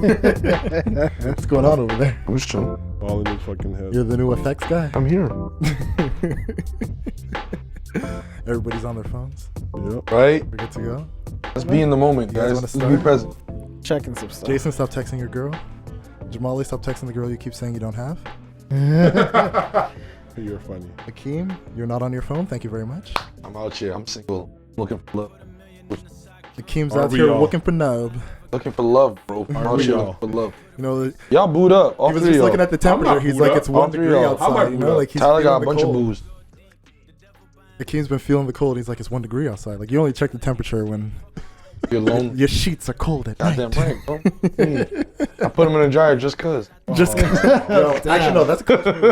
What's going on over there? I'm just chilling. All in his fucking head. You're the new effects guy. I'm here. Everybody's on their phones. Yep. Right? We're good to go. Let's be in the moment, You guys guys. wanna Let's start? be present. Checking some stuff. Jason, stop texting your girl. Jamali, stop texting the girl you keep saying you don't have. You're funny. Akeem, you're not on your phone. Thank you very much. I'm out here. I'm single. Looking for love. Akeem's Are out we here all? looking for nub. Looking for love, bro. I'm out we here all? looking for love. You know, Y'all booed up. All he was three just of looking y'all. at the temperature. not He's booed like, up. it's All 1 three of degree y'all. How am I outside. You booed know, up? like he's Tyler got a feeling the bunch of cold. booze. Akeem's been feeling the cold. He's like, it's 1 degree outside. Like, you only check the temperature when You're alone. your sheets are cold at night. Goddamn right, bro. I put them in a dryer just cause. Just actually, no, that's a clutch move.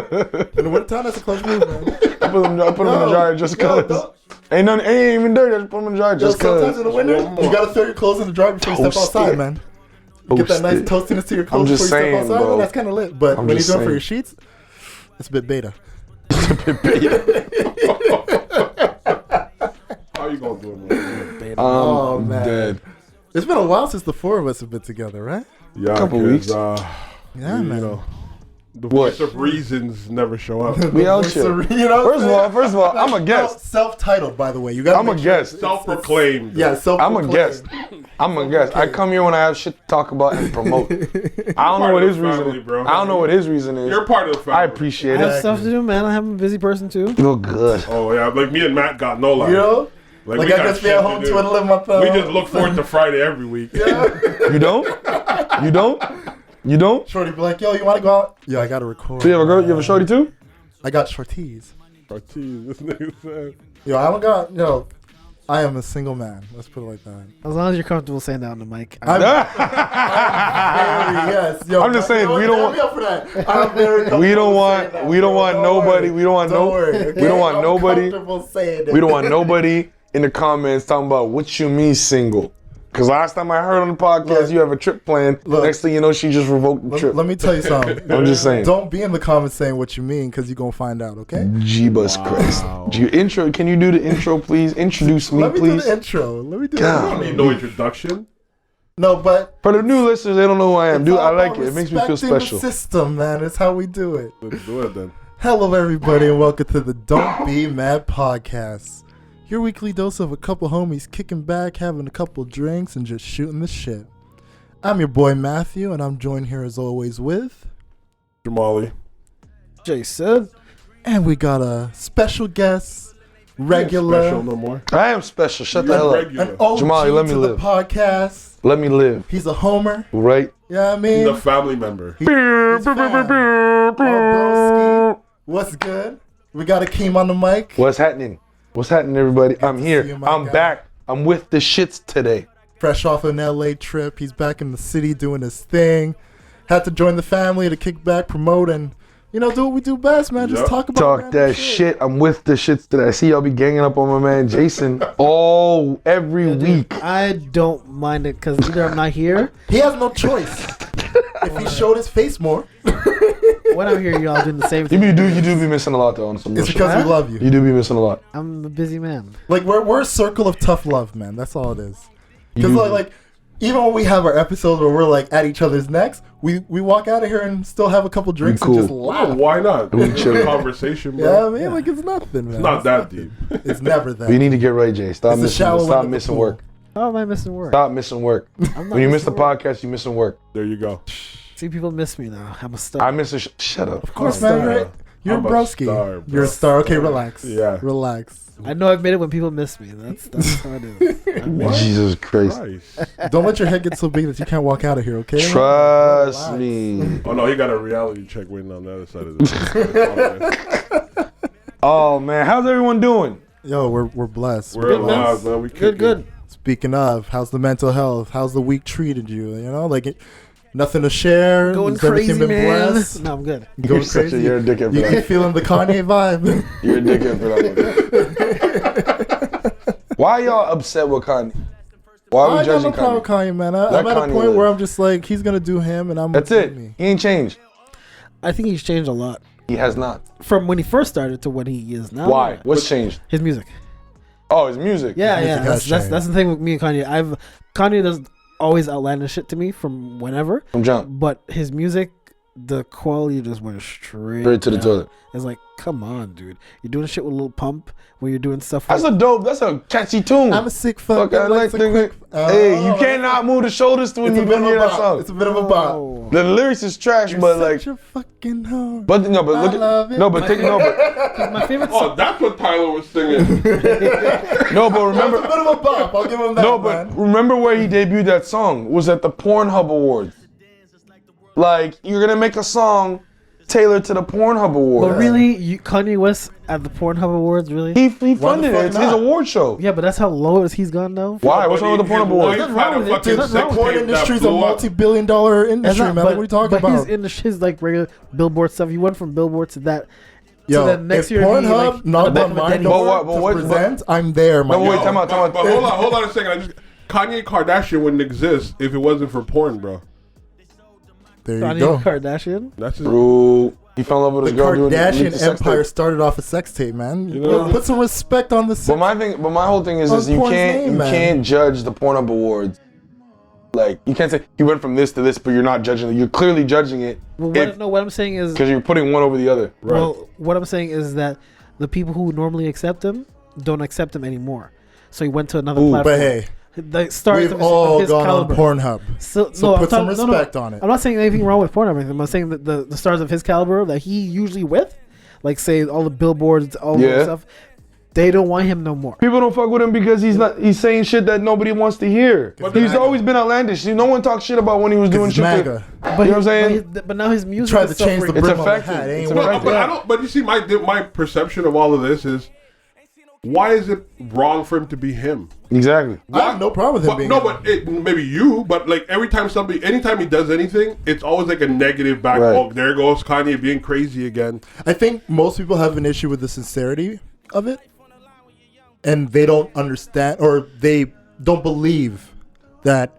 In the wintertime, that's a clutch move, man. I put them in a dryer just cause. Ain't even dirty. I just put them in the dryer just Sometimes cause. in the winter, you gotta throw your clothes in the dryer before you step Toasted. outside, man. Get that nice Toasted. toastiness to your clothes just before you saying, step outside. bro. Man, that's kind of lit. But I'm when you're just doing it for saying. your sheets, it's a bit beta. How you gonna do it, man? Oh, man. Dead. It's been a while since the four of us have been together, right? Yeah, Couple 'cause, weeks. Yeah, you man. know, the What? voice of reasons never show up. We out Voice here. of- you know what First of all, I'm a No, guest. self-titled, by the way. You got. I'm a guest. Self-proclaimed. Yeah, I'm self-proclaimed. a guest. I'm a guest. I come here when I have shit to talk about and promote. I don't know part what of his the reason family, is. bro. I don't know what his reason is. You're part of the family. I I appreciate have it. stuff to do, man. I'm a busy person too. You're good. Oh yeah, like me and Matt got no life. You know, Like like we I got just be shit at to home do. twiddling my thumb. We just look forward to Friday every week. You don't? You don't? You don't? Shorty be like, yo, you want to go out? Yo, I got to record. So you have a girl? You have a shorty too? I got shorties. Oh, geez, this nigga said. Yo, I don't got, yo, I am a single man. Let's put it like that. As long as you're comfortable saying that on the mic. I'm very, yes. Yo, I'm just saying, we don't want- me up for that. I'm very We don't comfortable want saying that, we don't bro. want Don't nobody. worry. We don't want Don't no worry, okay? we don't want I'm nobody. comfortable saying that. We don't want nobody in the comments talking about what you mean single. Cause last time I heard on the podcast Look. you have a trip planned. Look. Next thing you know, she just revoked the trip. Let me tell you something. I'm just saying. Don't be in the comments saying what you mean, because you're going to find out, okay? Jeebus Christ. Intro, can you do the intro, please? Introduce me, Let me please. do the intro. Let me do I God. don't need no introduction. No, but For the new listeners, they don't know who I am. it's Dude, all I like about it. It makes me feel respecting special. the system, man. It's how we do it. Let's do it then. Hello, everybody, and welcome to the Don't Be Mad podcast. Your weekly dose of a couple homies kicking back, having a couple drinks, and just shooting the shit. I'm your boy Matthew, and I'm joined here as always with, Jamali. Jason. and we got a special guest, Special regular, no more. I am special. Shut the You're hell up. regular. an OG Jamali, let me to live. the podcast. Let me live. He's a homer. Right? You know what I He's mean? a family member. He's fam. Broski. What's good? We got Akeem on the mic. What's happening? What's happening, everybody? I'm to see here. you, my I'm guy. back. I'm with the shits today. Fresh off an LA trip. He's back in the city doing his thing. Had to join the family to kick back, promote, and, you know, do what we do best, man. Just Yep. talk about Talk random that shit. I'm with the shits today. I see y'all be ganging up on my man Jason every week. I don't mind it because either I'm not here. He has no choice. If he showed his face more, When I'm here, y'all doing the same You thing. do be missing a lot though on some real it's shit. because we love You you. do be missing a lot. I'm a busy man. Like, we're a circle of tough love, man. That's all it is. You Because, do. like, even when we have our episodes where we're, like, at each other's necks, we walk out of here and still have a couple drinks Cool. and just Oh, laugh. why not? We It's chill. a conversation, bro. Yeah, I mean, like, it's nothing, man. It's not that nothing. deep. It's never that. We need to get right, Jay. Stop It's a missing. shallow Stop end of the missing pool. work. How am I missing work? Stop missing work. I'm not When you miss the missing work. podcast, you missing work. There you go. See, people miss me now. I'm a star. I miss a. Shut up. Of course, I'm a man. star. You're a I'm a broski. star, bro. You're a star. Okay, relax. Yeah. Relax. I know I've made it when people miss me. That's how it is. What? Jesus Christ. Christ. Don't let your head get so big that you can't walk out of here, okay? Trust Relax. me. Oh no, he got a reality check waiting on the other side of this. Oh man, how's everyone doing? Yo, we're blessed. We're Good, man. alive, man. We Good, kicking. good. Speaking of, how's the mental health? How's the week treated you? You know, like nothing to share. Going Has everything crazy, been man. blessed? No, I'm good. Going crazy. You're a dickhead for You that. feeling the Kanye vibe? You're a dickhead for that. Why y'all upset with Kanye? Why are we I got no judging problem with Kanye? Kanye, man. Let I'm at a Kanye point live. where I'm just like, he's gonna do him, and I'm. That's gonna it. do me. He ain't changed. I think he's changed a lot He has not. from when he first started to what he is now. Why? What's changed? His music. Oh, his music. Yeah, His yeah. music has That's changed. the thing with me and Kanye. Kanye does always outlandish shit to me from whenever. From jump. But his music, the quality just went straight To the down. toilet. It's like, come on, dude. You're doing shit with a little pump when you're doing stuff. That's a catchy tune. I'm a sick fuck. I like the hey, you cannot move the shoulders when you hear that song. It's a bit of a bop. The lyrics is trash, You're but such like, a fucking hoe. but no, but look love at it. no, but take no, but My favorite Oh, song. that's what Tyler was singing. no, but remember, It's a bit of a bop. I'll give him that. no, but remember where he debuted that song was at the Pornhub Awards. Like, you're gonna make a song tailored to the Pornhub Awards. But really, Kanye West at the Pornhub Awards, really? He funded it. It's his award show. Yeah, but that's how low he's gone now. Why? What's wrong with the Pornhub Awards? Nothing wrong with it. Dude, Nothing the wrong with porn it. industry's a multi-billion-dollar industry, man. What are you talking but about? he's in his like regular Billboard stuff. He went from Billboard to that. Yo, so then next if year he'd be, Pornhub like, knocked on the on back of a my Denny's. door But to what- present, I'm there, my No, wait, guy. time out. But hold on a second. Kanye Kardashian wouldn't exist if it wasn't for porn, bro. There you Kanye go. Kardashian. That's his. Bro, he fell in love with The his girl doing Kardashian sex empire tape. started off a sex tape, man. You know? Put some respect on the sex. But my whole thing is On this: you porn's can't name, man. can't judge the Pornhub Awards. Like, you can't say he went from this to this, but you're not judging it. You're clearly judging it Well, if- what I'm saying is, because you're putting one over the other. Right. well, what I'm saying is that the people who normally accept him don't accept him anymore. So he went to another platform. But hey, the stars we've of all his gone caliber. on Pornhub. So So put some no, respect on it. I'm not saying anything wrong with porn or anything. I'm saying that the stars of his caliber that he usually with, like say all the billboards, all Yeah. that stuff, they don't want him no more. People don't fuck with him because he's saying shit that nobody wants to hear. But He's MAGA. always been outlandish. No one talks shit about when he was doing It's shit. MAGA. You know what I'm saying? But now his music Tried is to change the suffering. It's brim on the effective. hat. It's Ain't But, working. but I don't. But you see, my perception of all of this is, why is it wrong for him to be him? Exactly. I have no problem with him But, being. no, but maybe you. But like anytime he does anything, it's always like a negative back. Right. Oh, there goes Kanye being crazy again. I think most people have an issue with the sincerity of it, and they don't understand or they don't believe that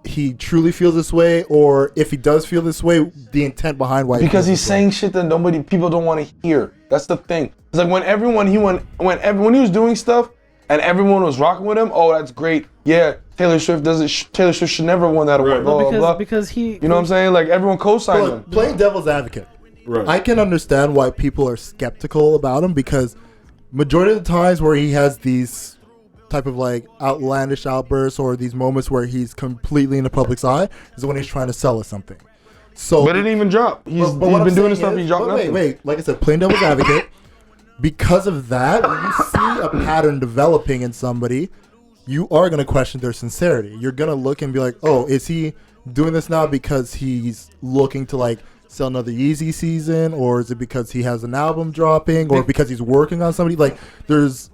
he truly feels this way, or if he does feel this way, the intent behind why. Because he he's feels this way. saying shit that people don't want to hear. That's the thing. It's like when he was doing stuff and everyone was rocking with him. Oh, that's great. Yeah, Taylor Swift Taylor Swift should never have won that award. Right. Blah, blah, blah. because he, You know what I'm saying? Like, everyone co-signed him. Look, playing devil's advocate, Right. I can understand why people are skeptical about him, because majority of the times where he has these type of like outlandish outbursts or these moments where he's completely in the public's eye is when he's trying to sell us something. So But it didn't even drop. He's but what I'm been doing this saying stuff. is- He dropped but nothing. wait, like I said, playing devil's advocate. Because of that, when you see a pattern developing in somebody, you are going to question their sincerity. You're going to look and be like, oh, is he doing this now because he's looking to like sell another Yeezy season, or is it because he has an album dropping, or because he's working on somebody? Like, there's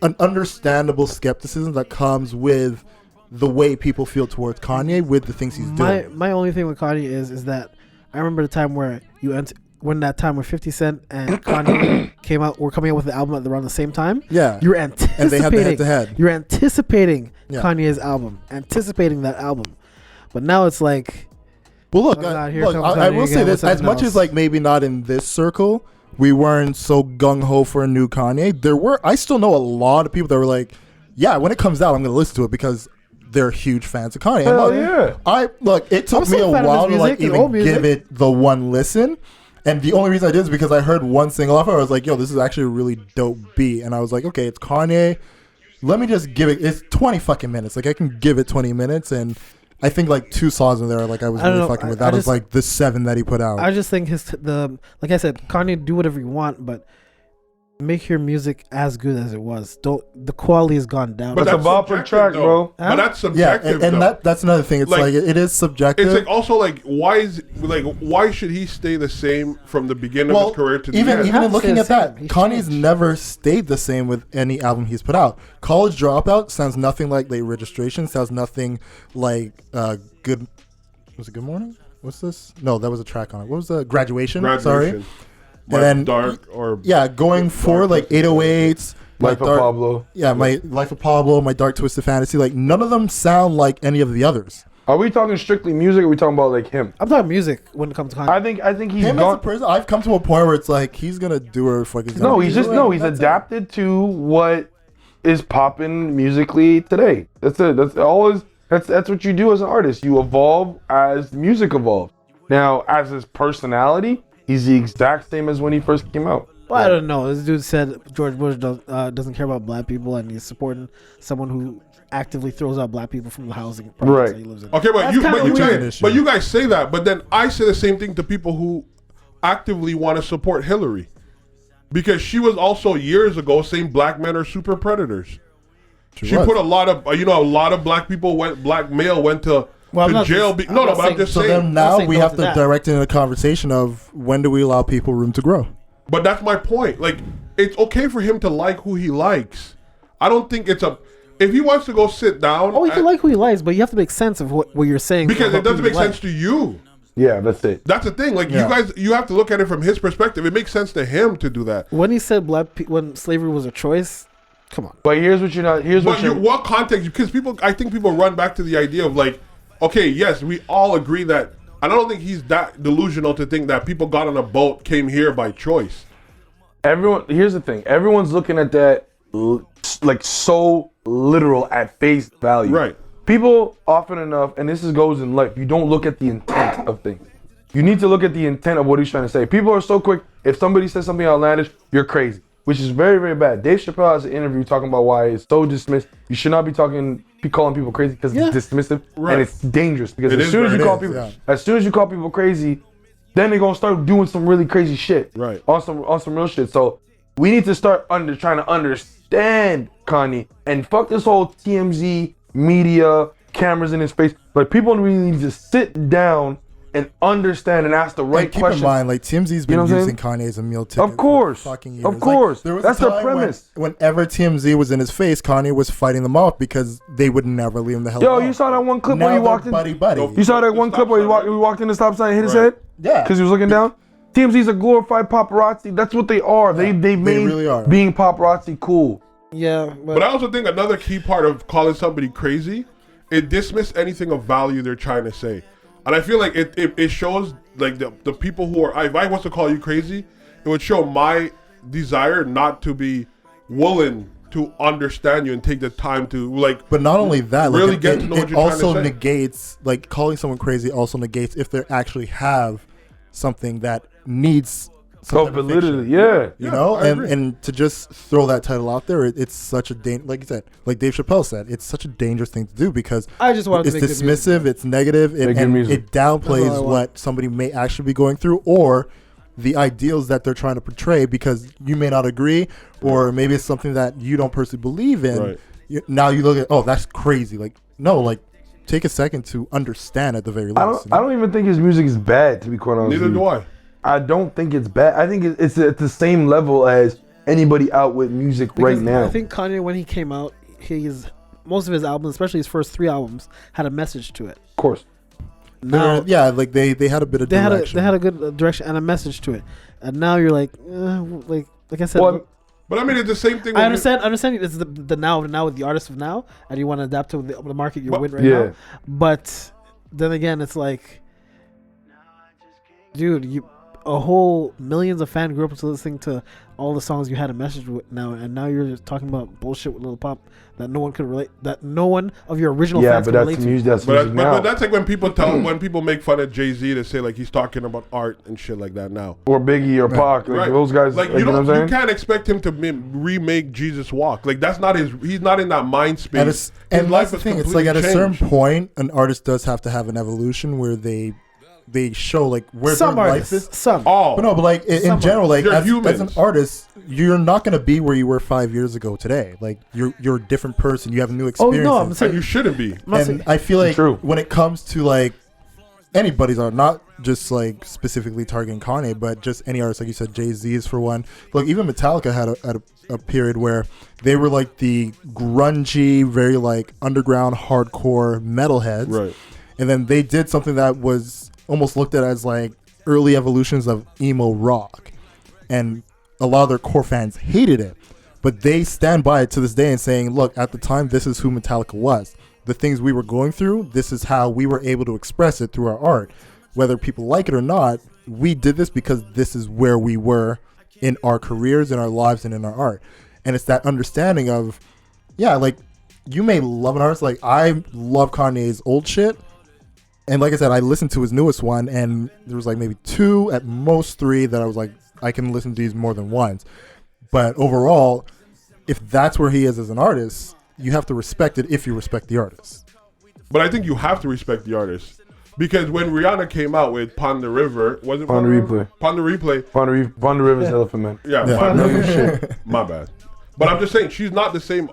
an understandable skepticism that comes with the way people feel towards Kanye with the things he's doing. my only thing with Kanye is that I remember the time where when that time where 50 Cent and Kanye were coming out with the album around the same time. Yeah. You were anticipating. And they had the head-to-head. You're anticipating Yeah. Kanye's album, anticipating that album, but now it's like, Well, look, Oh God, here look, comes I Kanye will say again this: with as something much else. as like maybe not in this circle, we weren't so gung ho for a new Kanye. I still know a lot of people that were like, "Yeah, when it comes out, I'm going to listen to it because they're huge fans of Kanye." And Hell look, yeah. It took I'm me still a a fan of his while to like music and old even music. give it the one listen. And the only reason I did is because I heard one single off it. I was like, "Yo, this is actually a really dope beat." And I was like, "Okay, it's Kanye. Let me just give it. It's 20 fucking minutes. Like I can give it 20 minutes." And I think like 2 songs in there, like I was I don't really know, fucking with. I That was just- like the 7 that he put out. I just think like I said, Kanye, do whatever you want, but make your music as good as it was. The quality has gone down. But That's a that's bopper subjective, track, though. bro. But that's Yeah, subjective. and though. that's another thing. It's Like, like it is subjective. It's like also like why should he stay the same from the beginning of well, his career to the even end? even in Has to looking stay at the that, same. He's Kanye's changed. never stayed the same with any album he's put out. College Dropout sounds nothing like Late Registration. Sounds nothing like Good. Was it Good Morning? What's this? No, that was a track on it. What was the Graduation? Sorry. Graduation. And then Dark or yeah, going for like 808s. Life of Dark- Pablo. Yeah, my Life of Pablo, my Dark Twisted Fantasy. Like none of them sound like any of the others. Are we talking strictly music, or are we talking about like him? I'm talking music when it comes to Kanye. I think he's Him as a gone. person, I've come to a point where it's like he's gonna do whatever the fuck he's gonna No, do. he's That's it. adapted to what is popping musically today. That's it. That's all his That's what you do as an artist. You evolve as music evolves. Now, as his personality, he's the exact same as when he first came out. Well, I don't know. This dude said George Bush doesn't care about black people, and he's supporting someone who actively throws out black people from the housing projects that he lives in. Okay, That's but you guys say that, but then I say the same thing to people who actively want to support Hillary, because she was also years ago saying black men are super predators. She put a lot of black people black male went to jail. But I'm just saying. So then now we have to direct into a conversation of when do we allow people room to grow? But that's my point. Like, it's okay for him to like who he likes. I don't think it's if he wants to go sit down. Oh, he can like who he likes, but you have to make sense of what you're saying. Because it doesn't make sense to you. Yeah, that's it. That's the thing. Like, you have to look at it from his perspective. It makes sense to him to do that. When he said when slavery was a choice, come on. But here's what you're not. What context? Because I think people run back to the idea of like, okay, yes, we all agree that. And I don't think he's that delusional to think that people got on a boat, came here by choice. Here's the thing. Everyone's looking at that like so literal at face value. Right. People often enough, and this goes in life, you don't look at the intent of things. You need to look at the intent of what he's trying to say. People are so quick. If somebody says something outlandish, you're crazy, which is very, very bad. Dave Chappelle has an interview talking about why it's so dismissed. You should not be calling people crazy because it's dismissive, and it's dangerous. Because as soon as you call people crazy, then they're gonna start doing some really crazy shit. Right. On some real shit. So we need to start trying to understand Kanye and fuck this whole TMZ media cameras in his face. Like, people really need to sit down and understand and ask the right questions. Keep in mind, like, TMZ's been using Kanye as a meal ticket. Of course. For fucking years. Of course. Like, that's the premise. Whenever TMZ was in his face, Kanye was fighting them off because they would never leave him the hell alone. You saw that one clip where he walked in. Buddy. You saw that one clip where he walked in the stop sign and hit his head? Yeah. Because he was looking down? TMZ's a glorified paparazzi. That's what they are. They made really are. Being paparazzi cool. Yeah. But I also think another key part of calling somebody crazy, it dismiss anything of value they're trying to say. And I feel like it shows, like, the people who are, if I was to call you crazy, it would show my desire not to be willing to understand you and take the time to, like, but not only that, really like, get to know what you're trying to say. It also negates, like, calling someone crazy also negates if they actually have something that needs Self-validity, yeah. You know, and to just throw that title out there, it's such a like you said, like Dave Chappelle said, it's such a dangerous thing to do because I just wanted it's dismissive, it's negative, and it downplays what somebody may actually be going through or the ideals that they're trying to portray because you may not agree, or maybe it's something that you don't personally believe in. Right. Now you look at, oh, that's crazy. Like, no, like, take a second to understand at the very least. I don't even think his music is bad, to be quite honest. Neither do I. I don't think it's bad. I think it's at the same level as anybody out with music right now. I think Kanye, when he came out, most of his albums, especially his first 3 albums, had a message to it. Of course. Now, like they had a bit of direction. They had a good direction and a message to it. And now you're like I said. Well, but I mean, it's the same thing. I understand. It's the now with the artists of now, and you want to adapt to the market you're with right now. But then again, it's like, dude, a whole millions of fans grew up listening to all the songs you had a message with now, and now you're just talking about bullshit with Lil Pop that no one could relate, that no one of your original fans can relate to. But that's like when people make fun of Jay-Z to say like he's talking about art and shit like that now, or Biggie or Pac, like those guys. Like, you know what I'm saying? You can't expect him to remake Jesus Walk. Like, that's not he's not in that mind space. And life the thing, it's like at a certain point, an artist does have to have an evolution where they show like where some their artists, life is. But like in general, like as an artist, you're not going to be where you were 5 years ago today. Like you're a different person. You have new experiences. I'm saying, and you shouldn't be. And I feel like when it comes to like anybody's art, not just like specifically targeting Kanye, but just any artist, like you said, Jay-Z is for one. Look, even Metallica had a period where they were like the grungy, very like underground, hardcore metalheads, right? And then they did something that was almost looked at as like early evolutions of emo rock, and a lot of their core fans hated it, but they stand by it to this day and saying, look, at the time, this is who Metallica was. The things we were going through, this is how we were able to express it through our art. Whether people like it or not, we did this because this is where we were in our careers, in our lives, and in our art. And it's that understanding of, like, you may love an artist. Like, I love Kanye's old shit. And like I said, I listened to his newest one, and there was like maybe 2, at most 3, that I was like, I can listen to these more than once. But overall, if that's where he is as an artist, you have to respect it if you respect the artist. But I think you have to respect the artist. Because when Rihanna came out with Pond the River, was it Pond the Replay? Pond the Replay. Pond the River's Elephant Man. Yeah, my bad. But I'm just saying, she's not the same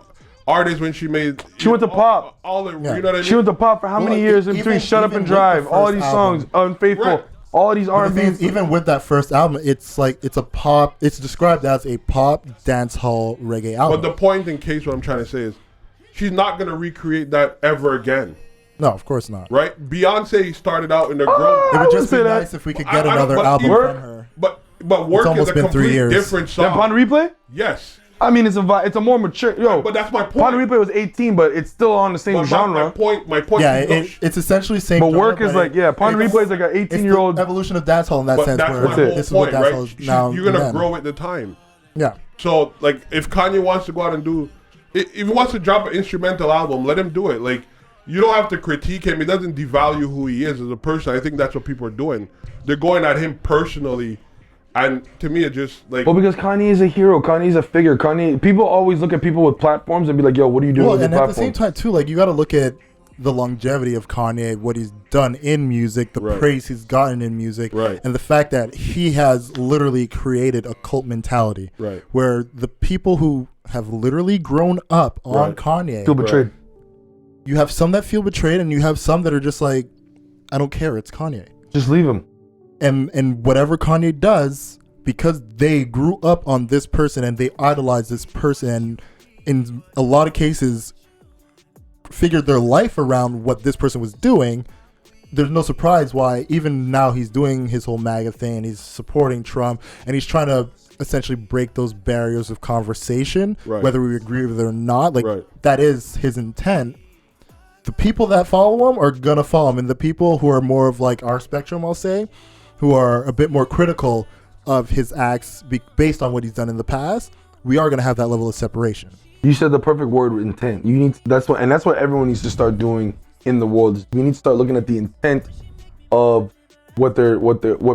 artist when she made. She went to pop. You know what I mean? She went to pop for how many years in between Shut Up and Drive? All of these songs, Unfaithful. Right. All of these R&B. Even with that first album, it's like it's a pop. It's described as a pop dance hall reggae album. But the point in case what I'm trying to say is, she's not gonna recreate that ever again. No, of course not. Right? Beyonce started out in the girl. It would just be nice if we could get another album from her. But Work is a complete different song. Then Pond Replay? Yes. I mean, it's a more mature. But that's my point. Pond Replay was 18, but it's still on the same genre. My point. Yeah, it's essentially same. But genre, Work is like, Pond Replay is like an 18-year-old evolution of dancehall in that sense. That's where my this whole is point, what dancehall right? is now. You're gonna grow with the time. Yeah. So, like, if Kanye wants to go out and do, if he wants to drop an instrumental album, let him do it. Like, you don't have to critique him. It doesn't devalue who he is as a person. I think that's what people are doing. They're going at him personally, and to me, it just like. Well, because Kanye is a hero. Kanye is a figure. People always look at people with platforms and be like, "Yo, what are you doing with your platform?" And at the same time, too, like you got to look at the longevity of Kanye, what he's done in music, the praise he's gotten in music, and the fact that he has literally created a cult mentality, where the people who have literally grown up on Kanye feel betrayed. You have some that feel betrayed, and you have some that are just like, I don't care, it's Kanye. Just leave him. And whatever Kanye does, because they grew up on this person and they idolize this person, and in a lot of cases figured their life around what this person was doing, there's no surprise why even now he's doing his whole MAGA thing, he's supporting Trump, and he's trying to essentially break those barriers of conversation, whether we agree with it or not. Like that is his intent. The people that follow him are gonna follow him, and the people who are more of like our spectrum, I'll say, who are a bit more critical of his acts based on what he's done in the past, we are gonna have that level of separation. You said the perfect word, intent. That's what everyone needs to start doing in the world. We need to start looking at the intent of what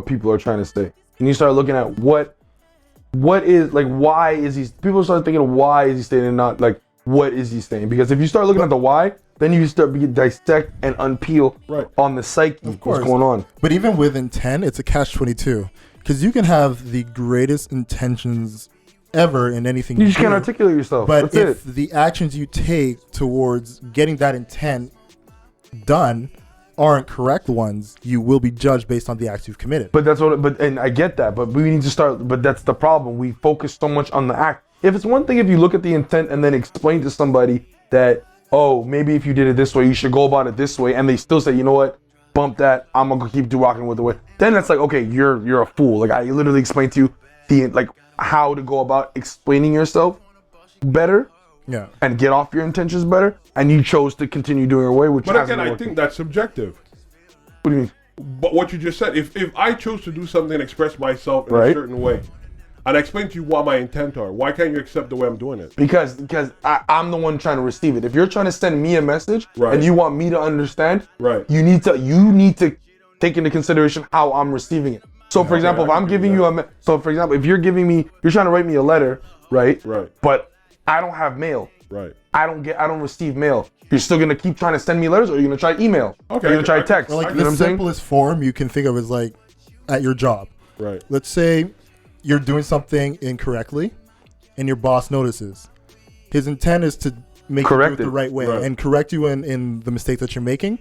people are trying to say. And you start looking at what is like, why is he? People start thinking of why is he saying and not like what is he saying? Because if you start looking at the why, then you start to dissect and unpeel on the psyche of what's going on. But even with intent, it's a catch-22, because you can have the greatest intentions ever in anything you just can't articulate yourself. But if the actions you take towards getting that intent done aren't correct ones, you will be judged based on the acts you've committed. And I get that, but we need to start. But that's the problem. We focus so much on the act. If it's one thing if you look at the intent and then explain to somebody that, oh, maybe if you did it this way, you should go about it this way, and they still say, you know what, bump that, I'm gonna keep rocking with the way. Then it's like, okay, you're a fool. Like I literally explained to you how to go about explaining yourself better, and get off your intentions better, and you chose to continue doing your way, which. But again, I think that's subjective. What do you mean? But what you just said, if I chose to do something and express myself in a certain way, and I explain to you what my intent are, why can't you accept the way I'm doing it? Because I'm the one trying to receive it. If you're trying to send me a message and you want me to understand, you need to take into consideration how I'm receiving it. So for example, if I'm giving you if you're trying to write me a letter, right? But I don't have mail. I don't receive mail. You're still gonna keep trying to send me letters, or you're gonna try email. Okay. You're gonna try text. Or like the simplest form you can think of is like at your job. Let's say you're doing something incorrectly and your boss notices. His intent is to make you do it the right way and correct you in the mistake that you're making.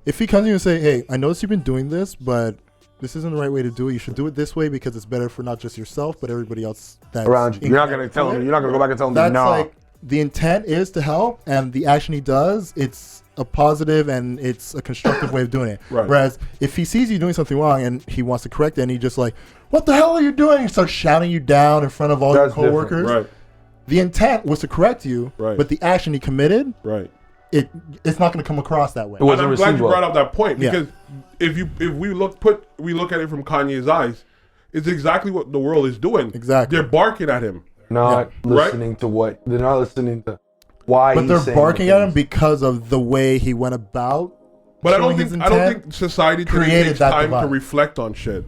If he comes to you and say, hey, I noticed you've been doing this, but this isn't the right way to do it. You should do it this way because it's better for not just yourself, but everybody else that's around you. You're not going to tell him. You're not going to go back and tell him, that's no. Like, the intent is to help, and the action he does, it's a positive and it's a constructive way of doing it. Whereas if he sees you doing something wrong and he wants to correct it, and he just like, what the hell are you doing? He starts shouting you down in front of all your coworkers. The intent was to correct you, but the action he committed, it's not going to come across that way. And I'm glad you brought up that point, because if we look at it from Kanye's eyes, it's exactly what the world is doing. Exactly. They're barking at him. Not listening to what they're not listening to. why. But he's they're saying barking the at him things. because of the way he went about. But I showing his don't intent. think society today created takes that time to divide. reflect on shit.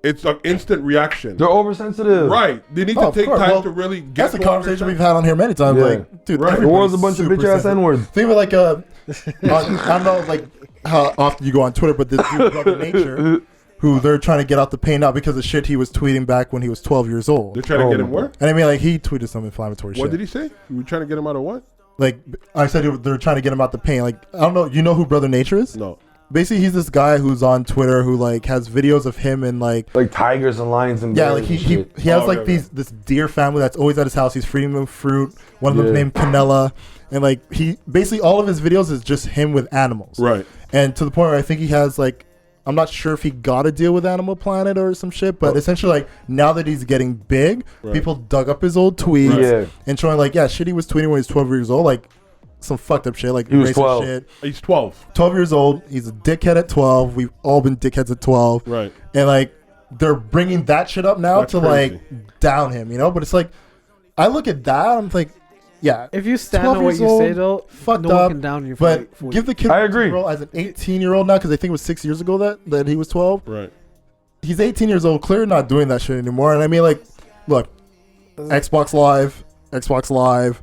It's an instant reaction. They're oversensitive. Right. They need to Of take course. time Well, to really get That's a to conversation understand. we've had on here many times. Yeah. Like, dude, Right. The world's a everybody's bunch of super bitch ass sensitive. N-words. Think of like I don't know like how often you go on Twitter, but this dude Brother Nature, who they're trying to get out the paint now because of shit he was tweeting back when he was 12 years old. They're trying to get him where? And I mean, like, he tweeted some inflammatory shit. What did he say? You were trying to get him out of what? Like, I said they're trying to get him out the paint. Like, I don't know. You know who Brother Nature is? No. Basically, he's this guy who's on Twitter who, like, has videos of him and, like tigers and lions and yeah, bears like he and he, shit. he has Oh, like okay, this deer family that's always at his house. He's feeding them fruit. One of them's Yeah. named Canella, and like he basically all of his videos is just him with animals. Right. And to the point where I think he has like, I'm not sure if he got a deal with Animal Planet or some shit, but essentially like now that he's getting big, Right. people dug up his old tweets Yeah. and showing like, yeah, shit he was tweeting when he was 12 years old, like some fucked up shit, like He was racist 12. shit. He's 12. 12 years old, he's a dickhead at 12. We've all been dickheads at 12. Right. And like they're bringing that shit up now That's to crazy. like down him, you know. But it's like I look at that, I'm like, yeah, If you stand 12 on what years you say, old, though, fucked no up, one can down you. but for give the kid. I agree. As an 18-year-old now, because I think it was 6 years ago that he was 12. Right. He's 18 years old, clearly not doing that shit anymore. And I mean, like, look, Xbox Live,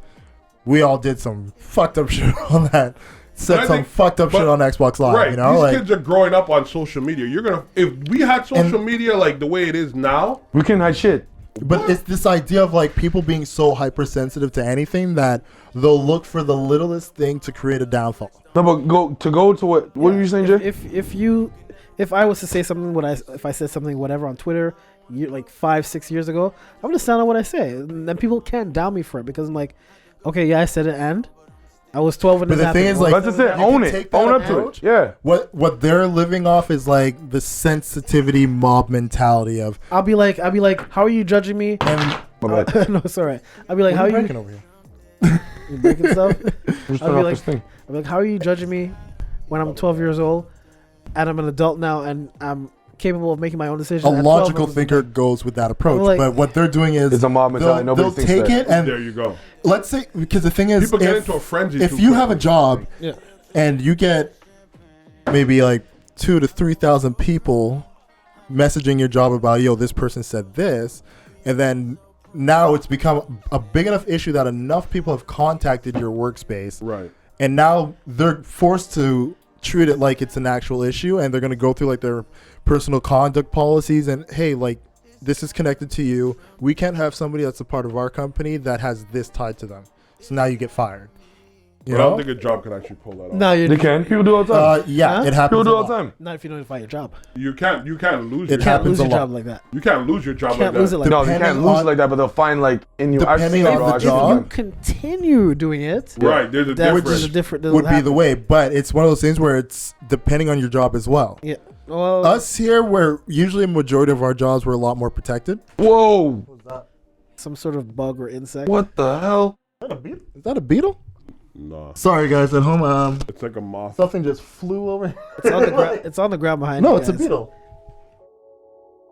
we all did some fucked up shit on that. But Said I some think- fucked up but- shit on Xbox Live, Right. you know, These like. kids are growing up on social media. You're gonna if we had social media like the way it is now. We can't hide shit. But it's this idea of like people being so hypersensitive to anything that they'll look for the littlest thing to create a downfall. No, but go to what were you saying, Jay? If I was to say something, if I said something whatever on Twitter, like 5-6 years ago, I'm gonna stand on what I say, and then people can't down me for it because I'm like, okay, yeah, I said it, and I was 12 when But this the thing happened. is, like, That's just it. you Own can it. take that Own up to approach. it. Yeah. What they're living off is like the sensitivity mob mentality of. I'll be like, how are you judging me? And My bad. No, it's alright. I'll be like, how what are are you breaking over here? you breaking stuff? Just I'll turn be off like, this thing. I'm like, how are you judging me when I'm 12 years old and I'm an adult now and I'm capable of making my own decisions? A At 12, logical I was- thinker goes with that approach, Like- but what they're doing is It's a mob mentality. they'll Nobody thinks take that. it and There you go. let's say because the thing is, People get if, into a frenzy. if too you have a quickly. job Yeah. and you get maybe like 2,000 to 3,000 people messaging your job about, yo, this person said this, and then now it's become a big enough issue that enough people have contacted your workspace, Right. and now they're forced to treat it like it's an actual issue, and they're going to go through like their personal conduct policies and, hey, like, this is connected to you. We can't have somebody that's a part of our company that has this tied to them. So now you get fired. You But I don't know? think a job can actually pull that off. No, you They can. People do all the time. Yeah, Huh? it happens. People do a all the lot. time. not if you don't find your job. You can't lose It your You job. can't happens lose a your lot. job like that. You can't lose your job Can't like lose that. it like No, that. you can't depending lose on- it like that, but they'll find like in you. I've Depending seen on it, bro. the I've seen job. it. You continue doing it. Right. There's a That Which difference. is a different. would be the way, but it's one of those things where it's depending on your job as well. Yeah. Well, Us here, where usually a majority of our jobs were a lot more protected. Whoa! some sort of bug or insect. What the hell? Is that a beetle? Nah. Sorry, guys at home. It's like a moth. Something just flew over. It's on the ground. It's on the ground behind. No, you it's a guys. beetle.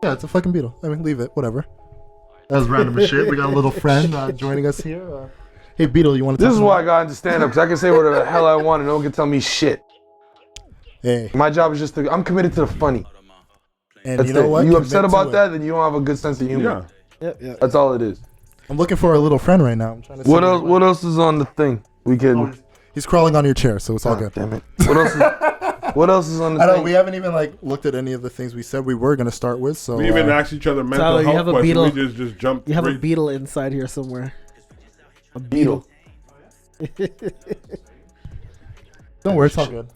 Yeah, it's a fucking beetle. I mean, leave it. Whatever. That was random as shit. We got a little friend joining us here. Hey, Beetle, you want to? This is why I got into stand up, because I can say whatever the hell I want and no one can tell me shit. Hey, My job is just to, I'm committed to the funny. and That's you know it. what? You Commit upset to about it. that, then you don't have a good sense of humor. Yeah. Yeah. That's all it is. I'm looking for a little friend right now. I'm trying to see What else? What else is on the thing? We can. He's crawling on your chair, so it's all Oh, good. damn it. What else? Is, what else is on the I know thing? we haven't even like looked at any of the things we said we were gonna start with. So We even asked each other mental Tyler, you health have a questions. beetle. We just jumped. You have a right- beetle inside here somewhere. A Beetle. don't worry, it's all good.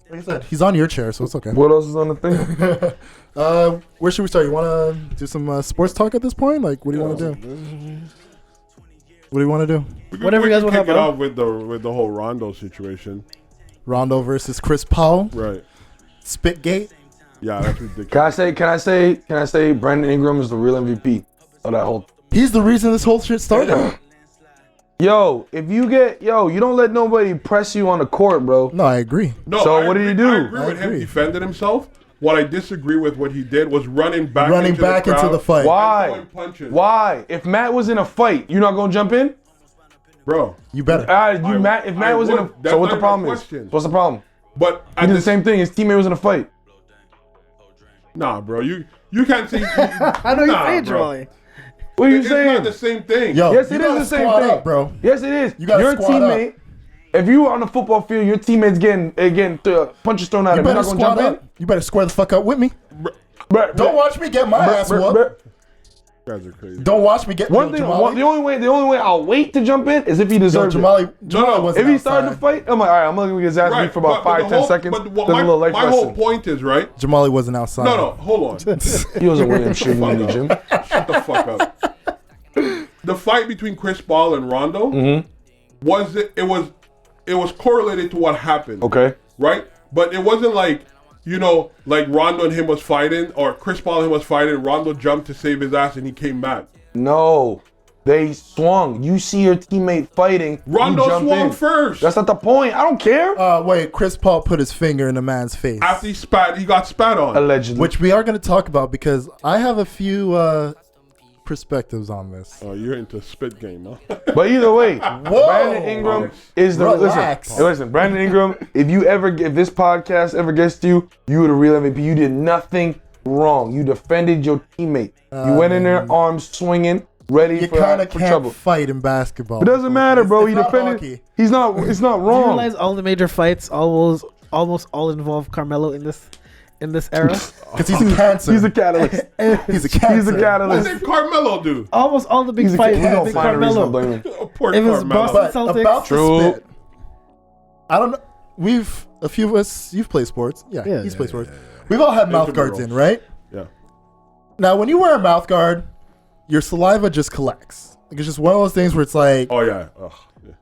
Like I said, he's on your chair, so it's okay. What else is on the thing? Where should we start? You want to do some sports talk at this point? Like, what do you want to do? What do you want to do? Whatever you guys want wanna to have off with the whole Rondo situation. Rondo versus Chris Paul, Right. Spitgate. Yeah, that's ridiculous. Can I say Brandon Ingram is the real MVP of that whole. He's the reason this whole shit started. Yo, if you get you don't let nobody press you on the court, bro. No, I agree. No, So I what did he agree- do? I agree I with him agree. defending himself. What I disagree with what he did was running back Running into back the into crowd the fight. Why? and throwing punches. Why? If Matt was in a fight, you not gonna jump in? bro. You better. If Matt was in a, that's so what the not problem my is? question. What's the problem? But He did the same thing. His teammate was in a fight. Nah, bro. You can't say. I know nah, you're saying, bro. Charlie. What are you It's saying? not the same thing. Yo, Yes, you it is gotta the same squat thing, up, bro. Yes, it is. You gotta Your squat up. teammate. If you were on the football field, your teammate's getting punches thrown at You him. You're better not gonna squat jump up. You better square the fuck up with me. in. Don't watch me get my ass whooped. You guys are crazy. Don't watch me get One thing. Jamali. The only way I'll wait to jump in is if he Yo, deserves it. Jamali No, wasn't If he started outside. to fight, I'm like, all right, I'm gonna get his ass beat for about 5-10 seconds. But Then a little life my whole lesson. point is, right? Jamali wasn't outside. No, hold on. He wasn't winning shit in the gym. Shut the fuck up. The fight between Chris Paul and Rondo it was correlated to what happened. Okay. Right? But it wasn't like, like Rondo and him was fighting, or Chris Paul and him was fighting, Rondo jumped to save his ass and he came back. No, they swung. You see your teammate fighting. Rondo you jump swung in. first. That's not the point. I don't care. Wait, Chris Paul put his finger in a man's face. After he got spat on. Allegedly. Which we are going to talk about because I have a few perspectives on this. Oh, you're into spit game, huh? But either way, Brandon Ingram is the Relax. listen. Brandon Ingram, if this podcast ever gets to you, you were the real MVP. You did nothing wrong. You defended your teammate. You went in there, arms swinging, ready You for kind of can't trouble. fight in basketball. It doesn't matter, bro. He It's not defended. hockey. He's not. It's not Do you wrong. realize all the major fights almost all involve Carmelo in this era? Because he's a cancer. He's a catalyst. He's a cancer. He's a What catalyst. did Carmelo do? Almost all the big He's a fights we don't have been find a reason to Carmelo. blame him. Oh, poor It was Carmelo. Boston But Celtics. about True. the spit, I don't know. A few of us, you've played sports. Yeah, he's played sports. We've all had mouth guards in, right? Yeah. Now, when you wear a mouth guard, your saliva just collects. Like, it's just one of those things where it's like, Oh, yeah. Ugh.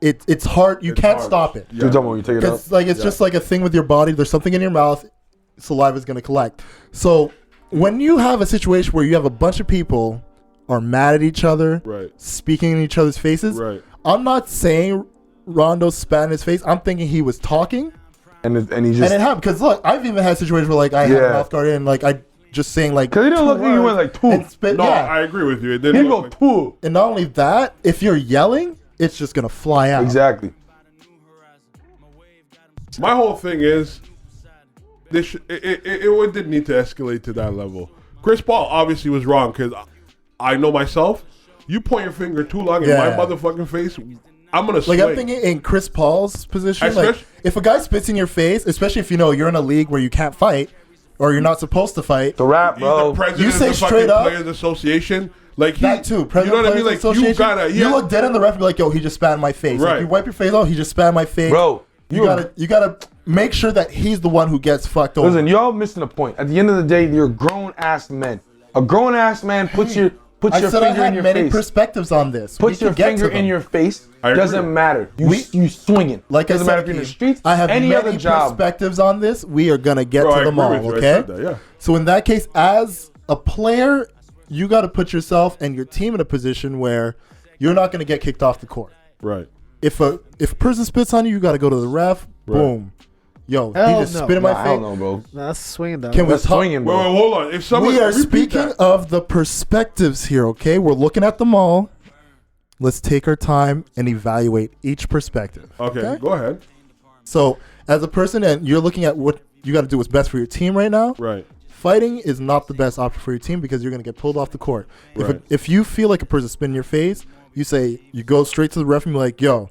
it's hard. You It's can't hard. stop it. Yeah. You're talking about when you take it out. Because like it's just like a thing with your body. There's something in your mouth, saliva is going to collect. So when you have a situation where you have a bunch of people are mad at each other, Right. speaking in each other's faces, Right. I'm not saying Rondo spat in his face. I'm thinking he was talking, And he and just it happened. Because look, I've even had situations where like I had Yeah. a mouth guard in, like I just saying like because he didn't two look like he words went like two. and spit. No, Yeah, I agree with you. It He didn't go look like, two. and not only that, if you're yelling, it's just gonna fly out. Exactly. my whole thing is it didn't need to escalate to that level. Chris Paul obviously was wrong because I know myself. You point your finger too long in my Yeah. motherfucking face, I'm gonna Like swing. I'm thinking in Chris Paul's position, like Especially- if a guy spits in your face, especially if you know you're in a league where you can't fight or you're not supposed to fight, The rap, He's the bro. president You say of the straight fucking up- Players Association. Like he, that too. you President know what I mean? Players Like you Association, gotta, you look dead in the ref and be like, yo, he just spat in my face. Like, Right. you wipe your face off, he just spat in my face. Bro, you gotta make sure that he's the one who gets fucked over. Listen, y'all missing the point. At the end of the day, you're grown ass men. A grown ass man puts your I your said I finger in had your many face. perspectives on this. Puts We your can get finger to in them. your face. I agree. Doesn't matter. You We- you swinging. Like Doesn't I matter said, if you're in the Keem, streets. I have any many other job. perspectives on this. We are gonna get Bro, I to them agree all. with you. I Okay. said that, yeah. So in that case, as a player, you got to put yourself and your team in a position where you're not going to get kicked off the court. Right. If a person spits on you, you got to go to the ref. Right. Boom. Yo, Hell he just no. spit in Nah, my I face. don't know, bro. Nah, that's swinging down. Can we That's talk? swinging, Wait, bro. hold on. If someone We are repeat speaking that. of the perspectives here. Okay, we're looking at them all. Let's take our time and evaluate each perspective. Okay, go ahead. So, as a person, and you're looking at what you got to do what's best for your team right now. Right. Fighting is not the best option for your team because you're going to get pulled off the court. Right. If you feel like a person spit in your face, you go straight to the ref and be like, yo,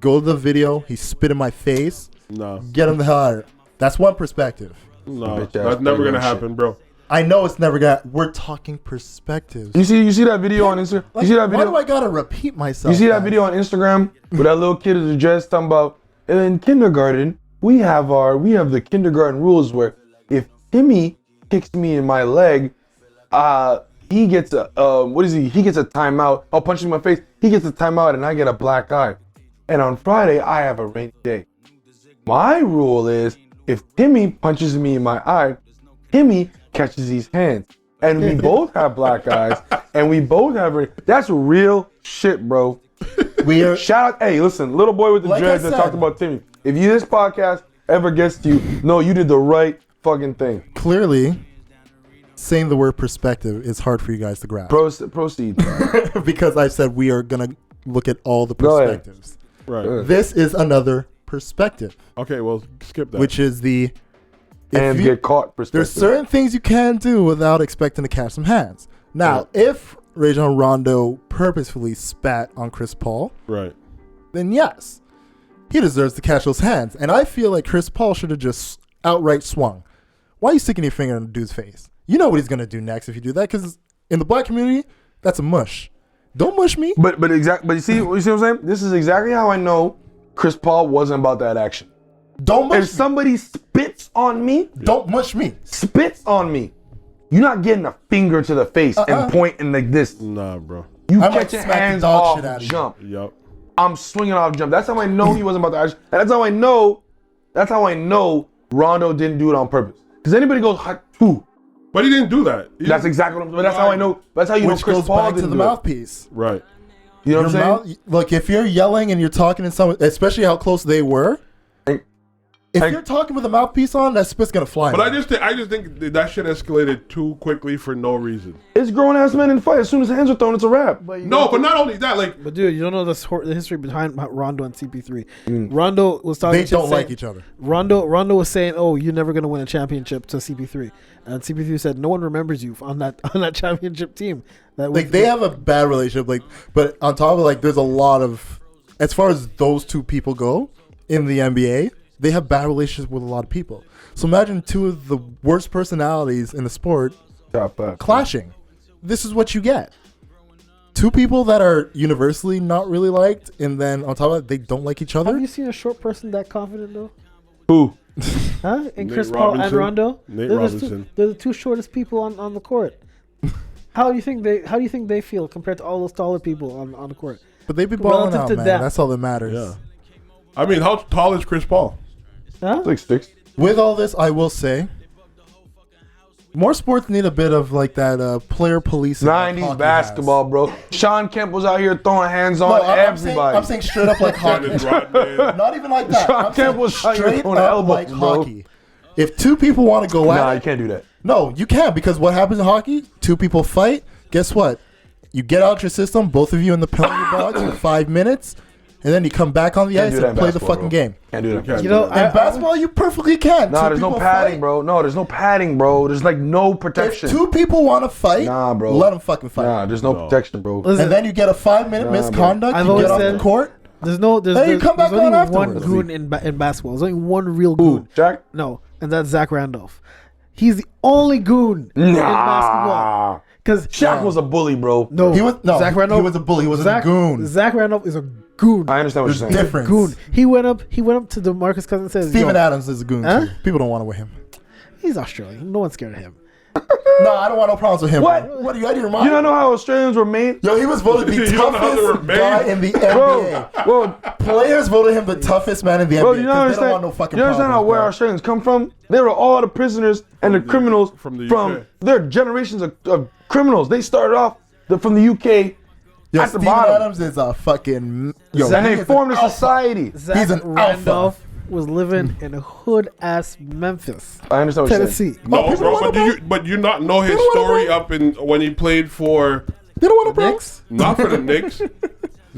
go to the video. He spit in my face. No. Get him the hell out of here. That's one perspective. No. Bitch ass That's never playground gonna happen, bro. I know it's never going to. We're talking perspectives. You see that video on Instagram? Like, You see that why video? do I got to repeat myself? You see that guys? video on Instagram where that little kid is addressed talking about in kindergarten we have the kindergarten rules where if Timmy kicks me in my leg, he gets a he gets a timeout. I'll punch him in my face. He gets a timeout and I get a black eye. And on Friday I have a rainy day. My rule is if Timmy punches me in my eye, Timmy catches his hands. And we both have black eyes and we both have that's real shit, bro. We are. Shout out, hey, listen, little boy with the Like dreads I that said- talked about Timmy. If this podcast ever gets to you, no, you did the right fucking thing. Clearly, saying the word perspective is hard for you guys to grasp. Proceed. Because I said we are going to look at all the Go ahead. perspectives. Right. This is another perspective, Okay, well, skip that. which is the And get caught perspective. there's certain things you can do without expecting to catch some hands. Now, if Rajon Rondo purposefully spat on Chris Paul, Right. then yes, he deserves to catch those hands. And I feel like Chris Paul should have just outright swung. Why are you sticking your finger in the dude's face? You know what he's gonna do next if you do that, because in the black community, that's a mush. Don't mush me. But you see what I'm saying? This is exactly how I know Chris Paul wasn't about that action. Don't mush If me. somebody spits on me, Don't mush me. you're not getting a finger to the face and pointing like this. Nah, bro. You I might catch your smack the hands dog off shit out of you. jump. Yup. I'm swinging off jump. That's how I know he wasn't about the action. And that's how I know Rondo didn't do it on purpose. Because anybody goes, "Who?" But he didn't do that. That's exactly what I'm saying. That's how I know. That's how you know Which Chris goes Paul back to didn't the do it. mouthpiece. Right. You know what I'm Your saying? mouth, look, if you're yelling and you're talking to someone, especially how close they were, if And- you're talking with a mouthpiece on, that spit's gonna fly. But I just think that shit escalated too quickly for no reason. It's grown ass men in fight. As soon as hands are thrown, it's a wrap. No, but not only that, like But dude, you don't know the history behind Rondo and CP3. Rondo was talking. they don't like each other. Rondo was saying, "Oh, you're never gonna win a championship," to CP3, and CP3 said, "No one remembers you on that championship team." That Like they have a bad relationship. Like, but on top of like, there's a lot of, as far as those two people go in the NBA, they have bad relationships with a lot of people. So imagine two of the worst personalities in the sport clashing. This is what you get. Two people that are universally not really liked, and then on top of that, they don't like each Have other. you seen a short person that confident though? Who? Huh? And Nate Chris Paul and Robinson. Rondo. Nate They're the Robinson. they're the two shortest people on the court. How do you think they feel compared to all those taller people on the court? But they be balling Relative out, to man. that. That's all that matters. yeah. I mean, how tall is Chris Paul? Huh? Like sticks. With all this, I will say, more sports need a bit of like that player policing. like 90s hockey basketball, bro. Sean Kemp was out here throwing hands has. on No, everybody. I'm saying straight up like hockey. Dennis Rodman. Not even like that. Sean I'm Kemp saying was out here straight throwing up elbows, like bro. hockey. If two people want to go at Nah, it, you can't do that. no, you can't, because what happens in hockey? Two people fight. Guess what? You get out your system, both of you in the penalty box for 5 minutes, and then you come back on the Can't ice do that and in play the basketball, fucking bro. game. Can't do that. Can't You do know, that. In basketball, you perfectly can. Nah, Two there's no people padding, fight. bro. No, there's no padding, bro. There's like no protection. If two people want to fight, Nah, bro. let them fucking fight. Nah, there's no protection, bro. Listen, And then you get a 5-minute Nah, misconduct. I've You always get off the said- court. there's no there's, Then you there's, come back there's only on one afterwards. goon in basketball. There's only one real Who? goon. Jack? No, and that's Zach Randolph. He's the only goon in basketball. Nah. Because Shaq was a bully, bro. no, He was no. Zach He Randolph was a bully. He was Zach, a goon. Zach Randolph is a goon. I understand what There's you're saying. difference. Goon. He went up to DeMarcus Cousins and says, Steven "Yo, Adams is a goon Huh? too. People don't want to with him. he's Australian. No one's scared of him." No, I don't want no problems with him. What? Bro. What? You out of your mind? You don't know how Australians were made? Yo, he was voted the You don't know how they were toughest made? guy in the Bro, NBA. bro, Players voted him the toughest man in the bro, NBA. you 'cause don't they don't want no understand? fucking You understand how problems, where bro. Australians come from? They were all the prisoners and the criminals from the from UK. their generations of criminals. They started off from the UK Yo, at the Steven bottom. Adams is a fucking. Yo, and he they is formed an a alpha. society. Zach He's an Randolph was living in a hood ass Memphis, I understand what you're saying. Tennessee. Oh, No, people bro, don't but wanna do you not know his don't wanna story bro. up in when he played for They don't want to bro. Knicks? not for the Knicks?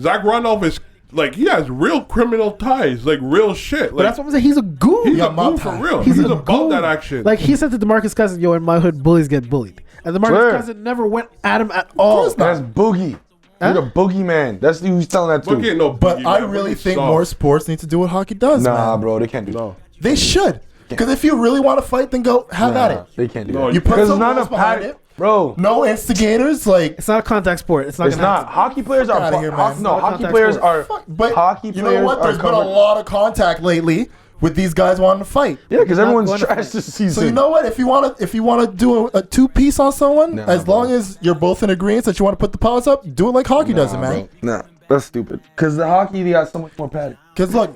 Zach Randolph is like he has real criminal ties, like real shit. But Like that's what I'm saying. He's a goon. he's Yeah, a mob goon for tie. real. He's He's a about goon. that action. Like he said to DeMarcus Cousins, "Yo, in my hood, bullies get bullied," and DeMarcus Swear. Cousins never went at him at all. course not. That's Boogie. Huh? You're a boogeyman. That's who's telling that Look too. at no, But boogie, I man. really Boogie's think soft. more sports need to do what hockey does, Nah, man. bro, they can't do that. No, They should. Because if you really want to fight, then go have at it. They can't do No, that. you put Because some it's not rules enough behind padding. it. Bro, No instigators, like. It's not a contact sport. It's not. it's gonna not. Hockey players are. outta here, man. No, It's not a hockey contact players sport. are. Fuck, but hockey you know players what? are There's been a covered- lot of contact lately with these guys wanting to fight. Yeah, because Not everyone's going to trash fight. this season. So you know what? If you want to do a two-piece on someone, Nah, as bro. long as you're both in agreement that you want to put the paws up, do it like hockey does it, man. Nah, that's stupid. Because the hockey, they got so much more padding. Because look,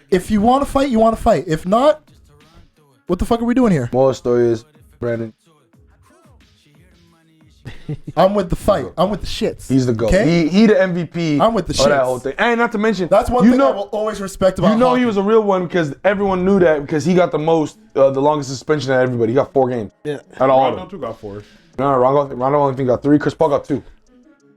if you want to fight, you want to fight. If not, what the fuck are we doing here? Moral story is, Brandon, I'm with the fight. I'm with the shits. he's the GOAT. Okay? He the MVP. I'm with the of that shits. whole thing. And not to mention, That's one you thing know, I will always respect about You know hockey. he was a real one because everyone knew that because he got the longest suspension out of everybody. He got 4 games. Yeah. Out of all of Rondo them. too got 4. No, Rondo only think got 3. Chris Paul got 2.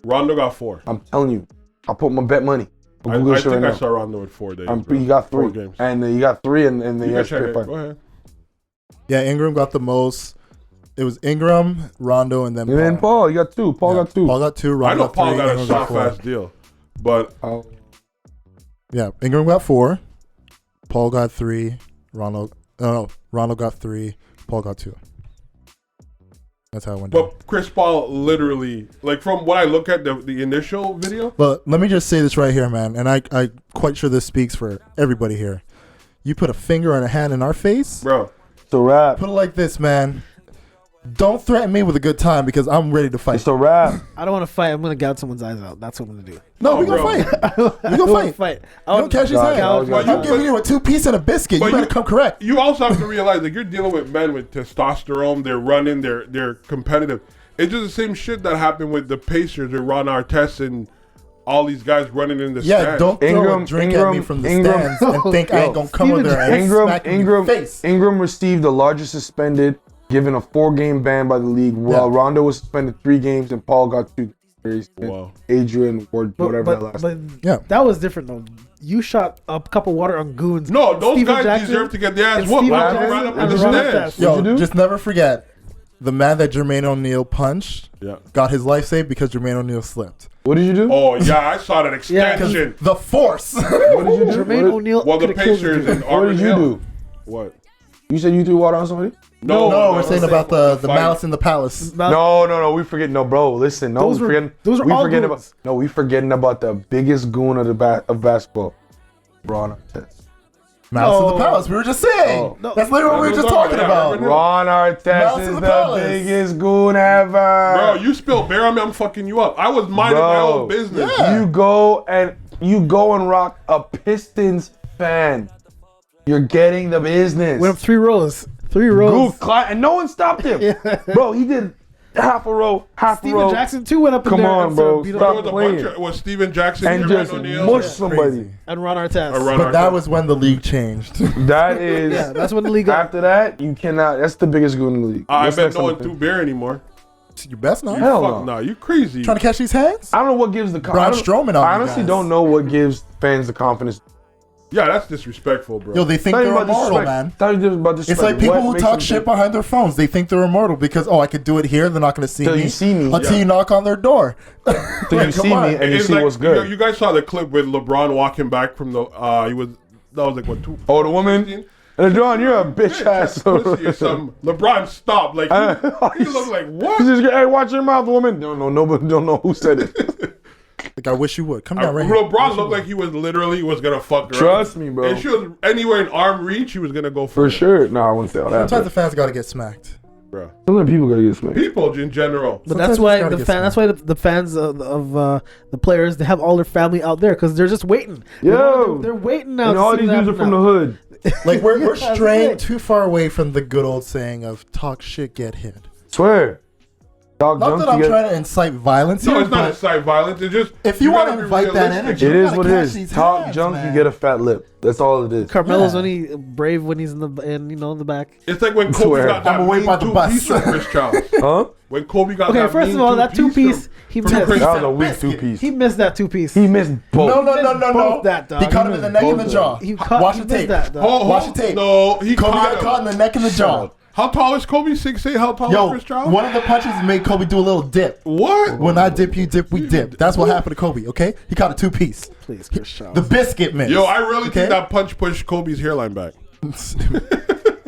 Rondo got 4. I'm telling you. I'll put my bet money. I think I saw Rondo with 4 days. He got 3 games. And he got 3 and then he has Go 5. ahead. Yeah, Ingram got the most. It was Ingram, Rondo, and then And then Paul, you got 2. Paul got 2. Paul got 2. I Rondo know got Paul 3. got a Ingram got soft 4. ass deal, but Yeah, Ingram got 4. Paul got 3. Rondo got 3. Paul got 2. That's how it went down. But Chris Paul literally, like from what I look at the initial video. But let me just say this right here, man, and I quite sure this speaks for everybody here. You put a finger and a hand in our face, Bro, It's a wrap. put it like this, man. Don't threaten me with a good time because I'm ready to fight. It's a wrap. I don't want to fight. I'm gonna gouge someone's eyes out. That's what I'm gonna do. No, we bro. gonna fight. We I gonna wanna fight. I Don't catch his Gouge, hand. gouge, I'm gouge. giving you a 2-piece and a biscuit. You But better you- come correct. you also have to realize, like, you're dealing with men with testosterone. They're running. They're competitive. It's just the same shit that happened with the Pacers with Ron Artest and all these guys running in the Yeah, stands. don't throw a Ingram- drink at me from the Ingram- stands and think I ain't gonna come over there and smack you in your face. Ingram received the largest suspended, given a 4-game ban by the league, while Rondo was suspended 3 games and Paul got 2. Wow. Adrian or whatever that But, last. but Yeah. that was different though. You shot a cup of water on goons. No, those Steven guys Jackson deserve to get their ass and whooped. Steven Right Jackson up in and the Ron stands. Artest. Yo, What'd you do? just never forget the man that Jermaine O'Neal punched Yeah. got his life saved because Jermaine O'Neal slipped. What did you do? Oh yeah, I saw that extension. The force. What did you do? Jermaine O'Neal. Well, the coulda killed Pacers you. and What Auburn did you Hill. do? What? You said you threw water on somebody? No, No, we're saying about the fight. malice in the palace. No, we forget. No, bro, listen. No, Those we were- forgetting. those are we all forgetting goons. about. No, we forgetting about the biggest goon of of basketball, Ron Artest. Malice in No. the palace. We were just saying. Oh. No. That's literally what we were just talking about. Ron Artest Malice in is the the Palace. biggest goon ever. Bro, you spill beer on me, I'm fucking you up. I was minding my Bro. own business. Yeah. You go and rock a Pistons fan. You're getting the business. Went up 3 rows. 3 rows. Good climb, and no one stopped him. Bro, he did half a row, half a Steven row. Jackson too went up in Come there. on, and bro. started beating There Stop up was a playing. bunch of, was Steven Jackson, And Jermaine just O'Neal, mush somebody. and Ron Artest. Ron But that Artest. was when the league changed. That is. Yeah, that's when the league got. After that, you cannot. That's the biggest goon in the league. I What's bet next no on one the threw thing? beer anymore. You best not. Hell Fuck no. no, you crazy. Trying to catch these hands? I don't know what gives the Braun I don't- Strowman on I you honestly guys. don't know what gives fans the confidence. Yeah, that's disrespectful, bro. Yo, they think It's not they're even about immortal, disrespect. man. It's not even about It's disrespect. like people What who makes talk them shit think- behind their phones. They think they're immortal because, I could do it here. They're not going to see Till me. you see me. Until Yeah. you knock on their door. Till you Come see on. me and you It's see like, what's good. You guys saw the clip with LeBron walking back from the. That was like what 2. Oh, the woman. And John, you're a bitch ass. Pussy or something. LeBron stopped. Like he looked like what? He just, hey, watch your mouth, woman. Nobody don't know who said it. Like, I wish you would. Come down right here. LeBron looked like he was literally gonna fuck her. Trust up. me, bro. If she was anywhere in arm reach, he was gonna go For her. sure. No, I wouldn't say all that. Sometimes the fans got to get smacked. bro. Sometimes people gotta get smacked. People in general. But Sometimes that's you why gotta the get fan. That's why the fans of the players, they have all their family out there because they're just waiting. Yo. They're waiting now. And to all see these what dudes are happens from the now. hood. Like, we're That's straying it. too far away from the good old saying of talk shit, get hit. Swear. Dog Not jump, that I'm you get- trying to incite violence No, here, it's not but incite violence. It's just if you want gotta to be invite that realistic. energy, It you is gotta what it catch is. these Talk hands, junk, man. you get a fat lip. That's all it is. Carmelo's Yeah. only brave when he's in the back. It's like when Swear. Kobe got that I'm away mean by the 2-piece bus. from Chris Charles. Huh? When Kobe got Okay, that first mean of all, that 2-piece, from- he from missed. Chris That was a Charles. weak two-piece. He missed that 2-piece. He missed both. No. both that, dog. He caught him in the neck and the jaw. He Watch the missed tape. that, dog. Watch the tape. No, he Kobe caught got caught in the neck and the jaw. How tall is Kobe? 6'8". How tall is Yo, Chris Charles? one of the punches made Kobe do a little dip. What? When I dip, you dip, we dip. That's what happened to Kobe, okay? He caught a 2-piece. Please, Chris Charles. The biscuit missed. Yo, I really okay? think that punch pushed Kobe's hairline back.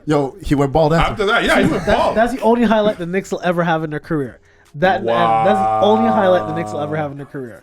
Yo, he went bald after. After that, yeah, he went bald. That's the only highlight the Knicks will ever have in their career. That's the only highlight the Knicks will ever have in their career.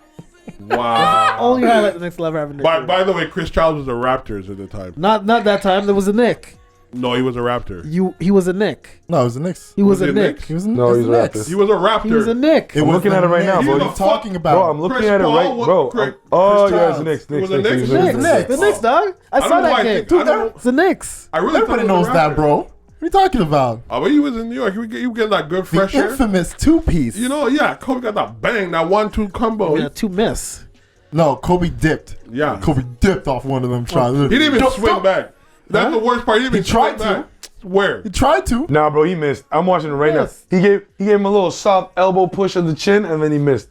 Wow. Only highlight the Knicks will ever have in their career. By the way, Chris Charles was a Raptors at the time. Not that time. There was a Knick. No, he was a Raptor. He was a Knick. No, it was the Knicks. He was Was a he a Knick. Knicks? He was No, it was he's the a Knicks. Raptor. He was a Raptor. He was a Knick. It I'm was looking the at it right now, Knicks. bro. What are You you talking about? Bro, I'm looking Chris at it Paul right, was bro. Chris Oh, Charles. yeah, it's the Knicks. It was the Knicks. Knicks. It was Knicks. the Knicks. The Knicks, dog. I I saw don't know why that I game. think- I don't- It's the Knicks. I really Everybody thought it was knows a that, Raptor. bro. What are you talking about? Oh, but he was in New York. He was getting that good The fresh air. infamous 2-piece. You know, yeah, Kobe got that bang, that 1-2 combo. Yeah, 2 miss. No, Kobe dipped. Yeah. Kobe dipped off one of them shots. He didn't even Don't- swing back. That's the worst part. He didn't even He tried swing back. Where? He tried to. Nah, bro, he missed. I'm watching it right Yes. now. He gave him a little soft elbow push of the chin, and then he missed.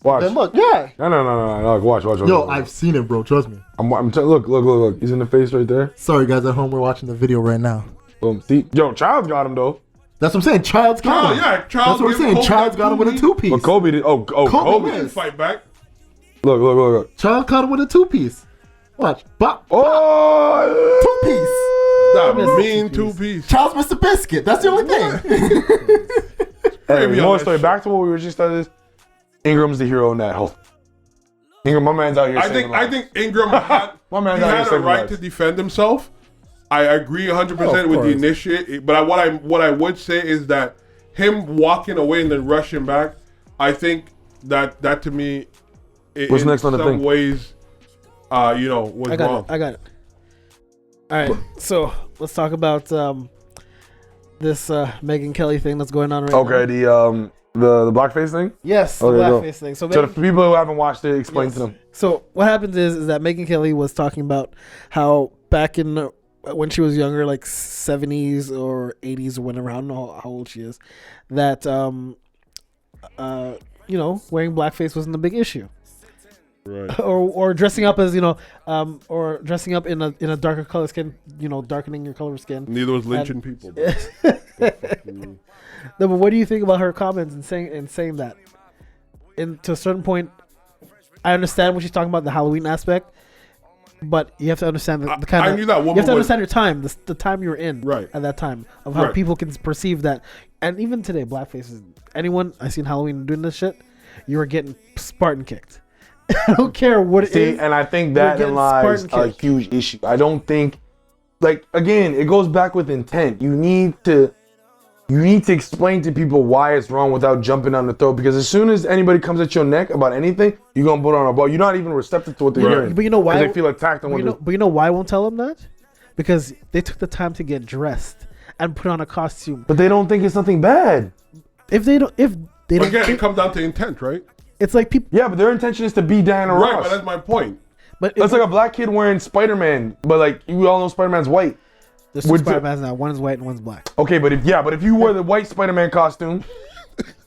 Watch. Then look, yeah. No. Watch. Yo, I've seen it, bro. Trust me. Look. He's in the face right there. Sorry, guys at home. We're watching the video right now. Boom. See, yo, Child's got him though. That's what I'm saying. Child's got him. Yeah, That's what I'm saying. Child's got him with a 2-piece. But Kobe did. Kobe Didn't fight back. Look. Child caught him with a 2-piece. Watch. Bop. Oh, 2-piece. That mean 2-piece. Child's Mr. Biscuit. That's the only thing. Hey, Maybe more on story. that Back to what we were just started. Ingram's the hero in that whole. Ingram, my man's out here. I think Ingram had, My man's he out here had a saving right lives. to defend himself. I agree 100% with the course. initiate, but what I would say is that him walking away and then rushing back, I think that to me, What's in next on the some thing? ways, was I got wrong. it. I got it. All right, so let's talk about this Megyn Kelly thing that's going on right now. Okay, the blackface thing. Yes, the Oh, there you go. blackface thing. So, So the people who haven't watched it, explain to them. So what happens is that Megyn Kelly was talking about how back in when she was younger, like 70s or 80s or whenever, I don't know how old she is, that wearing blackface wasn't a big issue. Right. or dressing up as or dressing up in a darker color skin, darkening your color of skin. Neither was lynching people. Bro. No, but what do you think about her comments and saying that? And to a certain point, I understand what she's talking about, the Halloween aspect, but you have to understand the kind of. I knew that woman. You have to understand your time, the time you were in, Right. at that time, of how Right. people can perceive that, and even today, blackface is anyone I seen Halloween doing this shit, you are getting Spartan kicked. I don't care what it is. And I think You're that getting lies Spartan a kicked. huge issue. I don't think, again, it goes back with intent. You need to explain to people why it's wrong without jumping on the throat. Because as soon as anybody comes at your neck about anything, you're gonna put on a ball. You're not even receptive to what they're hearing. But you know why? Because they feel attacked on But you know why I won't tell them that? Because they took the time to get dressed and put on a costume. But they don't think it's nothing bad. If they don't Again, think, it comes down to intent, right? it's like people. Yeah, but their intention is to be Diana Right, Ross. but that's my point. But That's like a black kid wearing Spider-Man, but you all know Spider-Man's white. there's two would- Spider-Mans now. One is white and one's black. Okay, but if you wear the white Spider-Man costume,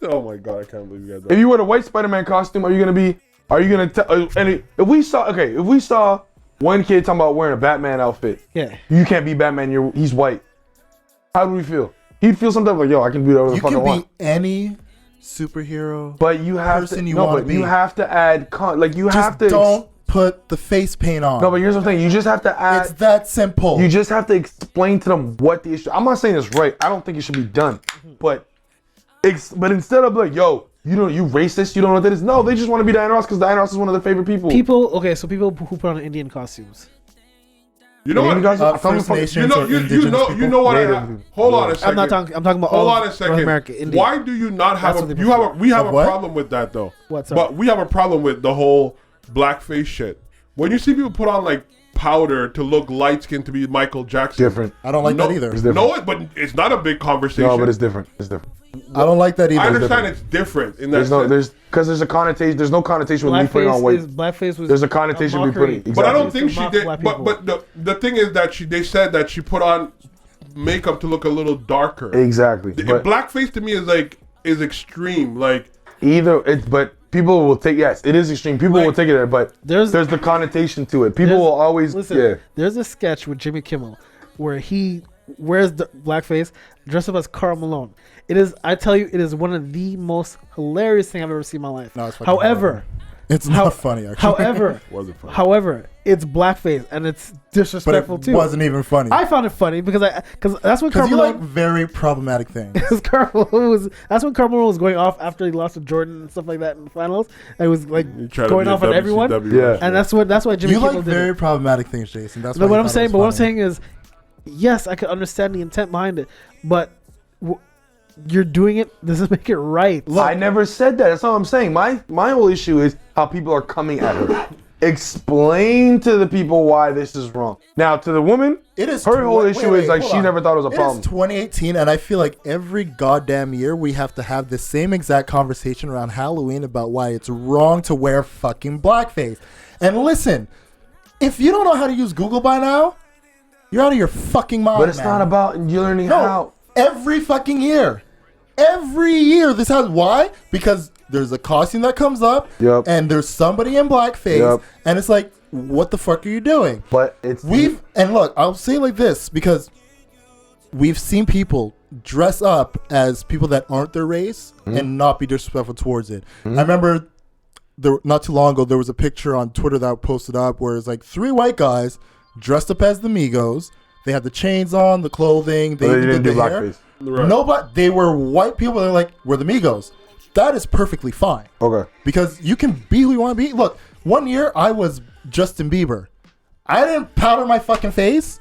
Oh my god, I can't believe you guys. if you wear the white Spider-Man costume, are you gonna tell? And if we saw one kid talking about wearing a Batman outfit, Yeah. you can't be Batman. He's white. How do we feel? He'd feel something like, yo, I can do whatever the You fuck I can want. be any superhero. But you have person to. you No, wanna but be. you have to add. You have Just to. don't put the face paint on. No, but here's the thing. You just have to add. it's that simple. You just have to explain to them what the issue. I'm not saying it's right. I don't think it should be done. But instead of yo, you racist, you don't know what that is. No, they just want to be Diana Ross because Diana Ross is one of their favorite people. So people who put on Indian costumes. You know what? First Nations or You indigenous know people. what? Native. Hold on a second. I'm talking about Hold all on a North second. America, India. Why do you not have That's what they we have Of a what? problem with that though? What's up? But we have a problem with the whole blackface shit. When you see people put on powder to look light skinned to be Michael Jackson. Different. I don't like that either. It's different. No, but it's not a big conversation. No, but it's different. It's different. I don't like that either. I understand it's different in that There's sense. there's a connotation. There's no connotation with me putting on white. Blackface was. There's a connotation we put in. But I don't Exactly. think To she mock did. black But people. the thing is that they said that she put on makeup to look a little darker. Exactly. But Blackface to me is extreme. but people will take, yes, it is extreme. People will take it there, but There's- there's the connotation to it. People will always, Listen, there's a sketch with Jimmy Kimmel where he wears the blackface, dressed up as Karl Malone. I tell you, it is one of the most hilarious things I've ever seen in my life. No, it's fucking However, It's not funny, actually. Wasn't funny. it's blackface and it's but disrespectful it too. wasn't even funny. I found it funny because that's when Karl Because you like Malone. very problematic things. That's when Karl Malone was going off after he lost to Jordan and stuff like that in the finals. And he was going off on everyone. Yeah. And that's why Jimmy You Kimmel like did very it. problematic things, Jason. That's No, why what you I'm thought it saying, was but what I'm funny. saying is, yes, I can understand the intent behind it, but you're doing it. This is make it right. I never said that. That's all I'm saying. My whole issue is how people are coming at her. Explain to the people why this is wrong. Now, to the woman, It is her whole wait, issue wait, is like hold she on. never thought it was a problem. It's 2018, and I feel like every goddamn year we have to have the same exact conversation around Halloween about why it's wrong to wear fucking blackface. And listen, if you don't know how to use Google by now, you're out of your fucking mind. But it's man. not about you learning No, how. every fucking year. Every year this has why? Because there's a costume that comes up, Yep. and there's somebody in blackface, Yep. and it's like, what the fuck are you doing? But it's And look, I'll say it like this because we've seen people dress up as people that aren't their race and not be disrespectful towards it. I remember not too long ago there was a picture on Twitter that I posted up where it's like 3 white guys dressed up as the Migos. They had the chains on, the clothing. They even didn't did do the hair. blackface. Right. No, but they were white people. They're like, we're the Migos. That is perfectly fine. Okay. Because you can be who you want to be. Look, one year I was Justin Bieber. I didn't powder my fucking face.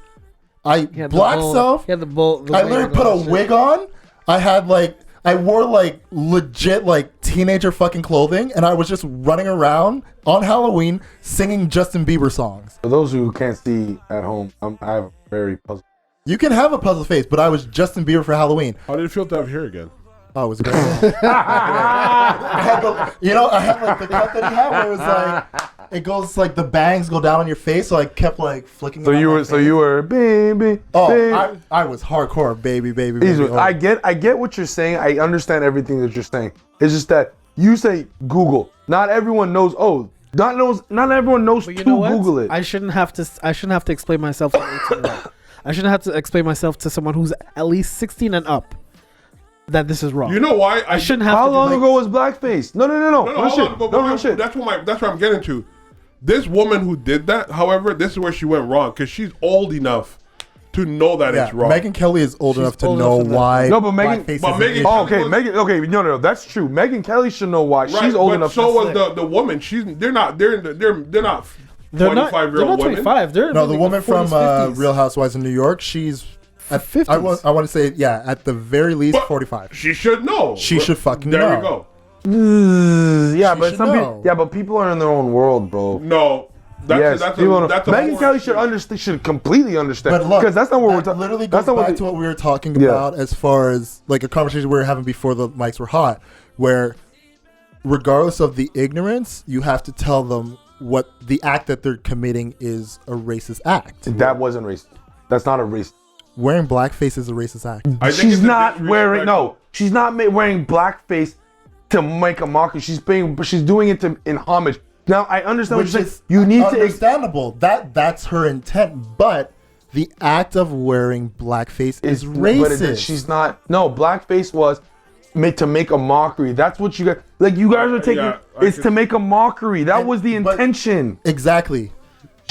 I black self. He had the bowl. I literally put a wig on. I wore like legit like teenager fucking clothing, and I was just running around on Halloween singing Justin Bieber songs. For those who can't see at home, I have a very puzzle. You can have a puzzle face, but I was Justin Bieber for Halloween. How did it feel to have hair again? Oh, it was great. I had like the cut that he had where it was like it goes like the bangs go down on your face, so I kept like flicking. So you were baby. Oh, baby. I was hardcore, baby. Easy. I get what you're saying. I understand everything that you're saying. It's just that you say Google. Not everyone knows. Not everyone knows But to you know what? Google it. I shouldn't have to explain myself to an 18-year-old. I shouldn't have to explain myself to someone who's at least 16 and up that this is wrong. You know why? I shouldn't have. How to long do ago was blackface? No. Hold Shit. on, that's what I'm getting to. This woman who did that, however, this is where she went wrong because she's old enough to know that it's wrong. Megyn Kelly is old enough to old know enough to know. why. No, but Megyn- blackface but is an Megyn- issue. Oh, okay, Megan. Okay, no, that's true. Megyn Kelly should know why. Right, She's old but enough. so to was the woman. They're not. They're not. They're not 25-year-old women. 25. They're No, in the like woman 40s, from 50s. Real Housewives of New York, she's at 50s. I want to say, yeah, at the very least, But 45. She should know. She should fucking there know. we go. Yeah, She but should some know. people. Yeah, but people are in their own world, bro. No, that's people a, that's a Megyn more- Kelly should understand. Should completely understand. But look, because that's not what we're that talking. literally That's goes not back what. to what we were talking Yeah. about as far as like a conversation we were having before the mics were hot, where regardless of the ignorance, you have to tell them what the act that they're committing is a racist act. That wasn't racist. That's not a racist. Wearing blackface is a racist act. I think She's it's a not wearing. disrespectful- No, she's not wearing blackface to make a mockery. She's doing it in homage. Now I understand what Which you're is saying. You need to. understandable. That's her intent, but the act of wearing blackface is racist. But she's not. No, blackface was made to make a mockery. That's what you guys. Like you guys are taking. Yeah, it's to make a mockery. That was the but- intention. Exactly.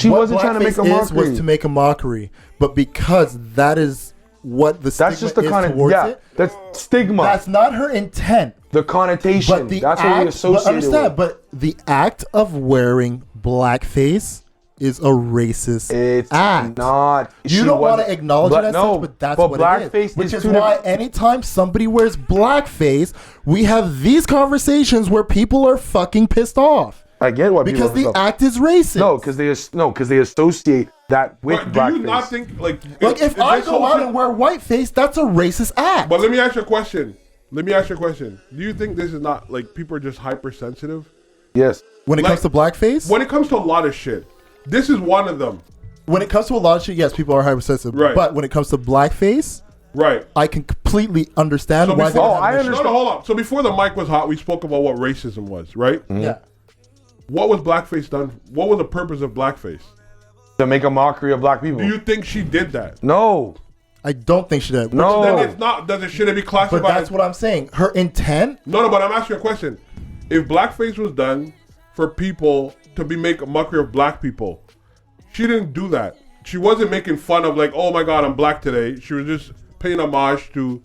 She What wasn't trying to make a blackface mockery. was to make a mockery, but because that is what the stigma That's just the is kind of towards it, That's stigma. that's not her intent. the connotation. But the That's act, what we but associate it understand, with. but the act of wearing blackface is a racist It's act. not. You don't want to acknowledge it as such, but that's what it blackface is. Which is two why different- anytime somebody wears blackface, we have these conversations where people are fucking pissed off. I get why Because people the act is racist. No, because they associate that with But do blackface. you not think like Like, if I this go whole out thing- and wear whiteface, that's a racist act. But let me ask you a question. Do you think this is not like people are just hypersensitive? Yes. When it like- comes to blackface, When it comes to a lot of shit, this is one of them. when it comes to a lot of shit, yes, people are hypersensitive. Right. But when it comes to blackface, Right. I can completely understand So why before, they have I an issue. understand. No, hold on. So before the mic was hot, we spoke about what racism was, right? Yeah. What was blackface done? What was the purpose of blackface? To make a mockery of black people. Do you think she did that? No. I don't think she did. No. Then it's not. Shouldn't it be classified? But that's what I'm saying. Her intent, No, but I'm asking you a question. If blackface was done for people to make a mockery of black people, she didn't do that. She wasn't making fun of like, oh my God, I'm black today. She was just paying homage to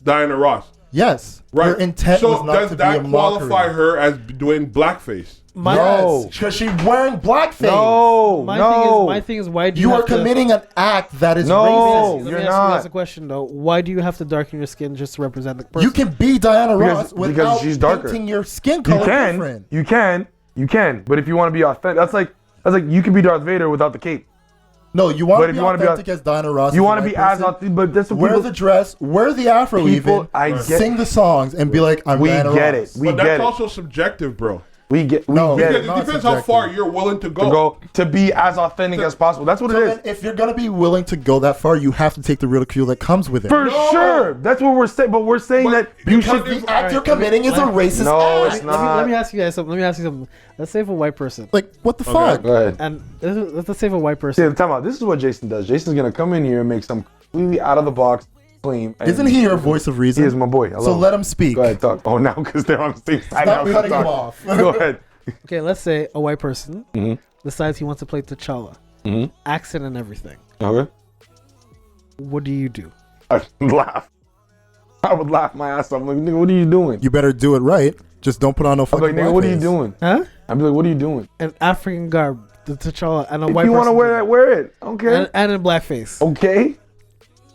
Diana Ross. yes. Right. Her intent so was not does to be a that qualify mockery. her as doing blackface? No. Because she's wearing blackface. No. My thing is, why do you You are have to- committing an act that is No. racist. Let me You're ask you not. guys a question though. Why do you have to darken your skin just to represent the person? You can be Diana Ross Because without she's darker. painting your skin You color can. different. You can. But if you want to be authentic, that's like you can be Darth Vader without the cape. No, you want But to if be you wanna be authentic as Diana Ross. You want to be as authentic, but that's what Wear people. the dress, wear the afro People- even, I get- sing the songs, and be like, I'm we Diana get Ross. it. We But get that's it. also subjective, bro. We get Because it. it depends how far you're willing to go. To be as authentic as possible. That's what it is. Then if you're gonna be willing to go that far, you have to take the ridicule that comes with it. For sure. That's what we're saying. But we're saying that you should. The act you're committing is a racist No, act. it's not. Let me ask you guys something. Let me ask you something. Let's say if a white person, Like, what the fuck? Go ahead. and let's say if a white See, person, time out. This is what Jason does. Jason's gonna come in here and make some completely out of the box claim. and Isn't he your voice of reason? He is my boy. So let him speak. Go ahead, talk. Oh, now because they're on the same side. Stop now, cutting talk. him off. Go ahead. okay, let's say a white person decides he wants to play T'Challa, accent and everything. Okay. What do you do? I would laugh. I would laugh my ass off. I'm like, nigga, what are you doing? You better do it right. Just don't put on no I'm fucking like, nigga, what are you blackface. doing? Huh? I'd be like, what are you doing? An African garb, the T'Challa, and a If white you want to person wear that, wear it. Okay. and in blackface. Okay.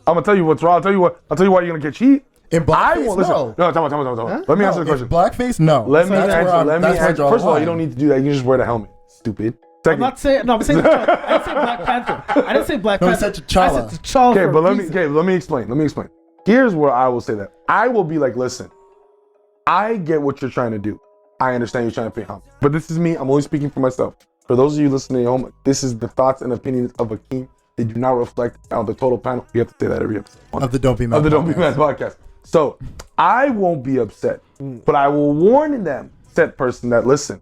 I'm gonna tell you what's wrong. I'll tell you why you're gonna get cheat. In I blackface, won't listen. no. No, tell me. Let me answer the question. Blackface, no. Let me That's where answer. I'm- Let me that's where I answer. draw the First of all, you line. don't need to do that. You can just wear the helmet. Stupid. I'm Second. not saying. No, I'm saying. I didn't say Black Panther. I didn't say Black No, he Panther. said T'Challa. I said T'Challa. Okay, for but a let reason. me explain. Here's where I will say that. I will be like, listen, I get what you're trying to do. I understand you're trying to pay homage. But this is me. I'm only speaking for myself. For those of you listening at home, this is the thoughts and opinions of Akeem. They do not reflect on the total panel. You have to say that every episode. Of the Don't Be Mad Of the Don't Be podcast. Mad podcast. So I won't be upset, but I will warn them, said person, that listen,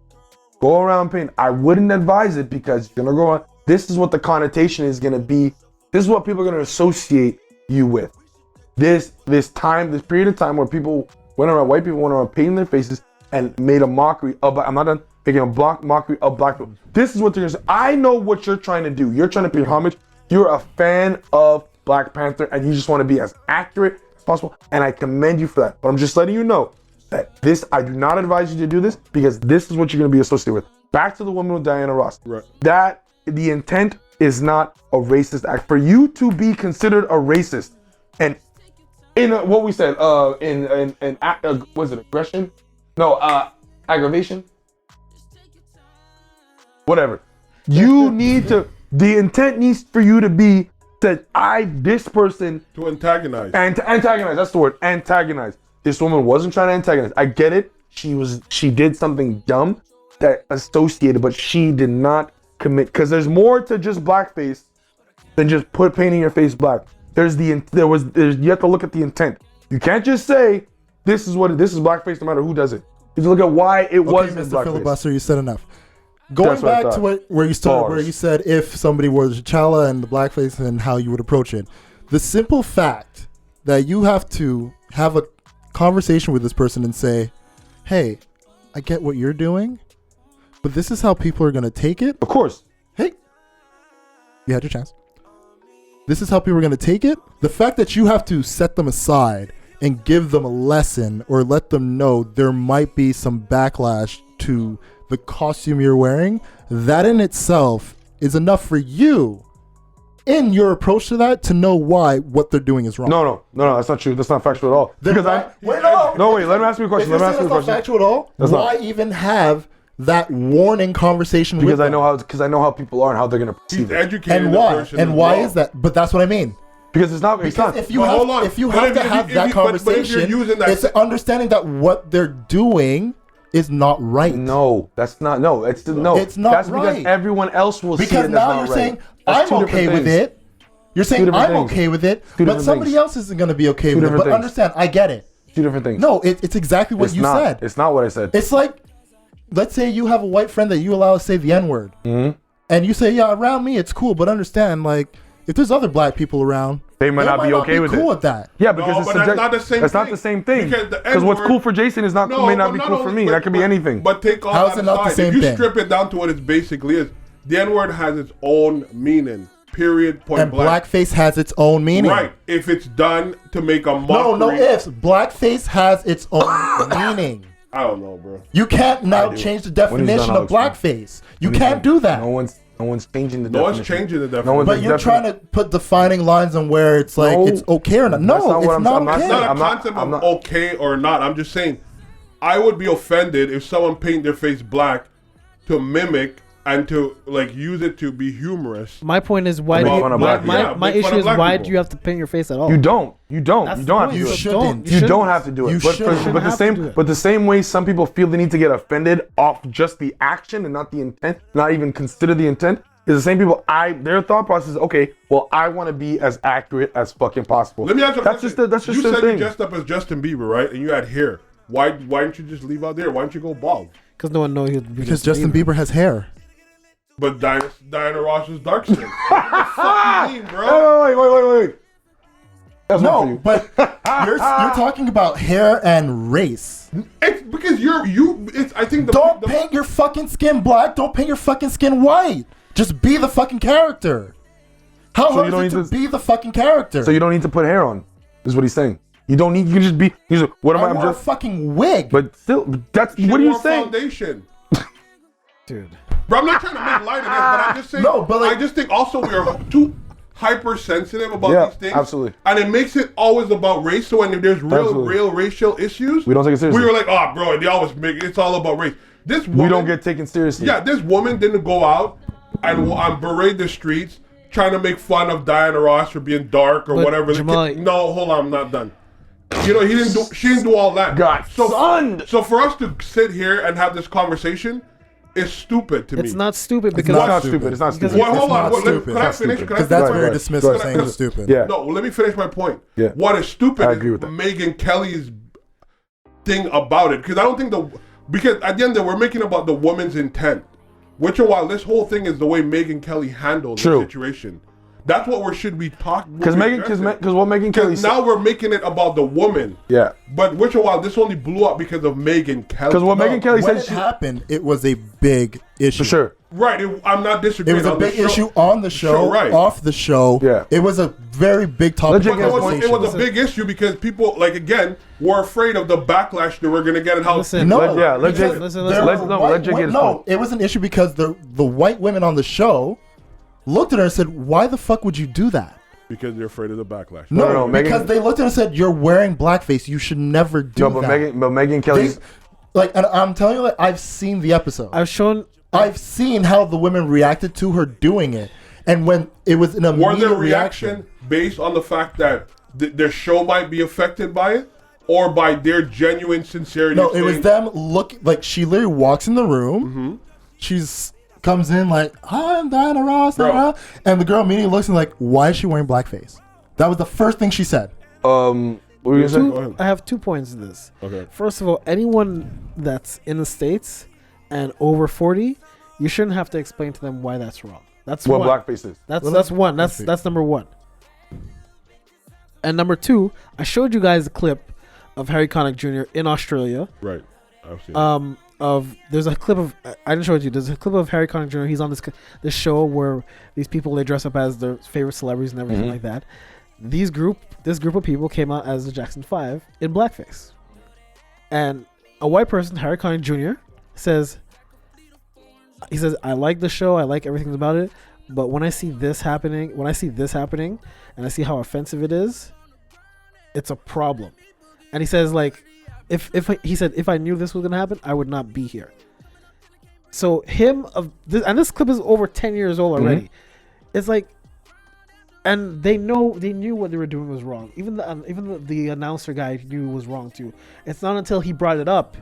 go around pain. I wouldn't advise it because you're gonna go on. This is what the connotation is gonna be. This is what people are gonna associate you with. This period of time where people went around, white people went around painting their faces and made a mockery of. I'm not done making a mockery of black people. This is what they're gonna say. I know what you're trying to do. You're trying to pay homage. You're a fan of Black Panther and you just want to be as accurate as possible. And I commend you for that. But I'm just letting you know that I do not advise you to do this because this is what you're going to be associated with. Back to the woman with Diana Ross. Right. That the intent is not a racist act. For you to be considered a racist and in what we said, was it aggression? No, aggravation? Whatever. You need to, the intent needs for you to be that this person. To antagonize. Antagonize, that's the word, antagonize. This woman wasn't trying to antagonize. I get it. She did something dumb that associated, but she did not commit, because there's more to just blackface than just painting your face black. You have to look at the intent. You can't just say, this is blackface no matter who does it. You have to look at why it wasn't Mr. blackface. Filibuster, you said enough. Going That's what I back to thought. where you started, Bars. where you said if somebody was T'Challa and the blackface and how you would approach it. The simple fact that you have to have a conversation with this person and say, hey, I get what you're doing, but this is how people are going to take it. Of course. Hey, you had your chance. This is how people are going to take it. The fact that you have to set them aside and give them a lesson or let them know there might be some backlash to the costume you're wearing, that in itself is enough for you in your approach to that to know why what they're doing is wrong. No, that's not true. That's not factual at all. Then wait, Let me ask you a question. If you're saying that's not factual at all, That's why not. even have that warning conversation Because with I them? know how people are and how they're gonna He's perceive it. educated. And the why? person And as why well. is that? But that's what I mean. Because it's not. Because if you But have, hold on. if you But have if to you- have if that you- but if you're conversation, using that- it's understanding that what they're doing is not right. No, that's not. No, it's no. It's not That's right. because everyone else will see Because it. now that's you're not saying right. That's two I'm different okay with things. it. You're saying different I'm things. okay with it, Two but different somebody things. else isn't going to be okay Two with it. different But things. understand, I get it. Two different things. No, it's exactly what it's you not. said. It's not what I said. It's like, let's say you have a white friend that you allow to say the N-word. Mm-hmm. And you say, yeah, around me it's cool, but understand, like, if there's other black people around, They might not be okay with cool it. with that. Yeah, because No, it's but that's not the same That's not thing. the same thing. Because the Because what's N-word- cool for Jason is may not be cool for me. That could be anything. But take all How that is it not the aside. same If you thing? strip it down to what it basically is, the N-word has its own meaning. Period. Point And blank. blackface has its own meaning. Right. If it's done to make a mockery. No ifs. Blackface has its own meaning. I don't know, bro. You can't now do. change the When he's definition done, of I'll explain. blackface. You can't do that. No one's changing the No definition. one's changing the definition. No one's But you're trying to put defining lines on where it's like No, it's okay or not. that's No, not what it's I'm- not I'm not okay. It's not a I'm not- concept I'm of not- okay or not. I'm just saying, I would be offended if someone painted their face black to mimic and to like use it to be humorous. My point is why? Make fun of black people. My make fun issue of is black why people. do you have to paint your face at all? You don't. You don't. That's You the don't have point. to do You it. shouldn't. You don't have to do it. You But, shouldn't. but the have to same, do it. but the same way some people feel they need to get offended off just the action and not the intent, not even consider the intent, is the same people. Their thought process is, okay, well, I want to be as accurate as fucking possible. Let me ask you a That's question. just You the said thing. you dressed up as Justin Bieber, right? And you had hair. Why didn't you just leave out there? Why didn't you go bald? Because no one knows he would be Because Justin Bieber has hair. But Diana Ross is dark skin. What the fuck you mean, bro? Wait. That's one for No, you. but you're talking about hair and race. It's because I think Don't paint your fucking skin black. Don't paint your fucking skin white. Just be the fucking character. How So hard you don't is it need to to- be the fucking character? So you don't need to put hair on, is what he's saying. You don't need, you can just be, he's like, what am I, I I'm wore a just, fucking wig. but still, that's, She what are you wore saying? Foundation. dude. Bro, I'm not trying to make light of this, but I'm just saying. No, but like- I just think also we are too hypersensitive about Yeah, these things. absolutely. And it makes it always about race. So when there's Absolutely. real racial issues, We don't take it seriously. We were like, oh, bro, they always make it's all about race. This woman, We don't get taken seriously. Yeah, this woman didn't go out and berate the streets trying to make fun of Diana Ross for being dark or But whatever. Jamal- No, hold on, I'm not done. You know, she didn't do all that. Got sunned. So for us to sit here and have this conversation is stupid to me. It's not stupid It's It's because not stupid. stupid. It's not Because stupid. Well, hold It's on. not Well, stupid. Can I It's not finish? stupid. Can I Because that's finish why my you're point? dismissive, Can I- saying can I- it's stupid. Yeah. No, let me finish my point. Yeah. What is stupid I is agree with that. Megyn Kelly's thing about it. Because I don't think because at the end we're making about the woman's intent. Which while this whole thing is the way Megyn Kelly handled True. the situation. That's what we should be talking. Because what Megyn Kelly said. Now we're making it about the woman. Yeah. But which while this only blew up because of Megyn Kelly. Because what No, Megyn Kelly when said, it happened, it was a big issue. for sure. Right, I'm not It disagreeing. was a on the big show. issue on the show, Sure, right. off the show. Yeah. It was a very big topic Legit of But conversation. it was a big issue because people, like again, were afraid of the backlash that we're gonna get and how. Listen, No, Let Jay- because listen, there let- were no, white let Jay get wo- his no, point. it was an issue because the white women on the show looked at her and said, "Why the fuck would you do that?" Because they're afraid of the backlash. No, because Megyn- they looked at her and said, "You're wearing blackface. You should never do No, but that." Megyn Kelly's, And I'm telling you, like, I've seen the episode. I've I've seen how the women reacted to her doing it, and when it was an Were immediate their reaction. reaction based on the fact that their show might be affected by it, or by their genuine sincerity? No, of it was saying- them look like she literally walks in the room. Mm-hmm. She's comes in like, "Hi, I'm Diana Ross," Bro. and the girl immediately looks and like, "Why is she wearing blackface?" That was the first thing she said. what were you Go gonna ahead. I have 2 points in this. Okay. First of all, anyone that's in the States and over 40, you shouldn't have to explain to them why that's wrong. That's say? What one. blackface is? That's one. That's number one. And number two, I showed you guys a clip of Harry Connick Jr. in Australia. Right. I've seen. There's a clip of I didn't show it to you. There's a clip of Harry Connick Jr. He's on this show where these people, they dress up as their favorite celebrities and everything like that. This group of people came out as the Jackson 5 in blackface, and a white person, Harry Connick Jr., says, "I like the show, I like everything about it, but when I see this happening, and I see how offensive it is, it's a problem." And he says, like, if I knew this was gonna happen, I would not be here. So this clip is over 10 years old already. It's like, and they knew what they were doing was wrong. Even the announcer guy knew it was wrong too. It's not until he brought it up,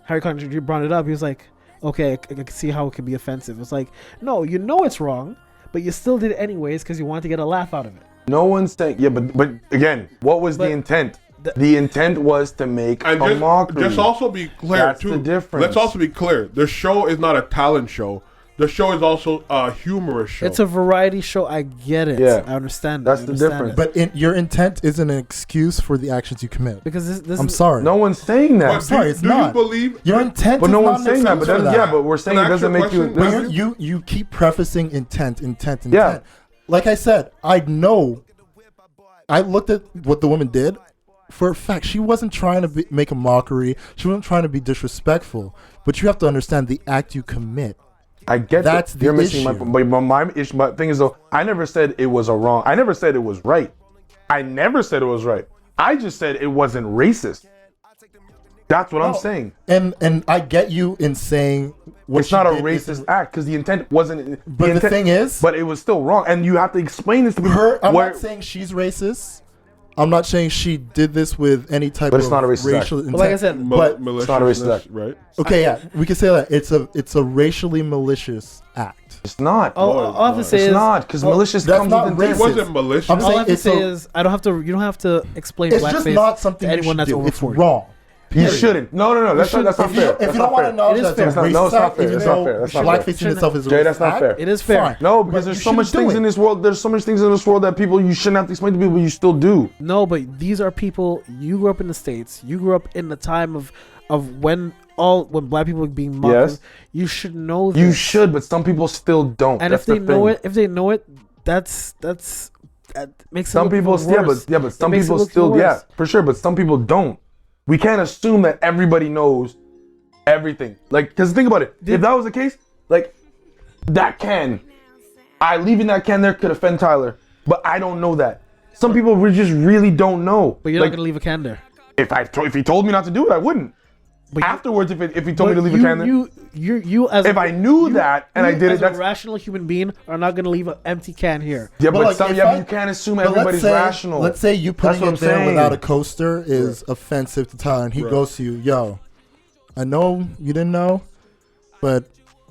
Harry Connick Jr. brought it up. He was like, "Okay, I can see how it could be offensive." It's like, no, you know it's wrong, but you still did it anyways because you wanted to get a laugh out of it. No one's saying, yeah, but again, what was the intent? The intent was to make And a mockery. just also be clear That's too. the difference. Let's also be clear. The show is not a talent show. The show is also a humorous show. It's a variety show. I get it. Yeah. I understand. That's I the understand difference. it. But your intent isn't an excuse for the actions you commit. Because this I'm is, sorry. No one's saying that. But sorry, it's do not. you believe? Your intent But is no not one's an saying that. But excuse for then, yeah, but we're saying Can I it doesn't ask make you a you. question? But you keep prefacing intent. Yeah. Like I said, I know. I looked at what the woman did. For a fact, she wasn't trying to make a mockery. She wasn't trying to be disrespectful. But you have to understand the act you commit. I get That's that. the You're missing issue. my thing is though. I never said it was a wrong. I never said it was right. I never said it was right. I just said it wasn't racist. That's what I'm saying. And I get you in saying what It's not a she did racist act because the intent wasn't. But the thing is, but it was still wrong, and you have to explain this to people. I'm not saying she's racist. I'm not saying she did this with any type But of it's not a racist racial act. intent. But like I said, but it's not a racist act, right? okay, yeah, we can say that it's a racially malicious act. It's not. all I have to say It's is not because malicious that's comes not with It intent. racist. wasn't malicious. I'm all I saying have to it's say a- is I don't have to. You don't have to explain It's blackface just not something to you anyone should that's do. over It's 40. wrong. You shouldn't. No. That's not If fair. you That's don't not want to fair. acknowledge It is that it's a fair. No, it's not racist act, fair. even It's not though fair. That's not fair. blackface in itself is a Jay, racist that's not act, fair. It is fair. fine. No, But because you there's so much shouldn't do things it. in this world. There's so much things in this world that people you shouldn't have to explain to people, but you still do. No, but these are people. You grew up in the States. You grew up in the time of when black people were being mocked. Yes. You should know this. You should, but some people still don't. And That's if they the know thing. it, that makes Some it look people, even worse. but some It makes it people look still, even yeah, worse. for sure. But some people don't. We can't assume that everybody knows everything. Like, because think about it. If that was the case, like, that can, leaving that can there could offend Tyler, but I don't know that. Some people just really don't know. But you're like, not gonna leave a can there. if he told me not to do it, I wouldn't. But Afterwards, if he told me to leave a can there, you as if I knew that and I did it, as a that's rational human being are not gonna leave an empty can here. yeah. But like, you can't assume but everybody's rational. Let's say you putting That's it what I'm there saying. without a coaster is offensive to Tyler, and he Right. goes to you, yo, I know you didn't know, but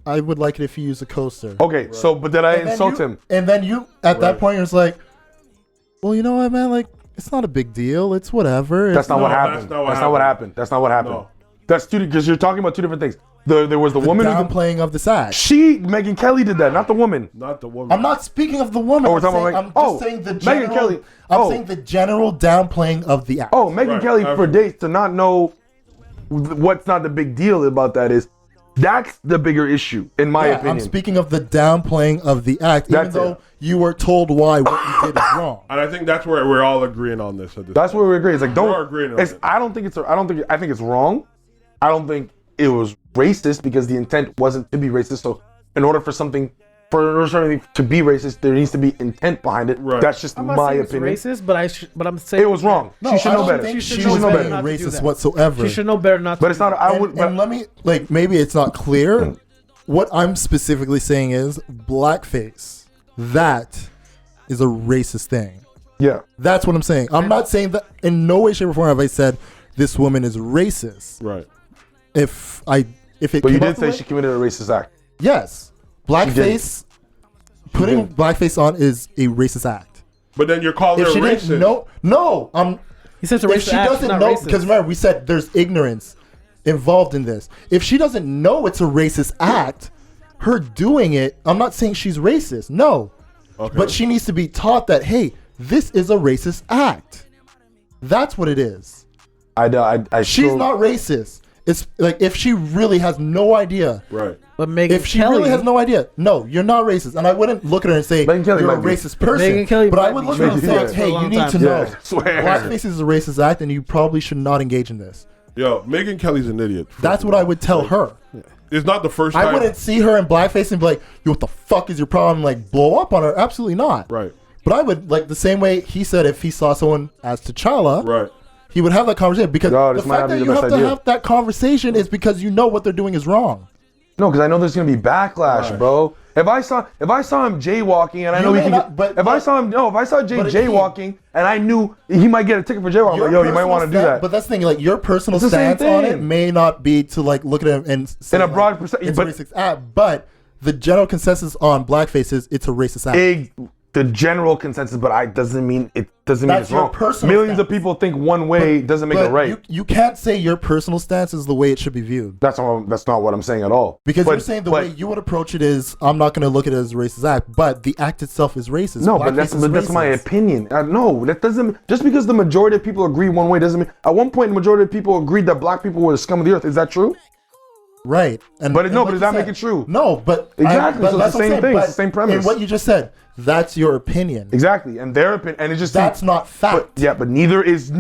I would like it if you use a coaster. Okay, so but did I And then insult you- him? And then you, at that Right. point, you're just like, well, you know what, man? Like, it's not a big deal. It's whatever. That's not what happened. that's not what That's not what happened. That's not what happened. No. That's two because you're talking about two different things. There was the woman who downplaying of this act. Megyn Kelly did that, not the woman. Not the woman. I'm not speaking of the woman. Oh, we're I'm talking saying, about I'm Meg- just saying the Megyn general. Kelly. I'm Oh. saying the general downplaying of the act. Oh, Megyn Right, Kelly for absolutely. days to not know what's not the big deal about that is that's the bigger issue in my Yeah, opinion. I'm speaking of the downplaying of the act, even That's though it. you were told why what you did is wrong. And I think that's where we're all agreeing on this. At this That's where we agree. It's like We're agreeing on don't. It's, it. I don't think it's. I think it's wrong. I don't think it was racist because the intent wasn't to be racist. So in order for something to be racist, there needs to be intent behind it. Right. That's just I'm not my saying opinion. it's racist, but I'm saying It was wrong. she should I know don't better. think She she should was know being better not to do racist that. whatsoever. She should know better not. But to it's not. do I that. would. And let me, like, maybe it's not clear. What I'm specifically saying is blackface. That is a racist thing. Yeah. That's what I'm saying. I'm not saying that in no way, shape, or form have I said this woman is racist. Right. If it But you came did out say the she way- committed a racist act. yes, blackface. Putting did. blackface on is a racist act. But then you're calling If her she racist. didn't know, no, He says a if racist she act, doesn't not know, racist. because remember we said there's ignorance involved in this. If she doesn't know it's a racist act, her doing it, I'm not saying she's racist, no, Okay. but she needs to be taught that hey, this is a racist act. That's what it is. I She's still- not racist. It's like if she really has no idea. Right. But Megyn If she Kelly, really has no idea, no, you're not racist. And I wouldn't look at her and say Megyn Kelly you're a might be. racist person. Megyn Kelly but I might would be. look at her and Maybe, say, yeah. hey, For a you need long to time. know. Yeah, I swear. Blackface is a racist act and you probably should not engage in this. Yo, Megyn Kelly's an idiot. That's what I would tell her. It's not the first time. I wouldn't see her in blackface and be like, yo, what the fuck is your problem? Like, blow up on her. Absolutely not. Right. But I would, like, the same way he said if he saw someone as T'Challa, Right. he would have that conversation. Because No, the this might fact not be that the you best have to idea. have that conversation is because you know what they're doing is wrong. No, because I know there's gonna be backlash, Right. bro. If I saw him jaywalking and I You know he may can not- get, but- if I saw Jay but Akeem- jaywalking and I knew he might get a ticket for jaywalking, I'm Your like, yo, you might personal want to do sta- that. But that's the thing, like your personal It's the same stance on it thing. may not be to like look at him and say In a like, broad percent- it's but- a racist act. But the general consensus on blackface is it's a racist act. The general consensus, but it doesn't mean That's it's your wrong. personal Millions of stance. people think one way doesn't make But it right. You can't say your personal stance is the way it should be viewed. That's not what I'm saying at all. Because But- you're saying the but- way you would approach it is, I'm not going to look at it as a racist act, but the act itself is racist. No, but Blackface is that's my racist. opinion. No, that doesn't. Just because the majority of people agree one way doesn't mean. At one point, the majority of people agreed that black people were the scum of the earth. Is that true? Right. And, But and no, what but does you that said- make it true? No, but Exactly, so it's that's the what I'm same saying, thing, it's but the same premise. And what you just said, that's your opinion. Exactly, and their opinion, and it just That's not fact. But, yeah, but neither is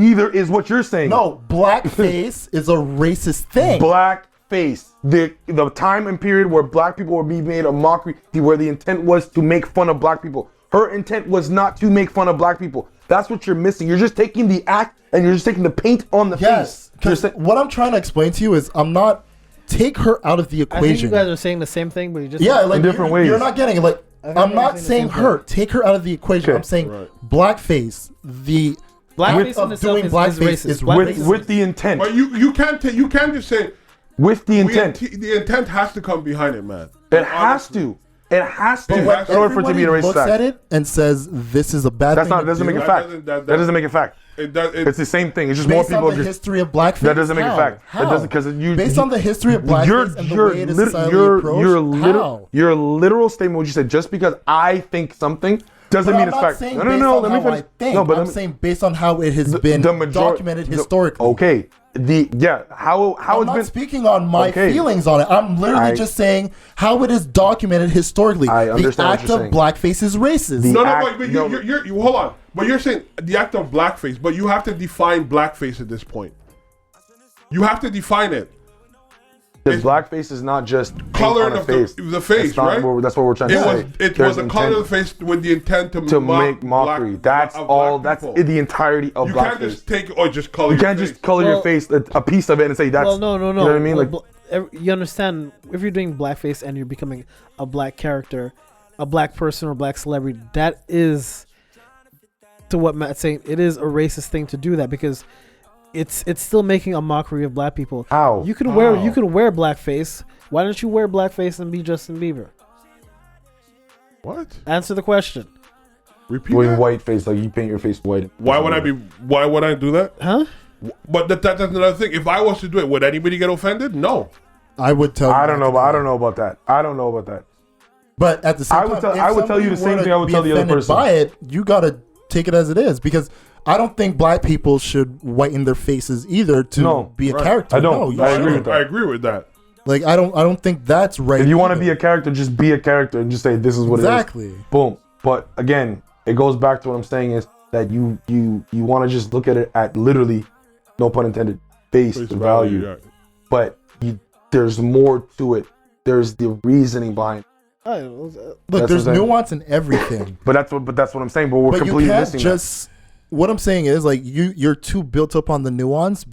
what you're saying. No, blackface is a racist thing. Blackface. The time and period where black people were being made a mockery, where the intent was to make fun of black people. Her intent was not to make fun of black people. That's what you're missing. You're just taking the act and you're just taking the paint on the Yes, face. because what I'm trying to explain to you is I'm not take her out of the I think equation. you guys are saying the same thing, but you just Yeah, like in different you're, ways. You're not getting it. Like think I'm you're not saying the saying same her. Take her out of the equation. Okay. I'm saying Right. blackface. The blackface act in of itself doing is blackface racist. is Blackface With the intent. But you can't just say With the intent. the intent has to come behind it, man. It has to. It has to. But In what order for it to be a everybody racist looks act. at it and says this is a bad That's thing. not. Doesn't to make do. a fact. doesn't- That that- doesn't make a fact. It's the same thing. It's just more Based on people. the history of blackface. That doesn't make a How? fact. How? It doesn't, 'cause you- based you- on the history of blackface and the way it is societally approached. Your literal statement, what you said, just because I think something doesn't But mean I'm it's not fact. saying No, based no. on Let me how finish. I think. No, but I'm saying based on how it has been documented historically. Okay. How I'm it's not been. speaking on my Okay. feelings on it. I'm literally just saying how it is documented historically. I understand the what act you're of saying. blackface is racist. The No, act- but no. you hold on. But you're saying the act of blackface, but you have to define blackface at this point. You have to define it. Because blackface is not just Color paint on a of face. the face, That's not right? that's what we're trying to say. It There's was the color intent of the face with the intent to make mockery. black- That's of all. black That's people. the entirety of You blackface. can't just take or just color. You your can't face. just color your Well- face a piece of it and say that's. Well, no. You know what I mean? Well, you understand if you're doing blackface and you're becoming a black character, a black person or black celebrity, that is, to what Matt's saying, it is a racist thing to do that because it's still making a mockery of black people. How? You can wear blackface. Why don't you wear blackface and be Justin Bieber? What? Answer the question. Repeat doing that? white face, like you paint your face white. Why would I do that? Huh? But that's another thing. If I was to do it, would anybody get offended? No. I would tell. I don't know. But I don't know about that. I don't know about that. But at the same I time, would tell- if I would tell you the somebody same were thing I would be tell the other offended person. By it, you gotta take it as it is because I don't think black people should whiten their faces either to No, be a right. character. I don't. No, I you agree shouldn't. with that. I agree with that. Like I don't think that's right. If you want to either. be a character, just be a character and just say this is what Exactly. it is. Boom. But again, it goes back to what I'm saying is that you want to just look at it at literally, no pun intended, face value. yeah. But there's more to it. There's the reasoning behind it. Look, That's there's what I'm saying. nuance in everything. But that's what I'm saying. But we're But you completely can't missing just. What I'm saying is like you're too built up on the nuance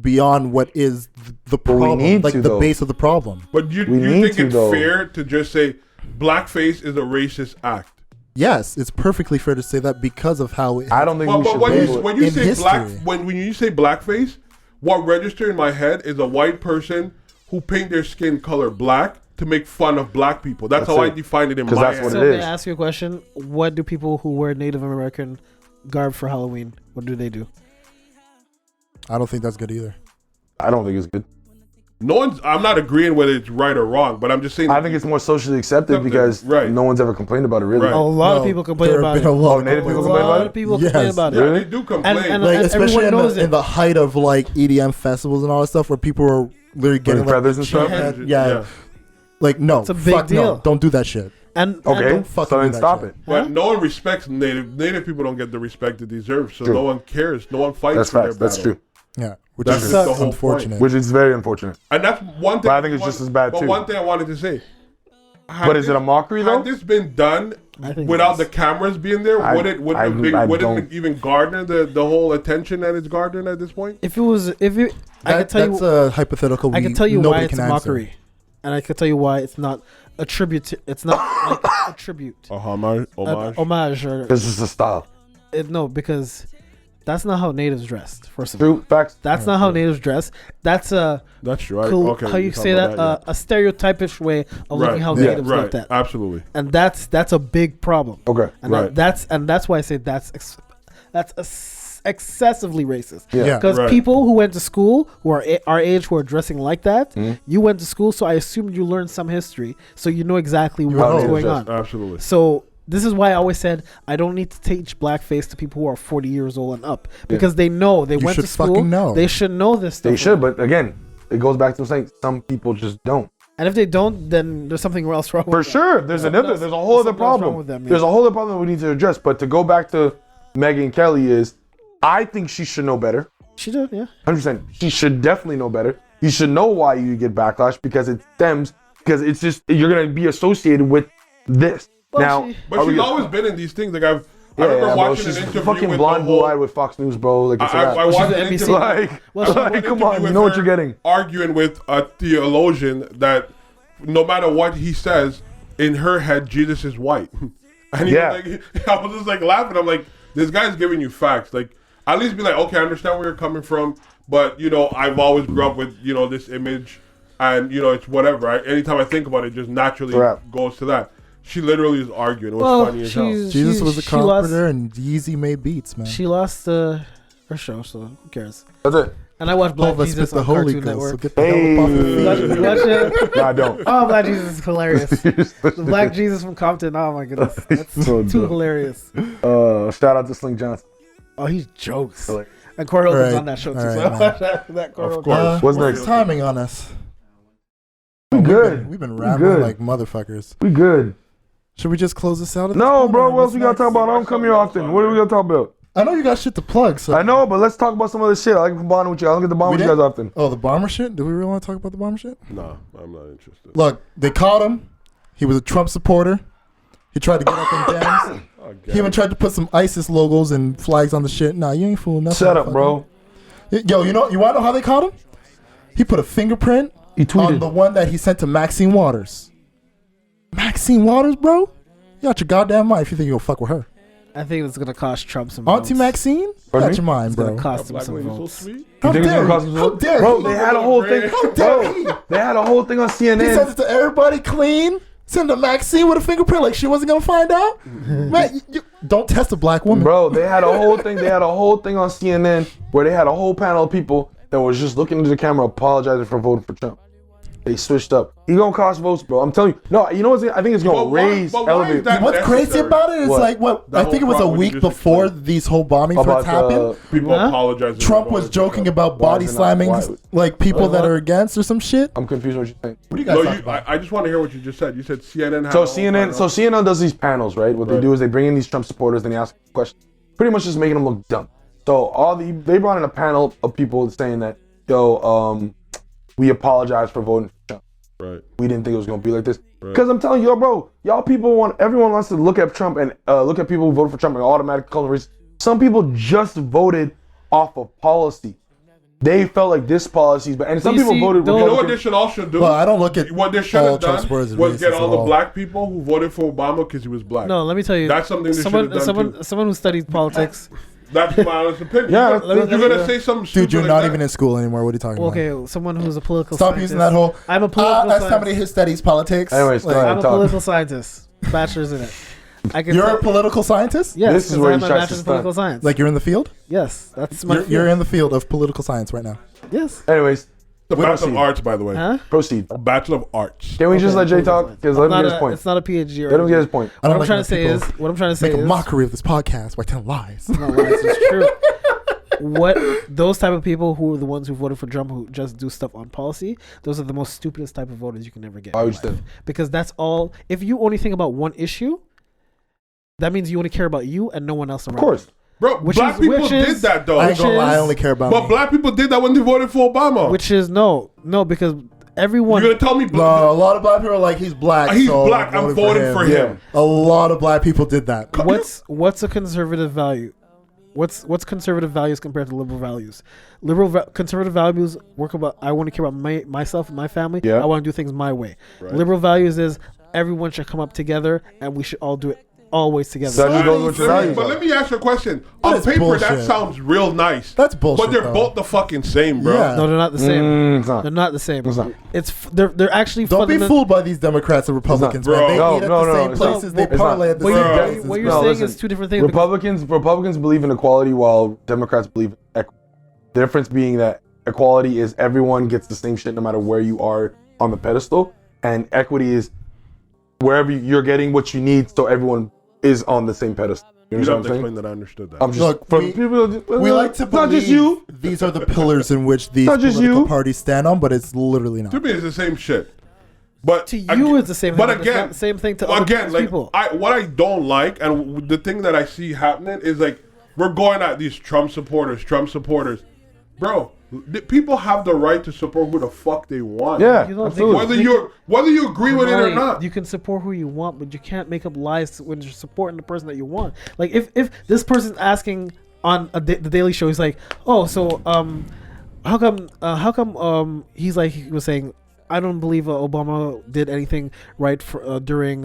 beyond what is the But we problem, need like to, the though. base of the problem. But you We need think to, it's though. fair to just say blackface is a racist act? Yes, it's perfectly fair to say that because of how it. that. I don't think we But should when label you it. when you In say history. when you say blackface, what registered in my head is a white person who paint their skin color black to make fun of black people. That's how I it. define it in 'Cause my that's head. what So it may is. I ask you a question? What do people who wear Native American garb for Halloween? What do they do? I don't think that's good either. I don't think it's good. I'm not agreeing whether it's right or wrong, but I'm just saying. I think it's more socially accepted Accepted, because right. no one's ever complained about it, really. Right. A lot of No, people complain there have about been it. a lot Oh, of Native complaints. people A complain lot about of it? people Yes. complain about yeah, it. Really? they do complain. And Like everyone especially knows in it. the height of like EDM festivals and all that stuff, where people are literally getting like, feathers and stuff? head- yeah. Like no, It's a big fuck deal. no, don't do that shit. And Okay, don't fucking so do then that stop shit. it. But no one respects native people. Don't get the respect they deserve, so True. no one cares. No one fights That's for facts. their That's battle. true. Yeah, which That's is just the whole unfortunate. Which is very unfortunate. And that's one thing. But I think it's just as bad, but too. one thing I wanted to say. But is it a mockery, though? Had this been done I think without it the is. cameras being there, I- would it I don't. even garner the whole attention that it's garnering at this point? if you, I can tell That's you, a hypothetical. I can tell you why nobody it's can a answer. mockery, and I can tell you why it's not a tribute. It's not like a tribute, Homage. an homage, or This is a style. no, because that's not how natives dressed. First of all, True facts. that's not how natives dress. That's a That's right. cool. Okay, how you talk say about that? A stereotypish way of looking how Yeah, natives looked at, Absolutely. and that's a big problem. Okay. And Right. that's why I say that's excessively racist. Yeah. Because Right. people who went to school who are our age who are dressing like that, Mm-hmm. you went to school, so I assumed you learned some history, so you know exactly know. what's Oh, going yes. on. Absolutely. So this is why I always said I don't need to teach blackface to people who are 40 years old and up because they know they You went to should school. fucking know. They should know this stuff. They should, but again, it goes back to saying some people just don't. And if they don't, then there's something else wrong. For with them. sure. There's a whole other something else wrong problem. with them, yeah. There's a whole other problem we need to address. But to go back to Megyn Kelly is, I think she should know better. She did, yeah. 100%. She should definitely know better. You should know why you get backlash because because it's just, you're going to be associated with this. Well, now, she- But are she's we- always been in these things. Like I remember bro, watching she's an interview fucking with blonde, the whole- blue-eyed with Fox News, bro. Like, it's a wrap. I watched She's an an NBC. interview. Like, Well, she- like, come on, you with know what her you're getting. Arguing with a theologian that no matter what he says, in her head, Jesus is white. And he was like, I was just like laughing. I'm like, this guy's giving you facts. Like, at least be like, okay, I understand where you're coming from, but you know, I've always grew up with, you know, this image, and you know, it's whatever. Anytime I think about it, just naturally goes to that. She literally is arguing. It was funny as hell. Jesus was a carpenter and Yeezy made beats, man. She lost her show, so who cares? That's it. And I watched Black Hova Jesus spit the on Holy Cartoon Ghost. So Network. get the hell up off your You watch, feet. you watch it? No, I don't. Oh, Black Jesus is hilarious. The Black Jesus from Compton. Oh my goodness, that's So too dumb. hilarious. Shout out to Sling Johnson. Oh, he jokes. Hilarious. And Corey was Alright, on that show too. alright, So I man. watched that Corey. Of course. What's next? Timing on us. We good. We've been We rambling good. like motherfuckers. We good. Should we just close this out? at No, this point, bro. or What else what's we gotta next? talk about? I don't come here often. What are we gonna talk about? I know you got shit to plug. So I know, but let's talk about some other shit. I like bonding with you. I don't get to bond We with you did? guys often. Oh, the bomber shit. Do we really want to talk about the bomber shit? No, I'm not interested. Look, they caught him. He was a Trump supporter. He tried to get up in dams. He even tried to put some ISIS logos and flags on the shit. Nah, you ain't fooling nothing. Shut up, bro. Yo, you want to know how they caught him? He put a fingerprint He on the tweeted. one that he sent to Maxine Waters. Maxine Waters, bro? You got your goddamn mind if you think you'll fuck with her. I think it's gonna cost Trump some Auntie votes. Maxine? You Pardon got me? your mind, It's gonna bro. cost him Black some lady so votes. sweet. How You think it's dare gonna he? cost him How some- dare Bro, he? they had a whole thing. How dare he? They had a whole thing on He sent CNN. it to everybody clean. Send to Maxine with a fingerprint like she wasn't gonna find out. Man, you don't test a black woman. Bro, they had a whole thing. They had a whole thing on CNN where they had a whole panel of people that was just looking into the camera, apologizing for voting for Trump. They switched up. He gonna cost votes, bro. I'm telling you. No, you know what? I think it's gonna raise, but why is elevate. that What's crazy necessary? about it is What? like what The I whole think it was a problem you week just before explained. these whole bombing threats happened. People Huh? apologize. Trump was joking about Why body is it not- slamming why- like people that what? are against or some shit. I'm confused what you're saying. What do you No, guys talk about? I just want to hear what you just said. You said CNN. Had So a whole CNN, panel. CNN does these panels, right? What they Right. do is they bring in these Trump supporters and they ask questions, pretty much just making them look dumb. So they brought in a panel of people saying that, yo, we apologize for voting for Trump. Right. We didn't think it was gonna be like this. Because I'm telling you, yo, bro, everyone wants to look at Trump and look at people who voted for Trump and automatic color. Some people just voted off of policy. They felt like this policies, but and some You people see, voted those- You know what Republican. they should also do? Well, I don't look at what they should all have Trump's done words as was get racist all at the all. black people who voted for Obama because he was black. No, let me tell you. That's something they should have done someone who studied politics. That's my honest opinion. Yeah, you're gonna say something stupid. Dude, you're like not that. even in school anymore. What are you talking about? Okay, someone who's a political Stop scientist. using that whole. I'm a political As somebody scientist. who studies politics. Anyways, like, go ahead. I'm a talk. political scientist. Bachelor's in it. I can you're tell- a political scientist. Yes, This is 'cause where I he have my tries to bachelor's in stunt. political science. Like you're in the field. yes, that's my. You're in the field of political science right now. Yes. Anyways, The we don't Bachelor of see. Arts, by the way. Huh? Proceed. A Bachelor of Arts. Can we just Okay, let Jay political talk? science. Because let him Not get his a- point. It's not a PhD. Or Let him get his anything. point. I What don't I'm like trying when to say people is, what I'm trying to say make a is, mockery of this podcast by telling lies. no lies, it's true. What those type of people who are the ones who voted for Trump who just do stuff on policy, those are the most stupidest type of voters you can ever get. Why in would you life. say? Because that's all. If you only think about one issue, that means you only care about you and no one else around. Of course. Bro, Which black is- people which did is- that though. I ain't gonna lie. I is- only care about But me. black people did that when they voted for Obama. Which is no, because everyone. You're gonna tell me No, a lot of black people are like, he's black. he's so black? I'm voting for him. A lot of black people did that. What's a conservative value? What's conservative values compared to liberal values? Conservative values work about I want to care about myself and my family. Yeah. I want to do things my way. Right. Liberal values is everyone should come up together and we should all do it always together. So you go with your values. But let me ask you a question. That On is paper, that bullshit. sounds real nice. That's bullshit. But they're though. both the fucking same, bro. Yeah. No, they're not the same. It's not. They're not the same. It's not. They're actually Don't be fundament- fooled by these Democrats and Republicans, Bro. man. They No, eat at no, the no, same it's not. places. They It's parlay not. at the What same you're, places. what you're No, saying listen. is two different things. Republicans believe in equality while Democrats believe in equity. The difference being that equality is everyone gets the same shit no matter where you are on the pedestal, and equity is wherever you're getting what you need, so everyone is on the same pedestal. You You know don't what have I'm to saying? explain that I understood that. I'm just Look, for we- people. We like to it's not believe just you. these are the pillars in which these Not just political you. parties stand on, but it's literally not. To me, it's the same shit. But To you, it's the same But thing, but it's again, not the same thing to other again, like people. what I don't like, and the thing that I see happening is like we're going at these Trump supporters, bro. People have the right to support who the fuck they want. Yeah, You know, absolutely. Whether you agree with it or not. You can support who you want, but you can't make up lies when you're supporting the person that you want. Like if this person's asking on the Daily Show, he's like, oh, so how come he's like, he was saying, I don't believe Obama did anything right for during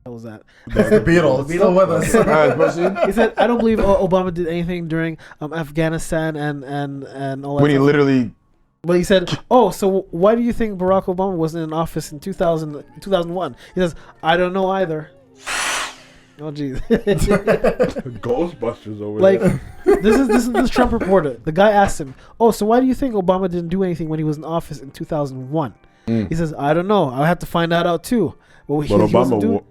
what was that? It's the Beatles. Still with us. All right, proceed. He said, I don't believe Obama did anything during Afghanistan and all that. When he stuff. literally, But he said, oh, so why do you think Barack Obama wasn't in office in 2001? He says, I don't know either. Oh, jeez. Ghostbusters over Like, there. this is Trump reporter. The guy asked him, oh, so why do you think Obama didn't do anything when he was in office in 2001? He says, I don't know. I have to find that out, too. Well, But Obama,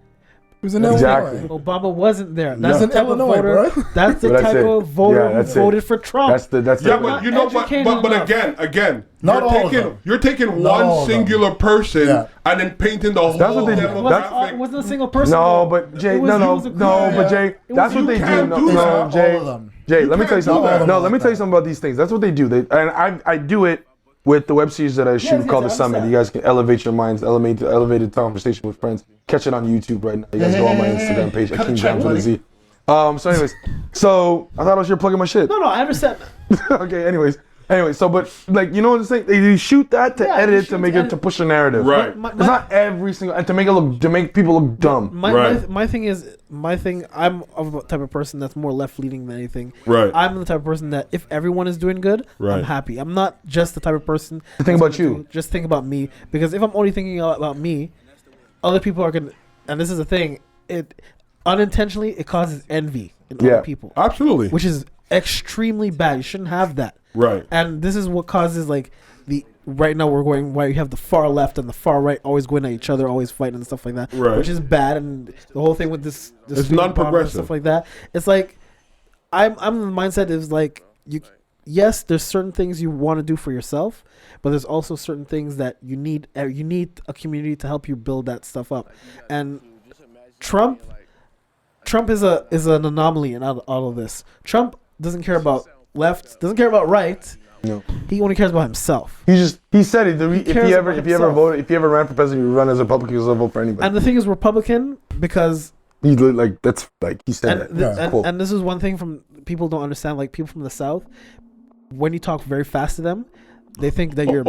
He was in Exactly. Illinois. Obama wasn't there. That's Yeah. the type of Illinois, voter. bro. That's the But that's type it. of voter Yeah, who that's it. voted for Trump. that's the yeah, not but you know, educated but enough. again, Not all of them. you're taking Not all one of them. singular person Yeah. and then painting the whole That's what they do. demographic. It wasn't a single person. no, though. but Jay, It was- no, it no, was a no, group. but Jay, that's what you they do. can't No, do that. no, All Jay, of them. Jay, You let me tell you can't do something. that. No, let me tell you something about these things. That's what they do. And I do it with the web series that I shoot yes, called I The Summit. understand. You guys can elevate your minds, elevated conversation with friends. Catch it on YouTube right now. You guys go on my Instagram page, Cut a Akeem check, Jams with a buddy. Z. So anyways, so I thought I was here plugging my shit. No, I understand. Okay, anyways, so but like you know what I'm saying? They shoot that to Yeah, edit you it to shoot make it and- to push a narrative. Right. My- It's not every single and to make people look dumb. My thing is I'm of the type of person that's more left leaning than anything. Right. I'm the type of person that if everyone is doing good, I'm Right. happy. I'm not just the type of person To think that's about gonna you. just think about me, because if I'm only thinking about me, other people are gonna. And this is the thing. It unintentionally it causes envy in Yeah. other people, Absolutely. which is extremely bad. You shouldn't have that. Right. And this is what causes like the right now we're going why you have the far left and the far right always going at each other, always fighting and stuff like that, Right. which is bad. And the whole thing with this It's speed bump and non-progressive. stuff like that. It's like I'm the mindset is like you. Yes, there's certain things you want to do for yourself, but there's also certain things that you need. You need a community to help you build that stuff up. And Trump is an anomaly in all of this. Trump doesn't care about left, doesn't care about right. No. He only cares about himself. He said it. If cares he about himself. if he ever ran for president, he would run as a Republican. He'll vote for anybody. And the thing is, Republican because He looked like that's like he said and, that. Yeah. Cool. and this is one thing from people don't understand. Like people from the South, when you talk very fast to them, they think that you're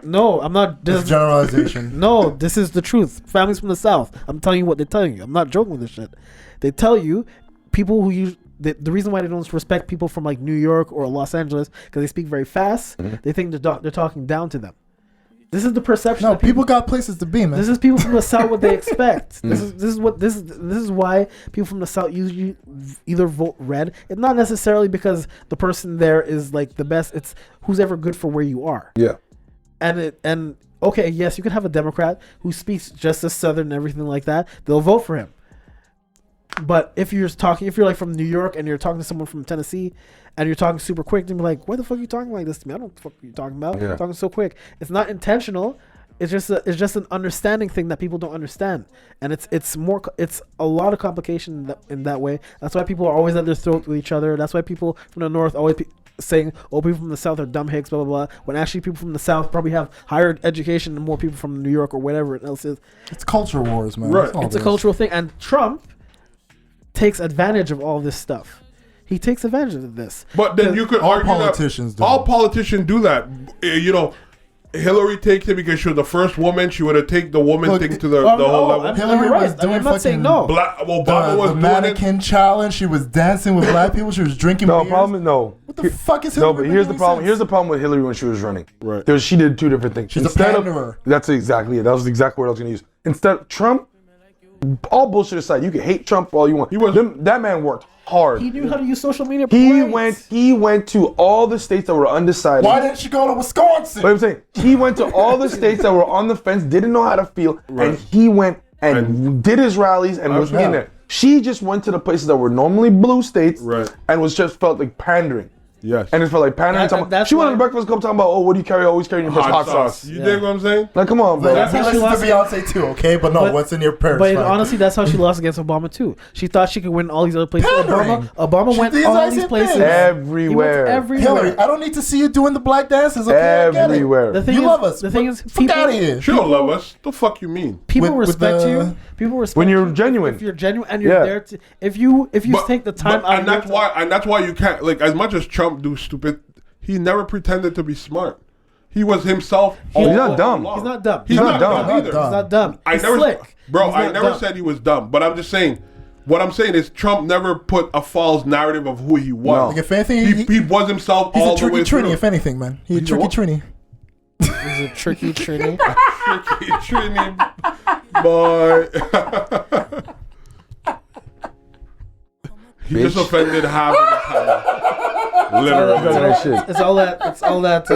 no. I'm not. This generalization. No, this is the truth. Families from the South. I'm telling you what they're telling you. I'm not joking with this shit. They tell you people who use the reason why they don't respect people from like New York or Los Angeles because they speak very fast. They think they're talking down to them. This is the perception. No, that people got places to be, man. This is people from the South what they expect. This is why people from the South usually either vote red. It's not necessarily because the person there is like the best. It's who's ever good for where you are. Yeah. And okay, yes, you can have a Democrat who speaks just as Southern and everything like that. They'll vote for him. But if you're like from New York and you're talking to someone from Tennessee and you're talking super quick, then be like, why the fuck are you talking like this to me? I don't know what the fuck are you talking about. Yeah. You're talking so quick. It's not intentional. It's just an understanding thing that people don't understand. And it's a lot of complication in that way. That's why people are always at their throat with each other. That's why people from the North always saying, oh, people from the South are dumb hicks, blah, blah, blah. When actually people from the South probably have higher education than more people from New York or whatever else is. It's culture wars, man. Right. That's all It's a it is. cultural thing. And Trump takes advantage of all this stuff. He takes advantage of this. But then you could All argue politicians that do. all politicians do that. You know, Hillary takes it because she was the first woman. She would have taken the woman Look, thing to the Oh, whole no, level. I'm Hillary right. was doing I'm not saying fucking no. Obama was the doing mannequin challenge. She was dancing with black people. She was drinking No beers. problem. No. What the fuck is No, Hillary? but here's the doing problem. since? Here's the problem with Hillary when she was running. Right. She did two different things. She's a panderer. That's exactly it. That was the exact word I was going to use. Instead, Trump. All bullshit aside, you can hate Trump for all you want. That man worked hard. He knew how to use social media. He right. went to all the states that were undecided. Why didn't she go to Wisconsin? But I'm saying he went to all the states that were on the fence, didn't know how to feel, and he went and did his rallies and was in there. She just went to the places that were normally blue states Right. and was just felt like pandering. Yes. And it's for like pandering. She went on the Breakfast Club talking about, oh, what do you carry? Always carry in your purse hot sauce. You dig what I'm saying? Like, come on, bro. That's how she lost to Beyonce too, okay? But no, what's in your purse? But honestly, that's how she lost against Obama too. She thought she could win all these other places. Obama went all these places. Everywhere. Hillary, I don't need to see you doing the black dances, okay? Everywhere. You love us. The thing is, fuck out of here. She don't love us. The fuck you mean? People respect you. People respect when you're you genuine. If you're genuine and you're there to, if you take the time out. And that's why you can't, like, as much as Trump do stupid, he never pretended to be smart. He was himself. He's not dumb. He's not dumb. He's not dumb either. He's not dumb. He's slick. Bro, I never dumb. said he was dumb, but I'm just saying. What I'm saying is Trump never put a false narrative of who he was. No. Like if anything, he was himself all the way through. He's a tricky Trini, if anything, man. He's a tricky Trini. He's a tricky Trini. Tricky Trini, boy. He just offended half of the time. Literally. It's all that.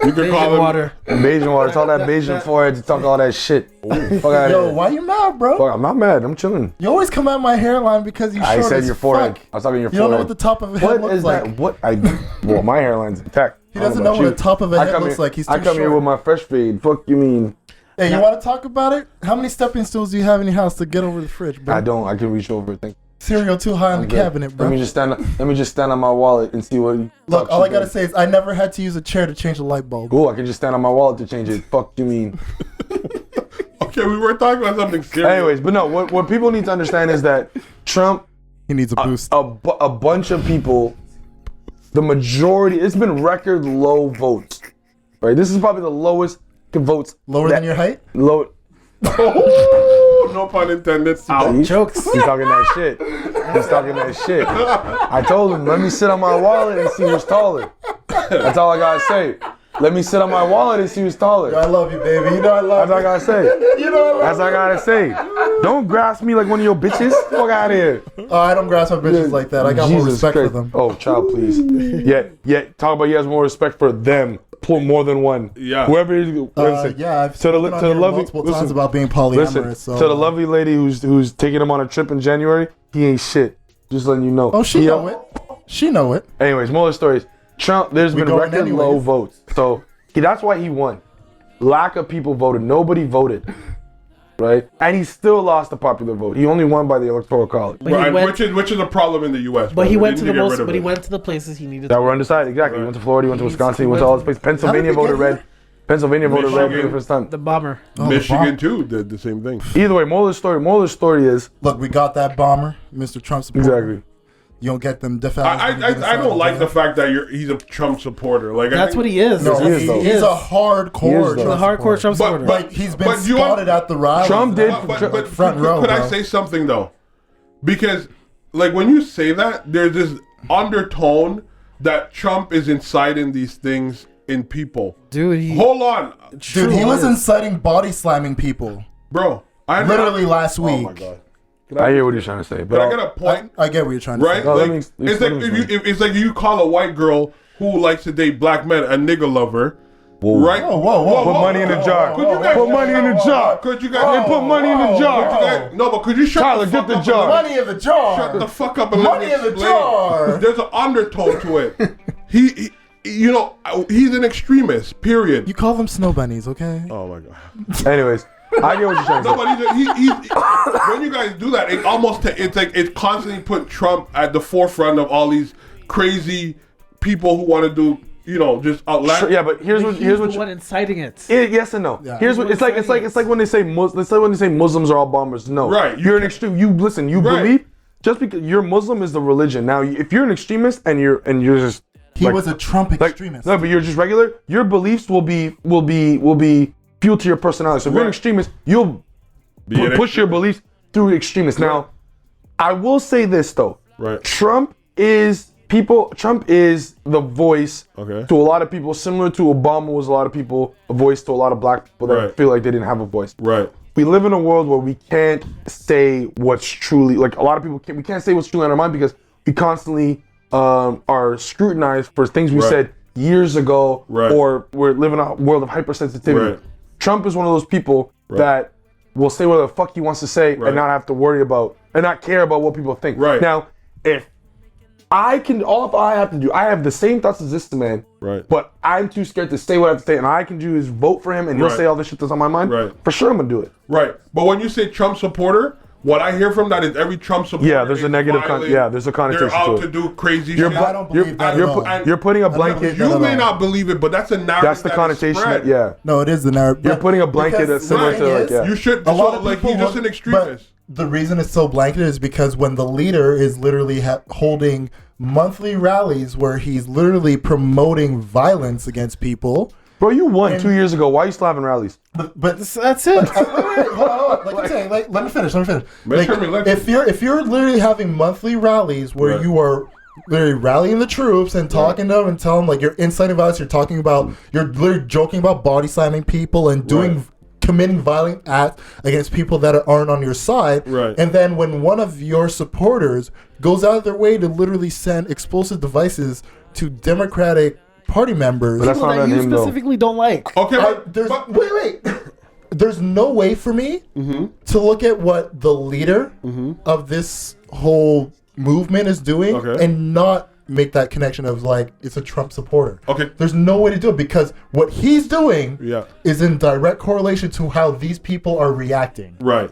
You can call him water. Bayesian water. It's all that Bayesian forehead to talk all that shit. Fuck out Yo, why you mad, bro? Fuck, I'm not mad. I'm chilling. You always come at my hairline because you short I said as your forehead. fuck. I was talking your You forehead. don't know what the top of a head looks like. What I do? Well, my hairline's intact. He doesn't know what the top of a head looks like. He's too I come here short. with my fresh fade. Fuck you mean? Hey, you want to talk about it? How many stepping stools do you have in your house to get over the fridge, bro? I don't. I can reach over. Thank you. Cereal too high in the cabinet, bro. Let me just stand on my wallet and see what. Look, all I gotta say is I never had to use a chair to change a light bulb. Cool. I can just stand on my wallet to change it. Fuck you mean? Okay, we were talking about something serious. Anyways, but no. What people need to understand is that Trump. He needs a boost. A bunch of people. The majority. It's been record low votes. Right. This is probably the lowest votes. Lower than your height? Low. No pun intended. Jokes. He's talking that shit. He's talking that shit. I told him, let me sit on my wallet and see who's taller. That's all I gotta say. Let me sit on my wallet and see who's taller. I love you, baby. You know I love That's all I gotta say. you. know I love That's all I gotta say. Don't grasp me like one of your bitches. Fuck out of here. Oh, I don't grasp my bitches like that. I got more respect Christ. for them. Oh, child, please. Yeah. Talk about he has more respect for them. Pull more than one. Yeah. Whoever. Listen, Yeah, I've to the lovely multiple times about being polyamorous. Listen, so. to the lovely lady who's taking him on a trip in January, he ain't shit. Just letting you know. Oh, she know it. She know it. Anyways, more of the stories. Trump, there's been going record low votes. So that's why he won. Lack of people voted. Nobody voted. Right? And he still lost the popular vote. He only won by the Electoral College. Right, which is a problem in the U.S. But he went to he went to the places he needed That to. were undecided. Exactly. He went to Florida, he went to Wisconsin, he went to all those places. Pennsylvania voted red. Pennsylvania voted red for the first time. The bomber. Michigan too did the same thing. Either way, moral of the story is... Look, we got that bomber, Mr. Trump supporter. Exactly. You don't get them deaf I don't like the fact that he's a Trump supporter. Like That's what he is. No, he is, though. he's a hardcore. He is, though. He's a hardcore Trump supporter. Like he's been spotted at the rally. Trump did. But front row. Could I say something though? Because like when you say that, there's this undertone that Trump is inciting these things in people. Dude, Hold on. Dude, he was inciting body slamming people. Bro, Literally last week. Oh my god. I hear what you're trying to say. But I get a point. I get what you're trying to Right? say. No, Like, it's like you call a white girl who likes to date black men a nigga lover. Whoa. Right? Whoa. Put money in the jar. Could you guys Put money in the jar. Could you guys Put money in the jar. No, but could you shut Tyler, the get fuck the up jar. Money in the jar. Shut the fuck up and let Money me in the explain. jar. There's an undertone to it. He you know, he's an extremist. Period. You call them snow bunnies, okay? Oh my god. Anyways, I get what you're trying to say. No, but he's when you guys do that, it almost it's like it's constantly put Trump at the forefront of all these crazy people who want to do, you know, just outlandish. Yeah, but here's what the one inciting it. yes and no. Yeah. Here's what it's like when they say Muslims are all bombers. No, Right. You're an extreme. You listen. You Right. believe just because you're Muslim is the religion. Now, if you're an extremist and you're just He was a Trump extremist. No, but you're just regular. Your beliefs will be fuel to your personality. So if you're an extremist, you'll push your beliefs through extremists. Now, I will say this though. Right. Trump is the voice Okay. to a lot of people, similar to Obama was a voice to a lot of black people that Right. feel like they didn't have a voice. Right. We live in a world where we can't say what's truly, like a lot of people we can't say what's truly on our mind because we constantly are scrutinized for things we Right. said years ago, Right. or we're living in a world of hypersensitivity. Right. Trump is one of those people that will say whatever the fuck he wants to say Right. and not have to worry about and not care about what people think. Right. Now, if all I have to do, I have the same thoughts as this man, Right. but I'm too scared to say what I have to say, and all I can do is vote for him, and he'll Right. say all the shit that's on my mind. Right. For sure, I'm gonna do it. Right. But when you say Trump supporter, what I hear from that is every Trump supporter. Yeah, there's a is negative violent. there's a connotation They're out to to it. do crazy You're shit. I don't believe that at all. You're putting a I don't blanket. believe that You at may all. not believe it, but that's a narrative. That's the that is connotation. spread. Yeah. No, it is the narrative. You're putting a blanket Because that's similar the to thing like, is, yeah. You should. A lot So of like people he's just want- an extremist. But the reason it's so blanketed is because when the leader is literally holding monthly rallies where he's literally promoting violence against people. Bro, you won 2 years ago. Why are you still having rallies? But That's it. wait, hold on. Like I'm saying, let me finish. Make sure we let If you're literally having monthly rallies where Right. you are literally rallying the troops and talking to them and telling them like you're inciting violence, you're literally joking about body slamming people and Right. committing violent acts against people that aren't on your side. Right. And then when one of your supporters goes out of their way to literally send explosive devices to Democratic Party members, But that's People not that on you him, though. specifically don't like. Okay, wait. There's no way for me to look at what the leader of this whole movement is doing Okay. and not make that connection of like it's a Trump supporter. Okay. There's no way to do it because what he's doing Yeah. is in direct correlation to how these people are reacting. Right.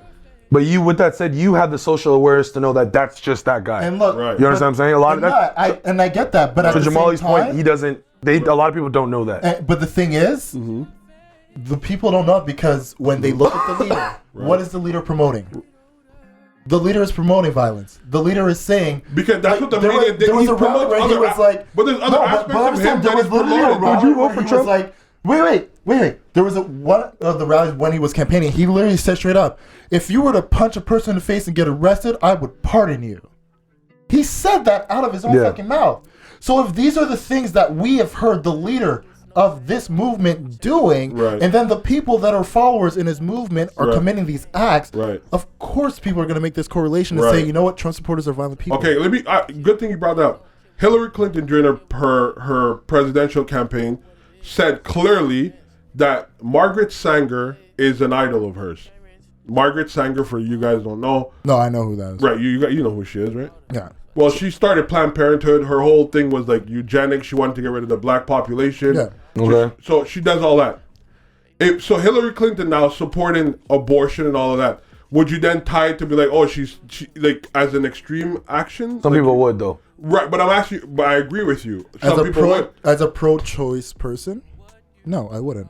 But you, with that said, you have the social awareness to know that that's just that guy. And look, Right. You understand what I'm saying? A lot of that. I get that, but at To the Jamali's same time, point, he doesn't. A lot of people don't know that. but the thing is, the people don't know it because when they look at the leader, what is the leader promoting? The leader is promoting violence. The leader is saying Because that's what the there media was, did. there was He a rally promotes where he other was like, but there's other aspects I'm of saying him there that was is literally a promoted. rally Would you vote where for he Trump? was like, wait. There was one of the rallies when he was campaigning. He literally said straight up, "If you were to punch a person in the face and get arrested, I would pardon you." He said that out of his own Yeah. fucking mouth. So if these are the things that we have heard the leader of this movement doing, Right. and then the people that are followers in his movement are Right. committing these acts, Right. of course people are going to make this correlation and say, Right. you know what, Trump supporters are violent people. Okay, good thing you brought that up. Hillary Clinton during her presidential campaign said clearly that Margaret Sanger is an idol of hers. Margaret Sanger, for you guys don't know, No, I know who that is. right? You know who she is, right? Yeah. Well, she started Planned Parenthood. Her whole thing was like eugenics. She wanted to get rid of the black population. Yeah. Okay. So she does all that. So Hillary Clinton now supporting abortion and all of that. Would you then tie it to be like, oh, she like as an extreme action? Some Like, people would though. Right, but I'm actually, but I agree with you. Some people would. As a pro-choice person, no, I wouldn't.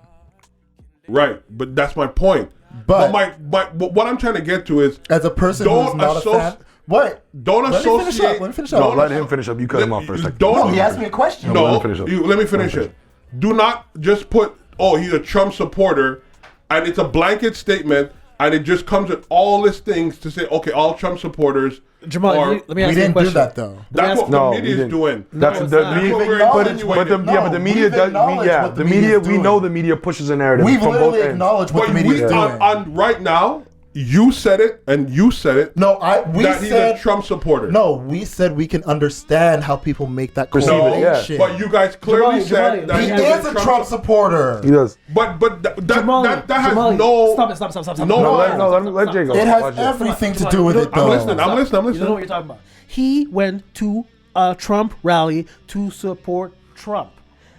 Right, but that's my point. But- but what I'm trying to get to is As a person Don't who's not a fan, what? don't Let me finish associate. up. Let me finish No, up. let him finish up. You cut him off for a second. Don't. No, he asked me a question. No, let No, him finish up. let me finish it. Do not just put, oh, he's a Trump supporter, and it's a blanket statement, and it just comes with all these things to say, okay, all Trump supporters. Jamal, are, let me We ask you a didn't do question. that though. that's what No, the media we is didn't. doing. That's it's the not. media. We've But acknowledged the media we've does. acknowledged Yeah, what the the media media. is We know doing. the media pushes a narrative We've from both literally ends. acknowledged what the But media is we doing. on right now, you said it, and you said it. No, we that he's said a Trump supporter. No, we said we can understand how people make that Perceive it, correlation. But you guys clearly Jamali, said that He he's is a Trump supporter. He does. But that Jamali, has Jamali, no. Stop. No, Let Jay go. It has Watch it. everything to do with it, I'm though. listening. I'm You don't know listening. what you're talking about. He went to a Trump rally to support Trump.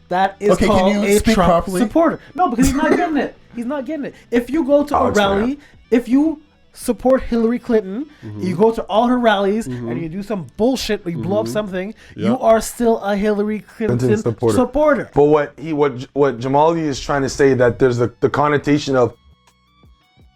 That is Okay, can called you a speak Trump properly? supporter. No, because he's not getting it. He's not getting it. If you go to I'll a explain rally, if you support Hillary Clinton, you go to all her rallies, and you do some bullshit, or you blow up something, you are still a Hillary Clinton supporter. But what Jamali is trying to say, that there's the connotation of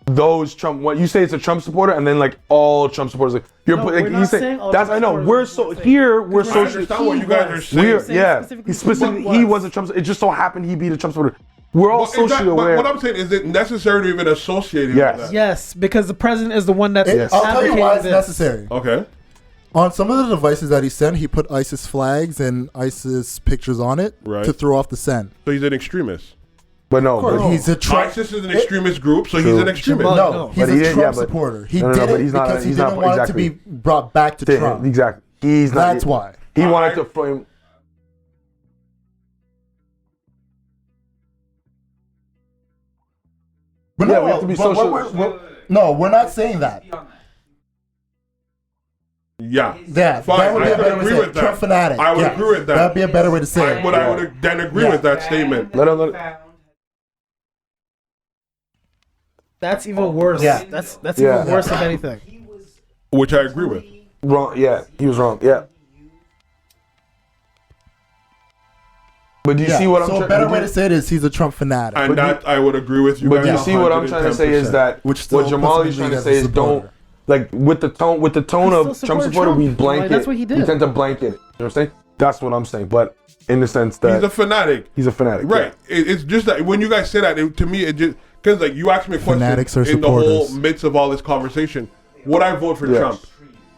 those Trump. What you say, it's a Trump supporter, and then like all Trump supporters. Like you're No, like we're you not say saying all that's. Trump I know supporters. we're so here. We're I social. understand what you guys are saying. We're saying yeah. specifically He specifically he he was. was a Trump. It just so happened he beat a Trump supporter. We're all Well, socially exactly, aware. But what I'm saying is it necessary to even associate him Yes. with that? Yes, because the president is the one that's I'll tell you why it's advocating this. necessary. Okay. On some of the devices that he sent, he put ISIS flags and ISIS pictures on it Right. to throw off the send. So he's an extremist. but no, But but he's a Trump. ISIS is an extremist group, so he's an extremist. Jamal- No, No. he's But he a did- Trump yeah, but- supporter. He No, did but it he's not- because he he's not- didn't want exactly. it to be brought back to Trump. exactly. He's not. That's why. He wanted Alright. to frame. But Yeah, we have to be social. No, we're not saying that. Yeah. Yeah, Fine. that would be I a could better way agree to say with it. that. Trump fanatic. I would Yeah. agree with that. That'd be a better way to say it. But I would then agree with that statement. Let him. That's even worse. Yeah. That's Yeah. even worse if anything. Which I agree with. Wrong. Yeah, he was wrong. Yeah. But do you see what I'm So a trying? better way to say it is he's a Trump fanatic. And that I would agree with you But guys. you see what I'm trying to say is 110%. that Which still what puts him Jamali's in trying league to as say a is don't supporter. like with the tone He of still Trump supported supporter. We Trump. blanket. Like, that's what he did. We tend to blanket it. You know what I'm saying? That's what I'm saying. But in the sense that He's a fanatic. he's a fanatic, Right. It's just that when you guys say that, to me, it just because like you asked me a question Fanatics are in the whole supporters. midst of all this conversation, would I vote for Yeah. Trump?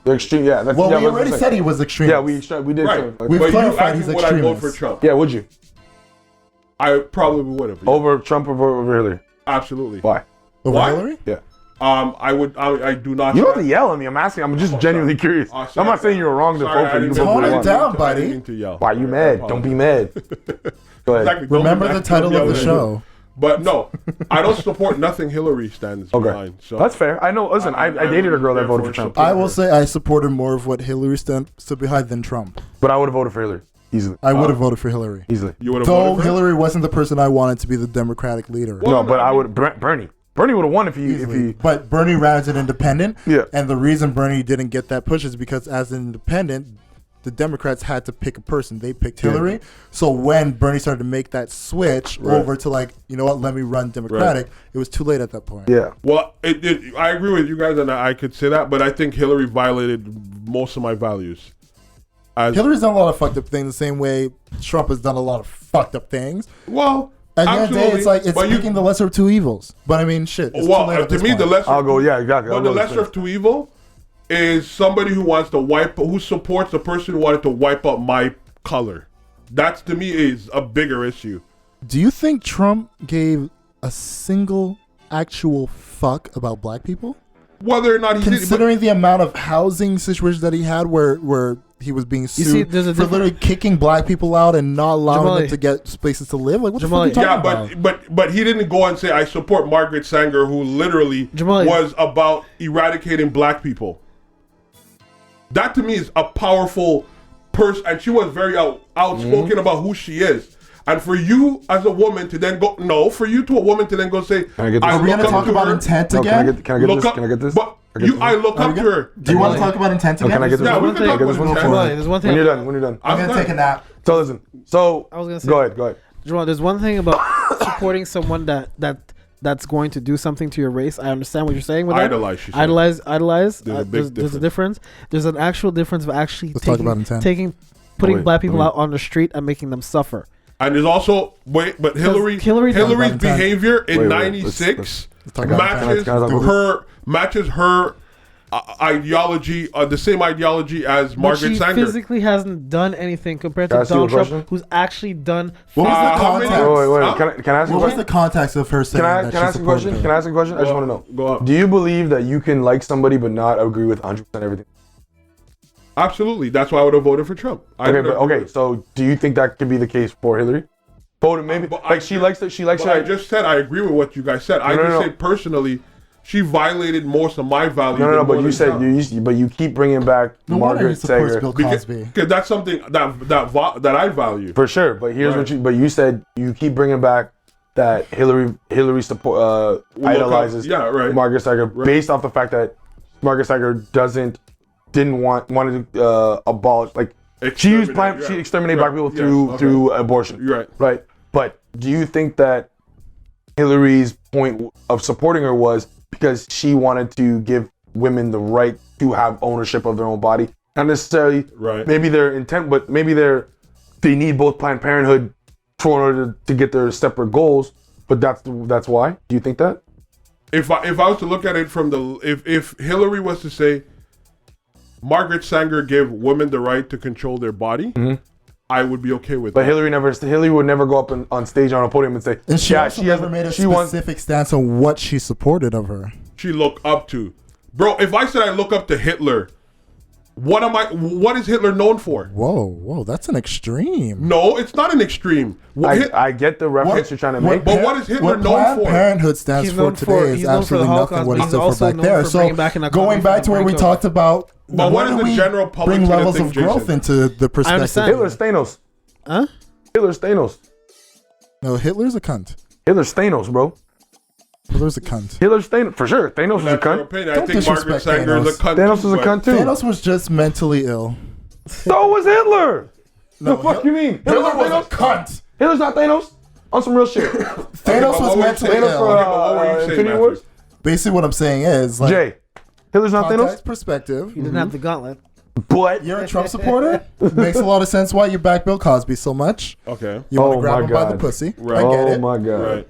They're extreme. Yeah. That's, Well, yeah, we that's what already I'm said saying. he was extreme. Yeah, we did. Right. We've But you clarified asked he's me would I vote extremist. for Trump? Yeah, would you I probably would have. over Trump or over Hillary? Absolutely. Why? Over Why? Hillary? Yeah. I would. I do not. You don't have to yell at me. I'm asking. I'm just genuinely curious. Sorry. I'm not saying you're wrong to Sorry, vote for I you. didn't can vote Tone for it what you want. down, I buddy. didn't mean to yell. Why you mad? Don't be mad. Go ahead. Exactly. Don't Remember be the mad. title Don't of the yell at show. me. But no, I don't support nothing Hillary stands Okay. behind. So That's fair. I know. Listen, I dated a girl that voted for Trump, I will say I supported more of what Hillary stood behind than Trump. but I would have voted for Hillary easily. I would have voted for Hillary. Easily. You would have Though voted for Hillary wasn't the person I wanted to be the Democratic leader. Well, No, but I I mean- would. Bernie. Bernie would have won if he. But Bernie ran as an independent. Yeah. And the reason Bernie didn't get that push is because as an independent, the Democrats had to pick a person. They picked Hillary. So when Bernie started to make that switch over to like, you know what, let me run Democratic, it was too late at that point. Yeah. Well, I agree with you guys, and I could say that, but I think Hillary violated most of my values. Hillary's done a lot of fucked up things the same way Trump has done a lot of fucked up things. Well, At the end of the day, it's like it's but picking the lesser of two evils. But I mean, shit. It's too late well, at to this me, the point. lesser. I'll go. Yeah, exactly. But the lesser of two evil is somebody who wants to who supports the person who wanted to wipe out my color. That's to me is a bigger issue. Do you think Trump gave a single actual fuck about black people? Whether or not he Considering the amount of housing situations that he had where he was being sued see, there's a for literally kicking black people out and not allowing Jamali. them to get places to live. Like, what the fuck are you Jamali. talking yeah, about? but he didn't go and say I support Margaret Sanger, who literally Jamali. was about eradicating black people. That to me is a powerful person, and she was very outspoken about who she is. And for you as a woman to then go, for you to a woman to then go say, Can I get this? Are we look going to up talk to about her, intent No, again? can I get look this? up- Can I get this? But Can I get this? I look up to her. Do you want to talk about intent again? Can I get this? Yeah, we one? can Can I talk get this about one? intent. Jamali, there's one thing. When you're done. When you're done. I'm going to take a nap. So listen. So I was gonna say- Go ahead. Jamal, there's one thing about supporting someone that's going to do something to your race. I understand what you're saying with that. Idolize, she said. Idolize. There's a big there's a difference. There's an actual difference of actually Let's talk about intent. putting Wait, black people wait. out on the street and making them suffer. And there's also Hillary's Hillary's Valentine. behavior in Wait, '96 let's talk about matches Valentine. matches her ideology, the same ideology as But Margaret she Sanger. physically hasn't done anything compared Can I to ask you a Donald Trump, question? who's actually done. What was the how many- context? Wait. Huh? Can I ask you a What was question? the context of her saying Can I that ask she a question? supported Can I ask a question? I just want to know. Go up. Do you believe that you can like somebody but not agree with 100% everything? Absolutely, that's why I would have voted for Trump. So do you think that could be the case for Hillary? Voted maybe But like she likes it. She likes But I it. just said I agree with what you guys said. I just say personally, she violated most of my values. No. But than you said Trump. you keep bringing back No wonder he Margaret supports Sanger Bill Cosby. Because that's something that I value. for sure. But here's Right. what you said. You keep bringing back that Hillary support idolizes Margaret Sanger based off the fact that Margaret Sanger wanted to abolish she exterminated black people through abortion. You're right. Right. But do you think that Hillary's point of supporting her was because she wanted to give women the right to have ownership of their own body? Not necessarily maybe their intent, but maybe they need both Planned Parenthood in order to get their separate goals. But that's why. Do you think that? If I was to look at it from if Hillary was to say Margaret Sanger gave women the right to control their body, I would be okay with But that. Hillary would never go up on stage on a podium and say, And she also never made a specific stance on what she supported of her. She looked up to. Bro, if I said I look up to Hitler, What is Hitler known for? Whoa, that's an extreme. No, it's not an extreme. I get the reference you're trying to make. But what is Hitler what known Planned for? Parenthood stands He's for known today for- is he's known for the absolutely nothing Holocaust, what but it he's stood for also back known there. for So bringing back an economy going back from to the where we brink of- talked about, But what when is do the we general public bring gonna levels think, of growth Jason? into the perspective? understand. Hitler's Thanos. Huh? Hitler's Thanos. No, Hitler's a cunt. Hitler's Thanos, bro. Hitler's a cunt. Hitler's Thanos for sure. Thanos is a That's your cunt. opinion. I Don't think Margaret disrespect Sanger is a Thanos. cunt. Thanos is a but- cunt too. Thanos was just mentally ill. So was Hitler. No, the fuck you mean? Hitler Hitler's was not a Thanos. cunt. Hitler's not Thanos. On some real shit. Thanos but was what were you mentally saying? Thanos for ill. but what were you saying, Infinity Matthew? Wars. Basically, what I'm saying is, like, Jay, Hitler's not context Thanos. perspective. He didn't have the gauntlet. But You're a Trump supporter. Makes a lot of sense why you back Bill Cosby so much. Okay. You want to Oh grab my him by the God. pussy. Right. I get oh it. my god. Right.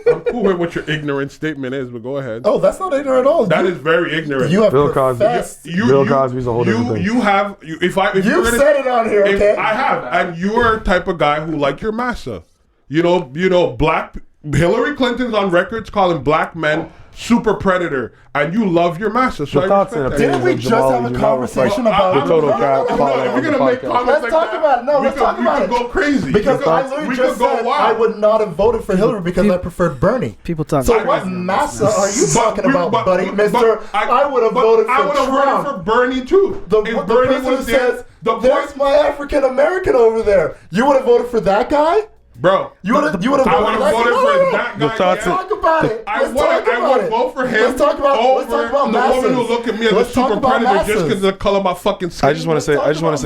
I'm cool with what your ignorant statement is, but go ahead. Oh, that's not ignorant at all. That is very ignorant. You have Bill Cosby. professed. Bill Cosby's a whole different thing. You have. If you're You've gonna, said it on here, if okay? I have, and you are a type of guy who like your massa. You know, black Hillary Clinton's on records calling black men super predator, and you love your massa. So The I thoughts respect and that. Didn't we opinions of just Jamal have a do not conversation reflect about the total No, crowd no, no, following no, If on you're the gonna make podcast. comments Let's like talk that, about it. No, we let's could- talk about we it. could go crazy. Because We I could- literally we just could go said wild. I would not have voted for Hillary because I preferred Bernie. People talk. So I- what massa are you But talking we- about, but- buddy? but Mister, I would have voted I would for have voted for Trump. Bernie too. The If Bernie person who was there, says, the there's point, my African American over there. You would have voted for that guy? bro. You would have I voted would for have that voted guy? for that guy. The thoughts yeah. Talk about it. I Let's would talk about it. vote for him Let's talk about over the the woman who look at me as a Let's talk super about predator just masses. because of the color of my fucking skin. I just want to say. I just want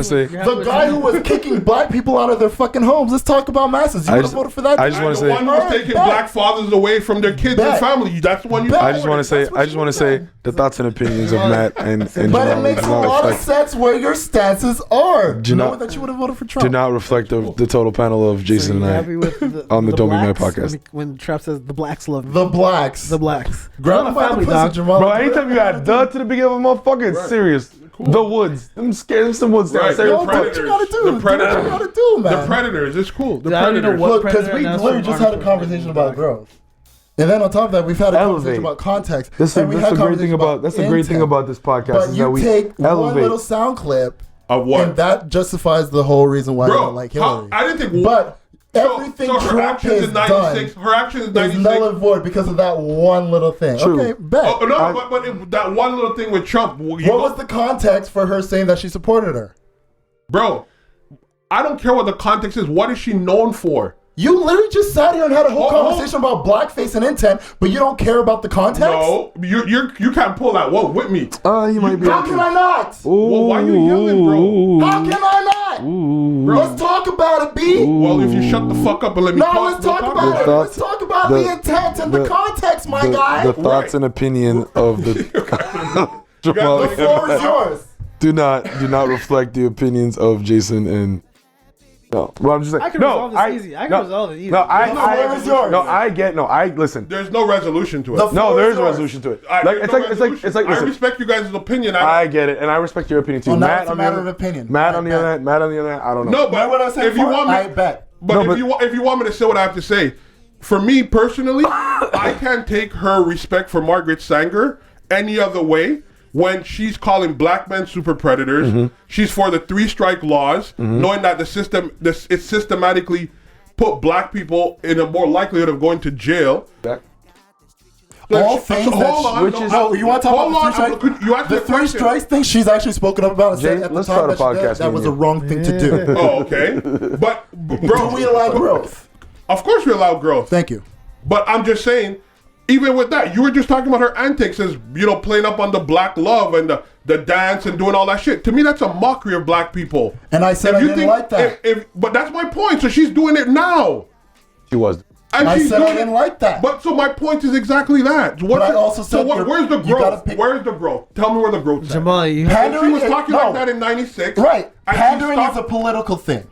to say. The guy who was kicking black people out of their fucking homes. Let's talk about masses. You I would have just- voted for that. I just guy? wanna the say- one who was Alright, taking bet. black fathers away from their kids Bet. and family. That's the one you. Bet. I just want to say. That's what I just you want to say said. the thoughts and opinions of Matt and But it Jamal makes do a not lot of reflect. sense where your stances are. Do Knowing not- that you would have voted for Trump. Do not reflect the total panel of Jason and happy I. with on the Don't Be Mad blacks? podcast. When Trump says the blacks love me. The blacks. The blacks. Grab I'm him a by the family pussy, dog. Jamal. Bro, anytime you add "the" to the beginning of a motherfucker, it's serious. The woods. I'm scared. Them some woods. Right, Serious Yo, the do fuck. what you gotta do. The Do what you predators. gotta do, man. The predators. It's cool. The I don't even know predators. what Look, because we predator literally announced just from had a article. conversation about growth. And then on top of that, we've had a Elevate. conversation about context. This and we is had the great conversation thing about. That's the great thing intent. about this podcast But is you that we take one elevate. little sound clip, Of what? and that justifies the whole reason why I Bro, don't like Hillary. I didn't think. But everything so her Trump actions has in '96. Her actions in is null '96. and void because of that one little thing. True. Okay, bet. Oh, no, but that one little thing with Trump. What was the context for her saying that she supported her? Bro, I don't care what the context is. What is she known for? You literally just sat here and had a whole Oh, conversation about blackface and intent, but you don't care about the context? No, you can't pull that one with me. You might be. How can I not? Well, why you yelling, bro? How can I not? Let's talk about it, B. Well, if you shut the fuck up and let me No, talk, let's talk we'll about it. The Let's talk about the- the intent and the context, my guy. The thoughts and opinion of the Jamal The and floor Matt is yours. do not reflect the opinions of Jason and. No, well, I'm just saying. I can no, resolve this easy. I can resolve it easy. No, The floor is yours. listen. There's no resolution to it. The No, floor there is is a yours. resolution to it. I- Like there's it's no like resolution. I listen. respect you guys' opinion. I get it, and I respect your opinion too. Well, now Matt it's a on the matter other- of opinion. Matt on I the other bet. hand, Matt on the other hand, I don't know. No, Remember what I but said if you before? want me, I bet. But, No, if you want me to say what I have to say, for me personally, I can't take her respect for Margaret Sanger any other way. When she's calling black men super predators, she's for the 3-strike laws, knowing that it systematically put black people in a more likelihood of going to jail. All things that hold on, which no, is- Oh, you want to talk hold about on, the 3 strikes? you asked me The a 3 question. strikes thing, she's actually spoken up about it. Said Jay, at the let's time start a that she did, podcast, that was me the and wrong thing to do. Oh, okay. But, Do bro, we allow growth? of course we allow growth. Thank you. But I'm just saying, even with that, you were just talking about her antics as, playing up on the black love and the dance and doing all that shit. To me, that's a mockery of black people. And I said I didn't like that. But that's my point. So she's doing it now. She was. And I she's said I doing didn't it- like that. But so my point is exactly that. But I also said where's the you gotta growth? pick- Where's the growth? Tell me where the growth is. Jamal, you have She Pandering was is- talking no. like that in '96. Right. and she Pandering is stopped- a political thing.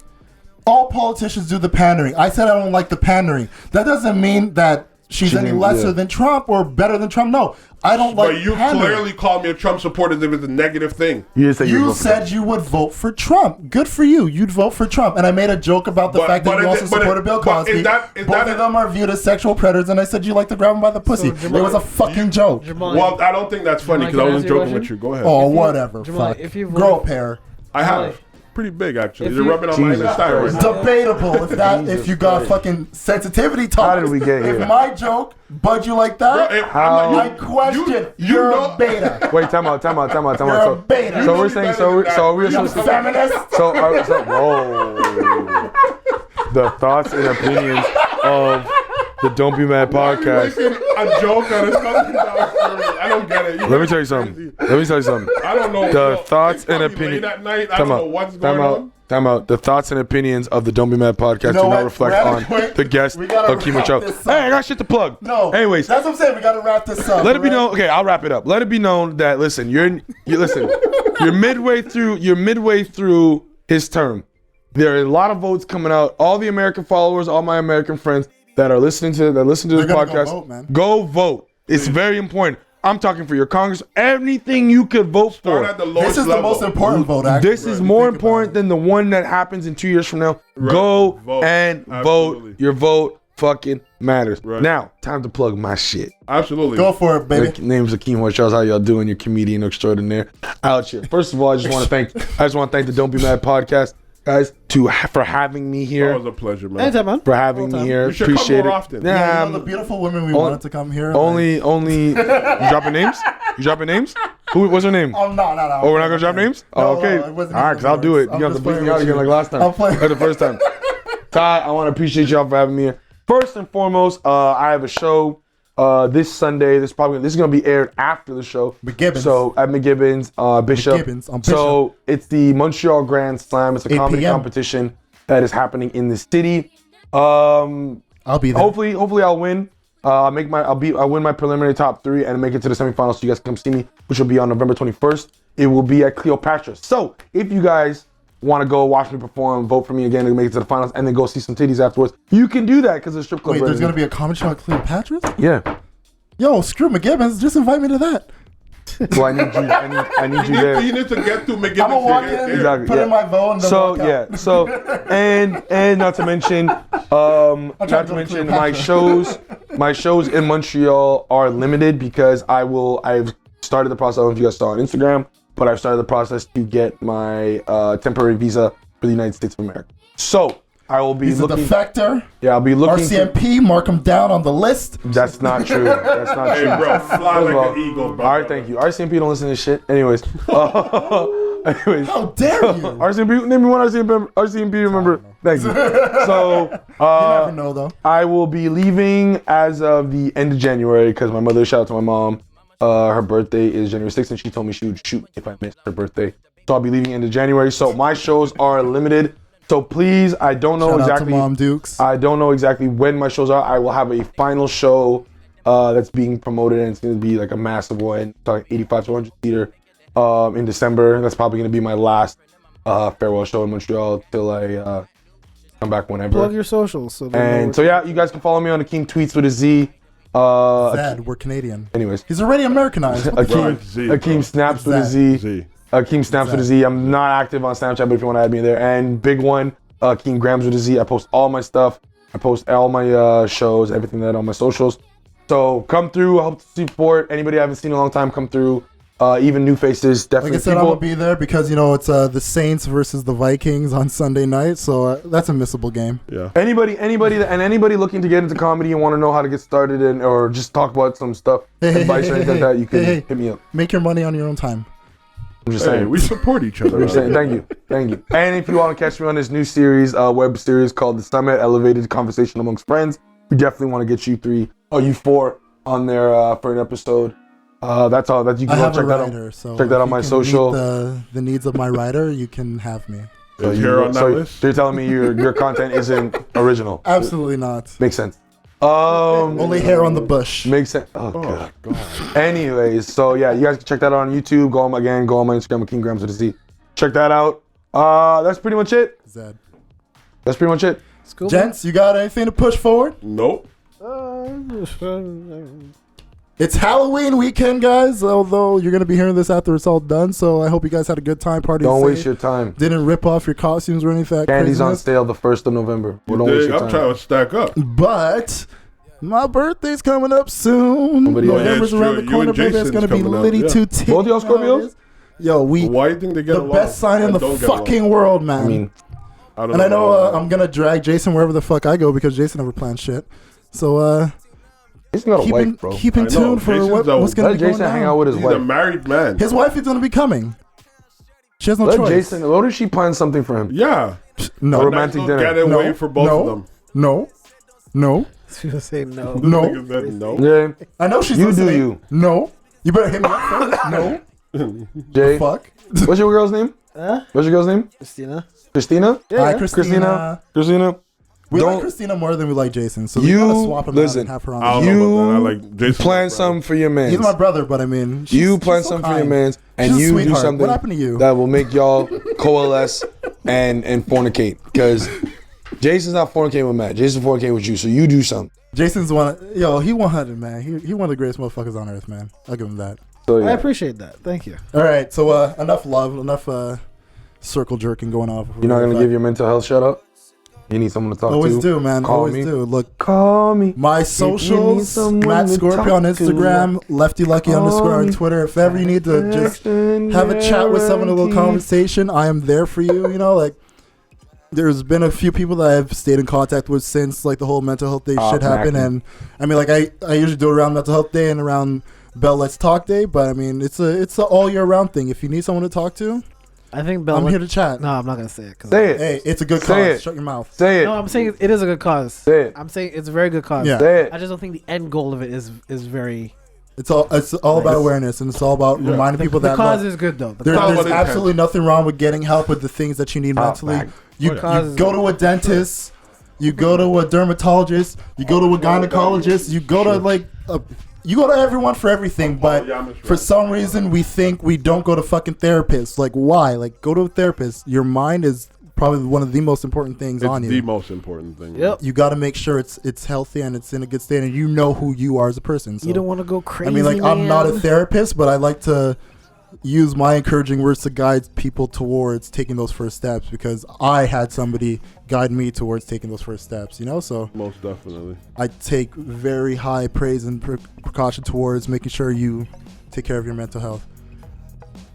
All politicians do the pandering. I said I don't like the pandering. That doesn't mean that she's any didn't- lesser yeah. than Trump or better than Trump. No, I don't like. But you pandering. clearly called me a Trump supporter as if it's a negative thing. You didn't say You vote for Trump. said you would vote for Trump. Good for you. You'd vote for Trump. And I made a joke about the fact that you also supported Bill Cosby. Both of them are viewed as sexual predators, and I said you like to grab them by the pussy. Jamal, it was a fucking joke. Jamal, Well, I don't think that's funny because I Jamal, wasn't can I joking answer with your you. Go ahead. Oh, whatever. Jamal, Fuck. if you Grow a vote- pair. I have. Pretty big, actually. If They're you- rubbing on my Jesus thyroid. Christ. Debatable if you got fucking sensitivity talk. How did we get here? If my joke bud you like that, Bro, How- I question. You're a beta. Wait, time out. You're a So, beta. so know we're me saying, better so, than that. so we're You supposed to. feminist. So, whoa. The thoughts and opinions of the Don't Be Mad podcast. A joke on a something else. I don't get it. Let me tell you something. I don't know. The Yo, thoughts it's and probably opinion- late at night. I don't know what's going on. Time out. The thoughts and opinions of the Don't Be Mad podcast You know do not what? reflect Rather on quick, the guest we gotta Akeem wrap Chow. this up. Hey, I got shit to plug. No. Anyways, That's what I'm saying. We got to wrap this up. let it be right? known. Okay, I'll wrap it up. Let it be known that listen, you're midway through his term. There are a lot of votes coming out. All the American followers, all my American friends that are listening to this They're gonna podcast, go vote, man. go vote. It's very important. I'm talking for your Congress. Anything you could vote Start for. at the lowest This is the level. most important vote, actually. This is Right. more Think about important it. than the one that happens in 2 years from now. Right. Go Vote. and Absolutely. vote. Your vote fucking matters. Right. Now, time to plug my shit. Absolutely. Go for it, baby. My name's Akeem Charles. How y'all doing? Your comedian extraordinaire out here. First of all, I just want to thank the Don't Be Mad podcast guys for having me That here. was a pleasure, man. Anytime, man. For having me Anytime. here. You should come Appreciate more it. often. Nah, Yeah, you know, the beautiful women we wanted to come here. only you dropping names? You dropping names? What's her name? Oh, no. Oh, we're not gonna drop names? Oh, No, okay. it wasn't All right, even because I'll do it. words. You have I'm to just bleep me playing out with again you. like last time. I'm playing. Or the first time. Todd, I want to appreciate y'all for having me here. First and foremost, I have a show this Sunday. This is gonna be aired after the show. McGibbons. So at McGibbons, Bishop. McGibbons on So it's the Montreal Grand Slam. It's a 8 comedy p.m. competition that is happening in the city. I'll be there. Hopefully I'll win. I'll win my preliminary top 3 and make it to the semifinals so you guys can come see me, which will be on November 21st. It will be at Cleopatra. So if you guys want to go watch me perform, vote for me again to make it to the finals, and then go see some titties afterwards, you can do that because it's strip club. Wait, there's ready. going to be a comedy show at Cleopatra's? Yeah. Yo, screw McGibbons. Just invite me to that. Well, I need you. I need you there. You need to get through McGibbons. I'm going to walk in, Exactly, put yeah. in my vote, and then So walk out. yeah, so and not to mention, my shows in Montreal are limited because I've started the process. I don't know if you guys saw on Instagram, but I've started the process to get my temporary visa for the United States of America. So I will be He's a looking. defector. Yeah, I'll be looking. RCMP, mark him down on the list. That's not true. That's not Hey, true. bro, fly First like of all, an eagle, bro. all right, thank you. RCMP don't listen to this shit. Anyways, How dare you? RCMP, name me one RCMP member. Thank you. So, You never know, though. I will be leaving as of the end of January because my mother, shout out to my mom, her birthday is January 6th and she told me she would shoot me if I missed her birthday. So I'll be leaving end of January. So my shows are limited. So please, I don't know Shout out exactly. to Mom Dukes. I don't know exactly when my shows are. I will have a final show that's being promoted and it's going to be like a massive one, talking 85 to 100 seater in December. That's probably going to be my last farewell show in Montreal till I come back whenever. Plug your socials. So they know And where so yeah, you guys can follow me on Akeem Tweets with a Z. Zed, we're Canadian. Anyways, He's already Americanized. What the Akeem, Right, Z, Akeem bro. Snaps with a Zed. Z. Akeem Snaps with a Z. I'm not active on Snapchat, but if you want to add me there. And big one, Akeem Grams with a Z. I post all my stuff. I post all my shows, everything that on my socials. So come through, help support. Anybody I haven't seen in a long time, come through. Even new faces, definitely. Like I said, I'm going to be there because, you know, it's the Saints versus the Vikings on Sunday night. So that's a missable game. Yeah. Anybody looking to get into comedy and want to know how to get started or just talk about some stuff, advice or anything like that, you can hit me up. Make your money on your own time. I'm just Hey, saying. we support each other. I'm saying, thank you. And if you want to catch me on this new series, web series called The Summit, Elevated Conversation Amongst Friends, we definitely want to get you 4 on there for an episode. That's all. That you I can have check a that writer, out. so check that if on you my can social. meet the needs of my writer, you can have me. Is here on that list? So you're telling me your content isn't original? Absolutely not. Makes sense. Only hair on the bush. Makes sense. Oh god. Anyways, so yeah, you guys can check that out on YouTube. Go on my Instagram, Akeem Grams with a Z. Check that out. That's pretty much it. Zed. That's pretty much it. It's cool. Gents, you got anything to push forward? Nope. It's Halloween weekend, guys. Although you're gonna be hearing this after it's all done, so I hope you guys had a good time partying. Don't waste your time. Didn't rip off your costumes or anything. Candy's on sale the 1st of November. Well, don't waste your time. I'm trying to stack up. But my birthday's coming up soon. November's around the corner, baby. It's gonna be litty too. Both y'all Scorpios? Yo, why do you think they get the best sign in the fucking world, man. I mean, I know I'm gonna drag Jason wherever the fuck I go because Jason never plans shit. So Jason got a wife, bro. Keep in tune for what's gonna be going Jason down. hang out with his He's wife. a married man. His wife is gonna be coming. She has no choice. Jason, what if she plans something for him? Yeah. No. A romantic dinner. Getaway for both of them. No. She'll say no. No. Yeah. I know she's You listening. do you. No. You better hit me up first. No. Jay, Fuck. what's your girl's name? What's your girl's name? Christina. Christina? Hi, Christina. Christina. We Don't- like Christina more than we like Jason, so we gotta swap him out and have her on. I don't the show. know about that. I like Jason. Plan something for your man. He's my brother, but I mean, You plan she's so something for your kind. man, and She's a you do sweetheart. something What happened to you? that will make y'all coalesce and fornicate. Because Jason's not fornicating with Matt. Jason's fornicating with you. So you do something. Jason's he 100, man. He one of the greatest motherfuckers on earth, man. I'll give him that. So, I appreciate that. Thank you. All right, so enough love, enough circle jerking going on. You're not gonna give your mental health shout out? You need someone to talk Always to. do, man. Call Always me. do. Look, Call me. my need socials, someone Matt to Scorpio on talk to, Instagram, Lefty Lucky call _ on me. Twitter. If ever you need to just have a chat with someone, a little conversation, I am there for you. You know, like there's been a few people that I've stayed in contact with since like the whole mental health day shit happened, and I mean, like I usually do it around mental health day and around Bell Let's Talk Day, but I mean, it's a all year round thing. If you need someone to talk to, I think Bell. I'm here to chat. No, I'm not gonna say it. Say it. Hey, it's a good Say cause. it. Shut your mouth. Say it. No, I'm saying it is a good cause. Say it. I'm saying it's a very good cause. Yeah. Say it. I just don't think the end goal of it is very. It's all about awareness, and it's all about reminding people The that cause look, is good though. The there's cause- absolutely nothing wrong with getting help with the things that you need mentally. man. You, cause you is go to a dentist, you go to a dermatologist, you go to a gynecologist, you go to you go to everyone for everything, but for some reason we think we don't go to fucking therapists. Like why? Like go to a therapist. Your mind is probably one of the most important things on you. It's the most important thing. Yep. You got to make sure it's healthy and it's in a good state, and you know who you are as a person. So. You don't want to go crazy. I mean, like, I'm not a man. therapist, but I like to use my encouraging words to guide people towards taking those first steps because I had somebody guide me towards taking those first steps, you know? So Most definitely. I take very high praise and precaution towards making sure you take care of your mental health.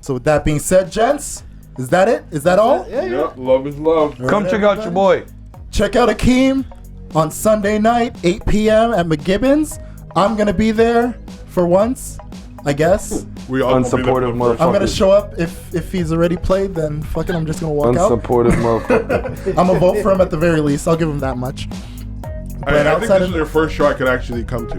So with that being said, gents, is that it? Is that all? Yeah. Yep. Love is love. Come check out your boy. Check out Akeem on Sunday night, 8 p.m. at McGibbon's. I'm going to be there for once, I guess. We all Unsupportive motherfucker. I'm gonna show up if he's already played. Then fucking, I'm just gonna walk out. Unsupportive motherfucker. I'm gonna vote for him at the very least. I'll give him that much. I think this is your first show I could actually come to.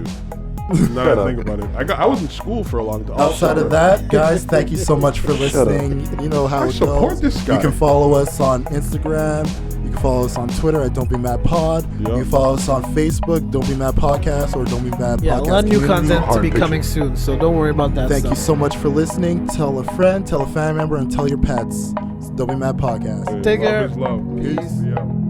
Now that I think about it, I was in school for a long time. Outside of that, guys, thank you so much for listening. You know how it support goes. this guy. You can follow us on Instagram. You can follow us on Twitter at Don't Be Mad Pod. Yep. You can follow us on Facebook, Don't Be Mad Podcast, or Don't Be Mad Yeah, a Podcast lot of new Community. content to Hard be picture. coming soon, so don't worry about that. Thank you stuff. so much for listening. Tell a friend, tell a family member, and tell your pets. It's Don't Be Mad Podcast. Take Love care. is love. Peace. Yeah.